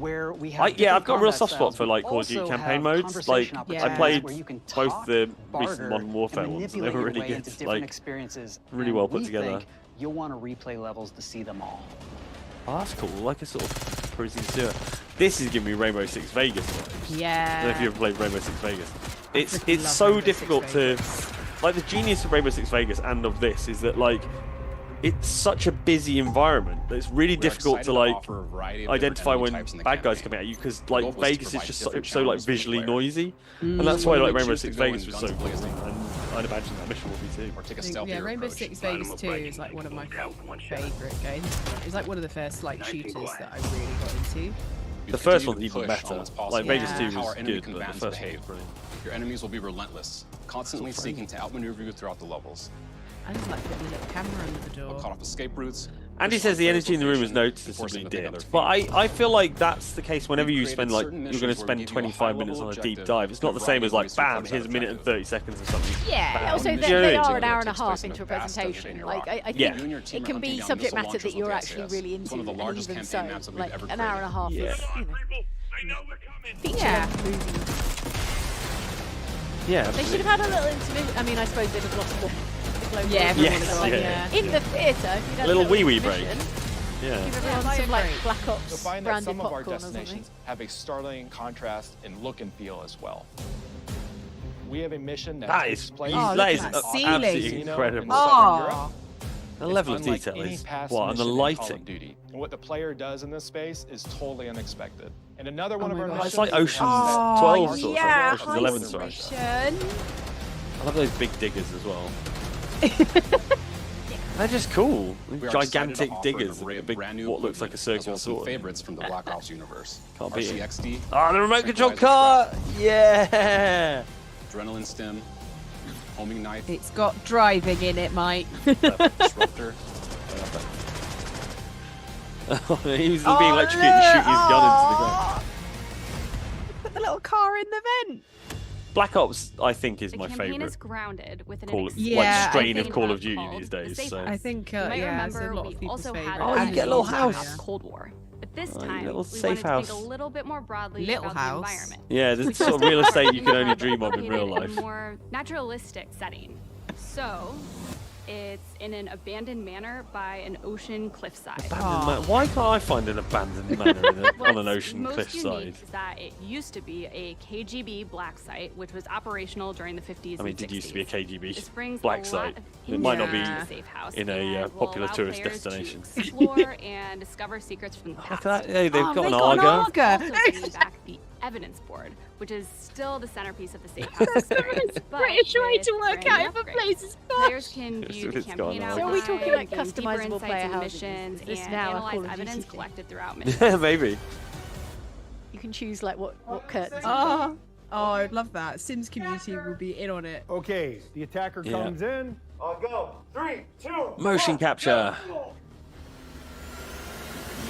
S20: Where we have
S2: Yeah, I've got a real
S20: different
S2: soft spot
S20: combat
S2: for like
S20: styles,
S2: Call of Duty
S20: also
S2: campaign
S20: have
S2: modes. Like
S20: conversation
S2: I played
S20: where you can
S2: both
S20: talk,
S2: the
S20: barter,
S2: recent Modern Warfare
S20: and
S2: ones, and they
S20: manipulate
S2: were
S20: your
S2: really
S20: way
S2: good.
S20: into different
S2: Like
S20: experiences.
S2: really
S20: and
S2: well put
S20: we
S2: together.
S20: think you'll want to replay levels to see them all.
S2: Oh, that's cool. Like a sort of cruising sewer. This is giving me Rainbow Six Vegas vibes.
S15: Yeah.
S2: I don't know if you ever played Rainbow Six Vegas. It's
S15: love
S2: so
S15: Rainbow
S2: difficult
S15: Six
S2: to
S15: Vegas.
S2: like the genius of Rainbow Six Vegas and of this is that like it's such a busy environment that it's really difficult to like identify when bad guys come at you because like Vegas is just so like visually noisy, and that's why like Rainbow Six Vegas was so cool. And I'd imagine that mission will be too.
S15: Yeah, Rainbow Six Vegas 2 is like one of my favourite games. It's like one of the first like shooters that I really got into.
S2: The first one's even better. Like Vegas 2
S17: how
S2: was
S17: our enemy
S2: good, but the
S17: combatants
S2: first one
S17: behave.
S2: was brilliant.
S17: Your enemies will be relentless, constantly seeking to outmaneuver you throughout the levels.
S15: I just like putting a little camera under the door.
S17: Cut off escape routes.
S2: Andy says the energy in the room is noticeably dipped, but I feel like that's the case whenever you spend like you're going to spend 25 minutes on a deep dive. It's not the same as like bam, here's a minute and 30 seconds or something.
S1: Yeah, also
S2: Bam.
S1: they are an hour and a half into a presentation. Like I think it can be subject matter that you're actually really into, and even so, like an hour and a half is, you know, feature movie.
S2: Yeah,
S1: they should have had a little intermission. I mean, I suppose they'd have lost the glow.
S15: Yeah,
S1: in the theatre.
S2: A little wee break. Yeah.
S1: Give everyone some like Black Ops
S21: You'll find that
S1: branded
S21: some of our
S1: popcorn or something.
S21: destinations have a startling contrast in look and feel as well. We have a mission that takes place
S2: that is absolutely incredible.
S15: Oh.
S2: The level of detail is what, and the lighting.
S21: And what the player does in this space is totally unexpected. And another one of our missions.
S2: It's like Ocean's 12 sort of thing, Ocean's 11 sort. I love those big diggers as well. They're just cool. Gigantic diggers with a big, what looks like a circular sword.
S17: Favorites from the Black Ops universe.
S2: Can't beat it.
S17: RCXD.
S2: Oh, the remote control car! Yeah!
S17: Adrenaline stim. Homing knife.
S15: It's got driving in it, Mike.
S17: Disruptor.
S2: He was being electrocuted and shooting his gun into the ground.
S15: Put the little car in the vent.
S2: Black Ops, I think, is my
S22: campaign
S2: favourite
S22: is grounded with an
S2: like strain of Call of Duty these days. So.
S15: I think,
S22: you might
S15: yeah,
S22: remember
S15: a lot
S22: we
S15: of people's
S22: also had
S15: favourite.
S2: Oh, you get a little house.
S22: Cold War. But this
S2: Oh,
S22: time, we
S2: little
S22: wanted
S2: safe
S22: to
S2: house.
S22: think a little bit more broadly
S15: Little
S22: about
S15: house.
S22: the environment.
S2: Yeah, this is sort of real estate you can only dream of in real life.
S22: In a more naturalistic setting. So, it's in an abandoned manor by an ocean cliffside.
S2: Why can't I find an abandoned manor on an ocean
S22: Most
S2: cliffside?
S22: unique is that it used to be a KGB black site, which was operational during the 50s
S2: I mean,
S22: and 60s.
S2: it used to be a KGB
S22: This brings
S2: black
S22: a
S2: site.
S22: lot of
S2: It might not
S22: interest
S2: be
S22: in the safe house
S2: in a
S22: and will
S2: popular
S22: allow
S2: tourist
S22: players to
S2: destination.
S22: explore and discover secrets from the past.
S2: Look at that. Hey, they've got an
S22: Also
S2: Arga.
S22: bringing back the evidence board, which is still the centerpiece of the safe house experience. But
S15: British way to
S22: with
S15: work
S22: brand
S15: out
S22: new
S15: if a place is gone.
S22: Players can view the
S2: It's gone
S22: campaign
S2: now.
S22: outline,
S1: So are we talking like
S22: gain deeper
S1: customizable
S22: insights
S1: player
S22: into
S1: houses?
S22: missions,
S1: Is this
S22: and
S1: now a
S22: analyze
S1: Call of Duty
S22: evidence
S1: thing?
S22: collected throughout missions.
S2: Yeah, maybe.
S1: You can choose like what curtains.
S15: Oh, I'd love that. Sims community will be in on it.
S10: Okay, the attacker
S2: Yeah.
S10: comes in. I'll go. 3, 2,
S2: Motion capture.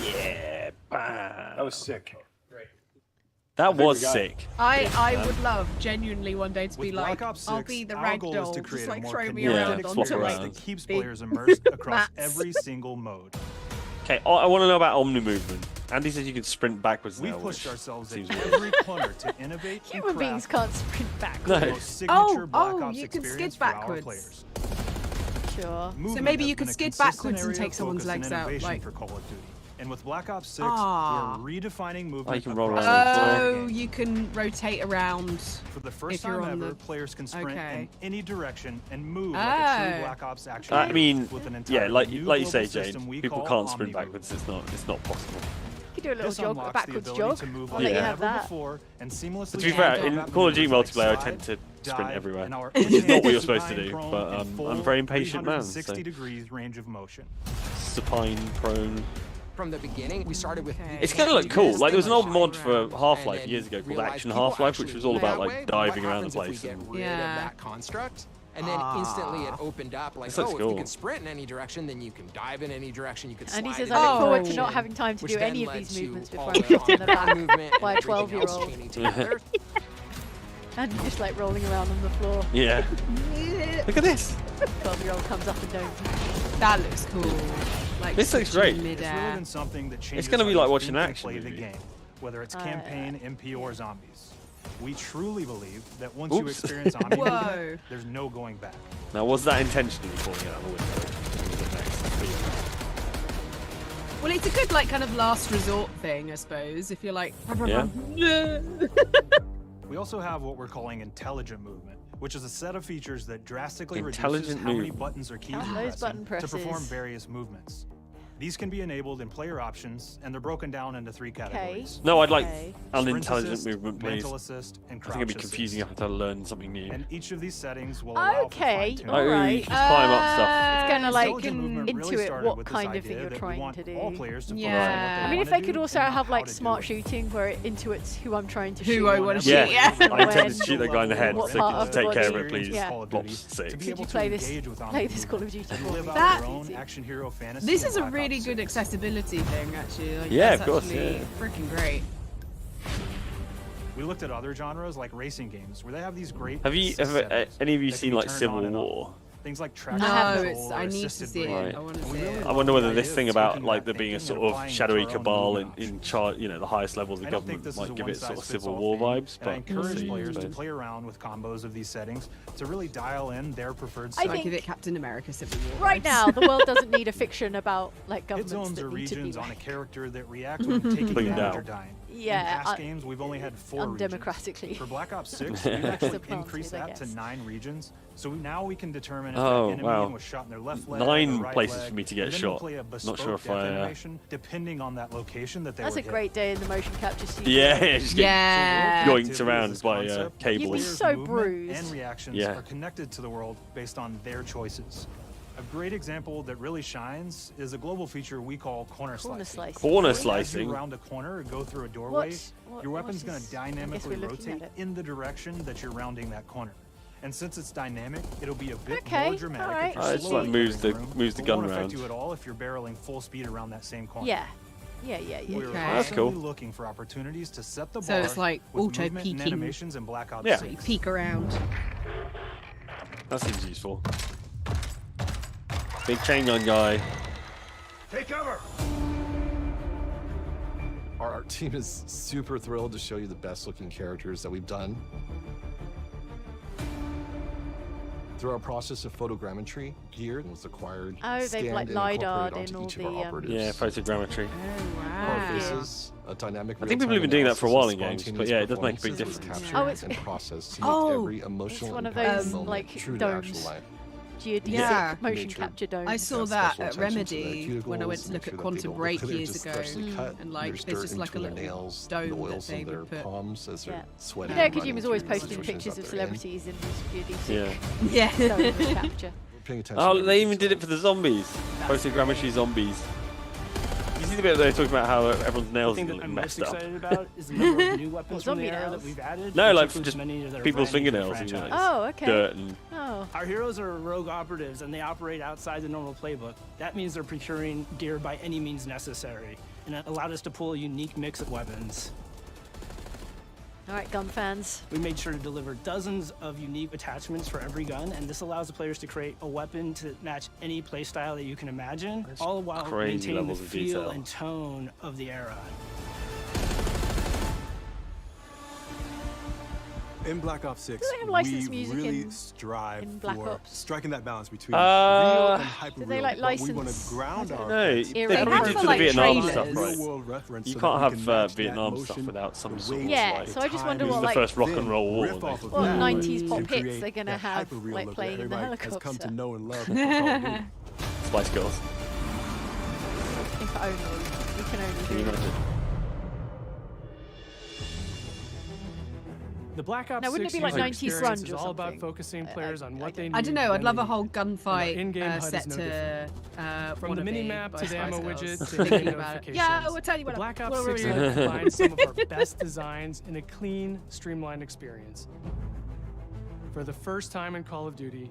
S2: Yeah, bam.
S10: That was sick.
S2: That was
S10: we got it.
S2: sick.
S15: I would love genuinely one day to be
S8: With
S15: like,
S8: Black Ops
S15: I'll
S8: 6,
S15: be the
S8: our goal is
S15: ragdoll,
S8: to
S15: just
S8: create a
S15: like
S8: more
S15: throw me
S8: connected
S15: around
S2: flop
S15: onto
S8: experience
S15: like
S8: that keeps
S15: big
S8: players immersed across
S15: mats.
S8: every single mode.
S2: Okay, I want to know about Omni movement. Andy says you can sprint backwards
S8: We
S2: now.
S8: pushed
S2: which
S8: ourselves
S2: seems
S8: at
S2: weird.
S8: every corner to innovate and
S1: Human beings
S8: craft
S1: can't sprint backwards.
S2: No.
S8: the most signature Black Ops
S15: you can skid
S8: experience for our
S15: backwards.
S8: players.
S1: Sure.
S8: Movement
S15: maybe
S8: has
S15: you could
S8: been a
S15: skid
S8: consistent
S15: backwards and
S8: area
S15: take
S8: of
S15: someone's
S8: focus and
S15: legs out,
S8: innovation
S15: like-
S8: for Call of Duty. And with Black Ops 6,
S15: Ah.
S8: we're redefining movement.
S2: you can roll
S8: across
S2: around.
S8: the entire
S15: Oh,
S8: game.
S15: you can rotate around.
S8: For the first
S15: if you're
S8: time
S15: on
S8: ever,
S15: the-
S8: players can sprint
S15: Okay.
S8: in any direction and move like a true
S15: Oh.
S8: Black Ops action.
S2: I mean,
S8: with an
S2: yeah,
S8: entirely
S2: like
S8: new
S2: you say,
S8: global system
S2: Jane.
S8: we
S2: People
S8: call
S2: can't sprint
S8: Omni-Move.
S2: backwards. It's not possible.
S1: You can do a little
S8: This
S1: jog, a
S8: unlocks the
S1: backwards
S8: ability
S1: jog.
S8: to move
S1: I'll
S8: like
S1: let you
S2: Yeah.
S1: have
S8: never
S1: that.
S8: before and seamlessly
S2: To be fair, in
S8: combat
S2: Call of Duty
S8: maneuvers
S2: multiplayer, I
S8: like
S2: tend to
S8: dive,
S2: sprint everywhere,
S8: and our
S2: which is not what you're
S8: engineers
S2: supposed to
S8: supine
S2: do.
S8: prone
S2: But
S8: in
S2: I'm
S8: full
S2: a very impatient man.
S8: 360
S2: So
S8: degrees range of motion.
S2: supine, prone.
S14: From the beginning, we started with.
S2: It's gonna look cool. Like there was an old mod for Half-Life years ago called Action Half-Life, which was all about like diving around the place.
S14: Get
S2: And
S14: rid of that construct, and then instantly it opened up like,
S2: This looks
S14: if
S2: cool.
S14: you can sprint in any direction, then you can dive in any direction. You can slide
S1: And he says,
S14: in
S1: I look
S14: any
S1: forward to
S14: direction,"
S1: not having time to
S14: which
S1: do
S14: then
S1: any of
S14: led
S1: these
S14: to
S1: movements before
S14: all
S1: I'm
S14: the
S1: kicked in the
S14: on-the-ground
S1: back
S14: movement
S1: by a
S14: and everything else
S1: 12-year-old.
S14: chaining together.
S1: And just like rolling around on the floor.
S2: Yeah. Look at this.
S1: 12-year-old comes up and down.
S15: That looks cool. Like
S2: This looks great.
S8: It's really been something that changes
S2: It's gonna be
S8: how
S2: like
S8: you
S2: watching
S8: think
S2: an
S8: and
S2: action
S8: play the
S2: movie.
S8: game, whether it's campaign, MP, or zombies. We truly believe that once you experience zombie movement, there's no going back.
S2: Now, was that intentionally falling out of the window?
S15: Well, it's a good like kind of last resort thing, I suppose. If you're like,
S8: We also have what we're calling intelligent movement, which is a set of features that drastically reduces
S2: Intelligent
S8: how many
S2: movement.
S8: buttons or keys
S1: Count
S8: you're
S1: those
S8: pressing
S1: button
S8: to perform
S1: presses.
S8: various movements. These can be enabled in player options, and they're broken down into 3 categories.
S2: No, I'd like
S1: Okay.
S2: unintelligent
S8: Sprint assist,
S2: movement, please.
S8: mental assist, and
S2: I think
S8: crouch
S2: it'd be confusing
S8: assist.
S2: if I had to learn something new.
S8: And each of these settings will allow for
S1: Okay,
S8: fine-tuning.
S1: alright.
S2: Just climb up stuff.
S1: It's kind of like
S8: Intelligent movement really
S1: intuit
S8: started
S1: what
S8: with this
S1: kind of
S8: idea
S1: thing you're
S8: that we
S1: trying
S8: want
S1: to do.
S8: all players to focus on what
S15: Yeah.
S8: they
S1: I mean, if
S8: wanna
S1: they could
S8: do
S1: also
S8: and
S1: have
S8: how
S1: like
S8: to do
S1: smart
S8: it.
S1: shooting where it intuits who I'm trying to
S15: Who
S1: shoot.
S15: I wanna shoot,
S2: Yeah,
S15: yeah.
S2: I intended
S1: when,
S2: to shoot that guy in the head,
S1: what
S2: so
S1: part
S2: could
S1: of
S2: you
S1: the
S2: take care of
S1: body.
S2: it, please?
S1: Yeah.
S2: Bops, save.
S8: To be
S1: Could
S8: able
S1: you
S8: to
S1: play this?
S8: engage with
S1: Play this Call of Duty
S8: and
S1: for
S8: live
S1: me.
S8: out
S15: That-
S8: their own action hero fantasy.
S15: this
S8: in
S15: is a
S8: Black
S15: really
S8: Ops
S15: good
S8: 6.
S15: accessibility thing, actually. Like,
S2: Yeah,
S15: that's
S2: of course,
S15: actually
S2: yeah.
S15: freaking great.
S8: We looked at other genres like racing games, where they have these great.
S2: Have you
S8: assist
S2: ever,
S8: settings
S2: any of you
S8: that can
S2: seen
S8: be
S2: like
S8: turned
S2: Civil
S8: on and off.
S2: War?
S8: Things like track
S15: No,
S8: control or
S15: I need to
S8: assisted
S15: see it.
S8: braking.
S15: I want to
S8: And
S15: see
S8: we really
S15: it.
S2: I wonder whether
S8: like
S2: this
S8: the
S2: thing
S8: idea
S2: about
S8: of
S2: like there
S8: that
S2: being a
S8: thinking
S2: sort
S8: and
S2: of
S8: applying it
S2: shadowy
S8: to our own
S2: cabal
S8: movement
S2: in charge, you know, the highest levels of
S8: I don't think
S2: government
S8: this is
S2: might
S8: a
S2: give it sort of
S8: one-size-fits-all
S2: Civil War
S8: thing,
S2: vibes,
S8: and I
S2: but we'll
S8: encourage
S2: see, I
S8: players to
S2: suppose.
S8: play around with combos of these settings to really dial in their preferred
S1: I
S8: setting.
S15: Like
S1: think-
S15: give it Captain America Civil War.
S1: Right
S15: vibes.
S1: now, the world doesn't need a fiction about like
S8: Hit
S1: governments
S8: zones
S1: that
S8: are
S1: need to be
S8: regions on a
S1: right.
S8: character that react when you take
S2: Bring it
S8: advantage
S2: down.
S8: or dying.
S1: Yeah,
S8: In past games, we've only had 4 regions.
S1: undemocratically.
S8: For Black Ops 6, we've actually
S1: Supplanted,
S8: increased
S1: I
S8: that to
S1: guess.
S8: 9 regions. So now we can determine if
S2: Oh,
S8: the enemy
S2: wow.
S8: was shot in their left leg
S2: 9
S8: or right
S2: places
S8: leg,
S2: for me to get
S8: and then we'll
S2: shot.
S8: play a
S2: Not
S8: bespoke
S2: sure if
S8: death
S2: I,
S8: animation depending on that location that they
S1: That's
S8: were
S1: a
S8: hit.
S1: great day in the motion capture studio.
S2: Yeah, just get
S15: Yeah.
S8: So
S2: yoinked around
S8: this
S2: by
S8: concept,
S2: cables.
S1: You'd be
S8: players'
S1: so
S8: movement
S1: bruised.
S8: And reactions
S2: Yeah.
S8: are connected to the world based on their choices. A great example that really shines is a global feature we call corner
S1: Corner
S8: slicing.
S1: slicing.
S2: Corner
S8: As you
S2: slicing.
S8: round a corner or go through a doorway, your weapon's going to
S1: I guess
S8: dynamically
S1: we're looking
S8: rotate
S1: at it.
S8: in the direction that you're rounding that corner. And since it's dynamic, it'll be a bit
S1: Okay,
S8: more dramatic
S1: alright.
S8: if you're
S2: It's
S8: slowly
S2: like moves
S8: clearing
S2: the-
S8: room,
S2: moves the
S8: but
S2: gun
S8: won't affect
S2: round.
S8: you at all if you're barreling full speed around that same corner.
S1: Yeah. Yeah.
S8: We're
S15: Okay.
S2: That's
S8: constantly
S2: cool.
S8: looking for opportunities to set the
S15: So
S8: bar
S15: it's like
S8: with
S15: auto
S8: movement and
S15: peeking.
S8: animations in Black Ops
S2: Yeah.
S8: 6.
S15: So you peek around.
S2: That seems useful. Big chain gun guy.
S14: Take cover!
S7: Our art team is super thrilled to show you the best looking characters that we've done. Through our process of photogrammetry, gear was acquired,
S1: Oh, they've
S7: scanned,
S1: like
S7: and
S1: LiDAR'd
S7: incorporated
S1: in
S7: onto
S1: all
S7: each of our
S1: the,
S7: operatives.
S2: Yeah, photogrammetry.
S15: Oh
S7: Our
S15: wow.
S7: faces, a dynamic
S2: I think people have been doing that for a while in games, but yeah, it does make a big difference.
S7: Captured
S1: Oh, it's-
S7: and processed to make
S1: Oh,
S7: every
S1: it's
S7: emotional
S1: one of
S7: impact
S1: those,
S7: moment
S1: like,
S7: true to
S1: domes.
S7: actual life.
S1: Geodesic
S15: Yeah.
S1: motion
S7: Nature.
S1: capture dome.
S15: I saw
S7: Have
S15: that
S7: special
S15: at
S7: attention to their
S15: Remedy when I went to
S7: cuticles,
S15: look
S7: make
S15: at
S7: sure that
S15: Quantum
S7: they don't
S15: Break
S7: look, they're
S15: years
S7: just
S15: ago,
S7: freshly cut,
S15: and like
S7: there's
S15: there's
S7: dirt
S15: just like a
S7: into their
S15: little
S7: nails,
S15: dome
S7: the
S15: that
S7: oils
S15: they
S7: in their
S15: would put.
S7: palms as they're
S1: Yeah.
S7: sweating.
S1: Hideo
S7: and running
S1: Kojima's
S7: through
S1: always
S7: the
S1: posting
S7: situations
S1: pictures
S7: that
S1: of
S7: they're in.
S1: celebrities in this geodesic
S15: Yeah.
S1: dome capture.
S7: Paying attention
S2: Oh,
S7: to
S2: they even
S7: every
S2: did it for the zombies. Photogrammetry zombies. You see the bit where they're talking about how everyone's
S13: The
S2: nails
S13: thing
S2: are
S13: that I'm
S2: messed
S13: most
S2: up?
S13: excited about is the number of new weapons from the
S1: zombie
S13: era that
S1: nails.
S13: we've added.
S2: No,
S13: which
S2: like
S13: includes
S2: just
S13: many that are
S2: people's
S13: brand new to the
S2: fingernails, you know,
S13: franchise.
S1: Oh, okay.
S2: dirt and
S1: Oh.
S13: Our heroes are rogue operatives, and they operate outside the normal playbook. That means they're procuring gear by any means necessary, and it allowed us to pull a unique mix of weapons.
S1: All right, gun fans.
S13: We made sure to deliver dozens of unique attachments for every gun, and this allows the players to create a weapon to match any playstyle that you can imagine, all while
S2: crazy
S13: maintaining the
S2: levels of
S13: feel
S2: detail.
S13: and tone of the era.
S23: In Black Ops 6,
S1: Do they have licensed
S23: we
S1: music
S23: really strive
S1: in Black
S23: for
S1: Ops?
S23: striking that balance between real and hyper
S1: do they,
S23: real.
S1: like,
S23: but we want
S1: license-
S23: to ground our
S2: No,
S23: effects
S2: they
S1: They
S2: probably
S1: have
S2: did
S1: for,
S2: for the
S1: like,
S2: Vietnam
S1: trailers.
S2: stuff, right?
S23: real-world reference
S2: You
S23: so
S2: can't
S23: that we
S2: have
S23: can match that
S2: Vietnam
S23: motion,
S2: stuff without some
S23: the
S2: sort of
S23: weight,
S1: Yeah,
S2: like.
S1: so I just wonder
S23: timing,
S1: what,
S2: It was
S1: like,
S2: the first rock and
S23: then
S2: roll war.
S23: riff off of
S1: what
S23: that
S1: 90s pop
S23: and
S1: hits
S23: create
S1: they're gonna
S23: that
S1: have,
S23: hyper-real
S1: like,
S23: look that
S1: playing in the
S23: everybody has come to
S1: helicopter.
S23: know and love. from Call of Duty.
S2: Spice Girls.
S1: If only. We can only
S2: Can you
S1: do
S2: imagine?
S13: The Black Ops
S1: Now, wouldn't it
S13: 6
S1: be like
S13: user
S1: 90s
S13: experience
S1: grunge
S13: is
S1: or
S13: all about
S1: something?
S13: focusing players on what they need.
S15: I don't know. I'd
S13: when
S15: love
S13: they
S15: a whole
S13: need it. And
S15: gunfight
S13: our in-game HUD
S15: set
S13: is no different.
S15: to
S13: From the
S15: Wannabe
S13: mini-map
S15: by
S13: to the
S15: Spice
S13: ammo
S15: Girls.
S13: widget to
S15: Thinking
S13: in-game
S15: about it.
S13: notifications.
S15: Yeah, we'll tell you what.
S13: The Black
S15: what
S13: Ops
S15: we're
S13: 6
S15: doing.
S13: combines some of our best designs in a clean, streamlined experience. For the first time in Call of Duty,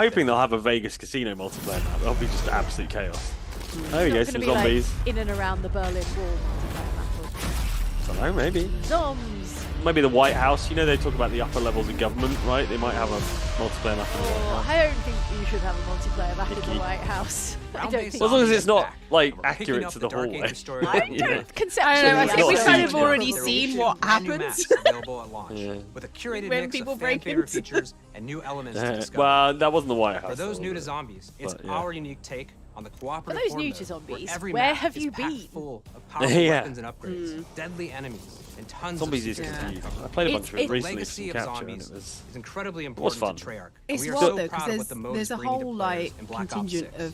S2: hoping they'll have a Vegas casino multiplayer map. That'll be just absolute chaos. There we go, some zombies.
S1: Like in and around the Berlin Wall multiplayer map.
S2: I don't know, maybe.
S1: Zombs.
S2: Maybe the White House. You know they talk about the upper levels of government, right? They might have a multiplayer map in the White House.
S1: I don't think you should have a multiplayer map in the White House. I don't think.
S2: Well, as long as it's not like accurate to the hallway.
S3: Conceptually, we've kind of already seen what happens
S9: available at launch with a curated
S3: when
S9: mix
S3: people
S9: of
S3: break
S9: fan-favorite
S3: into
S9: features and new elements to discover.
S2: Well, that wasn't the White House.
S9: For those new to zombies, it's our unique take on the cooperative.
S1: For those
S9: horde
S1: new
S9: mode,
S1: to zombies,
S9: every
S1: where
S9: map
S1: have
S9: is
S1: you
S9: packed
S1: been?
S9: full of powerful weapons and upgrades, deadly enemies, and tons
S2: Zombies
S9: of
S2: is
S9: secret
S2: confusing.
S9: content.
S2: I played a bunch of it
S9: The
S2: recently.
S9: legacy of
S2: Capture,
S9: zombies
S2: and it was
S9: is incredibly
S2: fun.
S9: important to Treyarch.
S3: It's
S9: We are
S3: what
S9: so
S3: though,
S9: proud of what
S3: because
S9: the modes
S3: there's a
S9: bring to
S3: whole
S9: players
S3: like
S9: in Black Ops
S3: contingent
S9: 6.
S3: of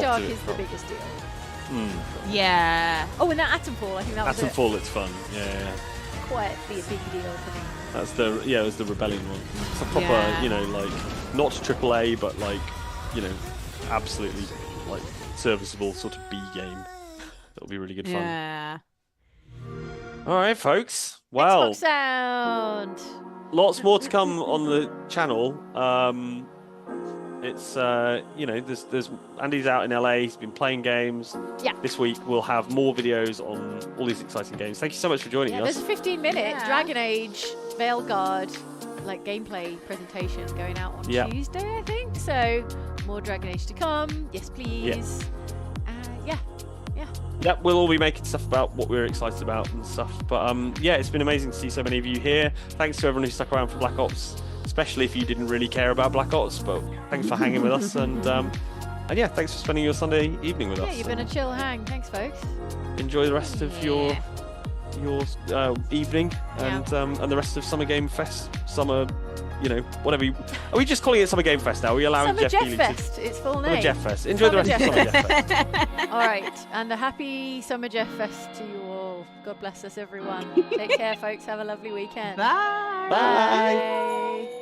S1: Dark
S2: to it
S1: is the
S2: from.
S1: biggest deal.
S15: Yeah.
S1: Oh, and that Atomfall, I think that was it.
S2: Atomfall, it's fun. Yeah.
S1: quietly a big deal for me.
S2: That's it was the Rebellion one. It's a proper, you know, like not AAA, but like, you know, absolutely like serviceable sort of B game. It'll be really good fun.
S1: Yeah.
S2: All right, folks. Well,
S1: Xbox Sound.
S2: Lots more to come on the channel. It's you know, there's Andy's out in LA. He's been playing games.
S1: Yeah.
S2: This week we'll have more videos on all these exciting games. Thank you so much for joining us.
S1: There's a 15-minute Dragon Age Veilguard like gameplay presentation going out on Tuesday, I think. So more Dragon Age to come. Yes, please.
S2: Yeah, we'll all be making stuff about what we're excited about and stuff. But yeah, it's been amazing to see so many of you here. Thanks to everyone who stuck around for Black Ops, especially if you didn't really care about Black Ops. But thanks for hanging with us, and yeah, thanks for spending your Sunday evening with us.
S1: Yeah, you've been a chill hang. Thanks, folks.
S2: Enjoy the rest of your evening and the rest of Summer Game Fest. Summer, you know, whatever. Are we just calling it Summer Game Fest now? Are we allowing
S1: Summer
S2: Jeff
S1: Jeff Fest. Its full name.
S2: Summer Jeff Fest. Enjoy the rest of Summer Jeff Fest.
S1: All right, and a happy Summer Jeff Fest to you all. God bless us, everyone. Take care, folks. Have a lovely weekend.
S15: Bye.
S2: Bye.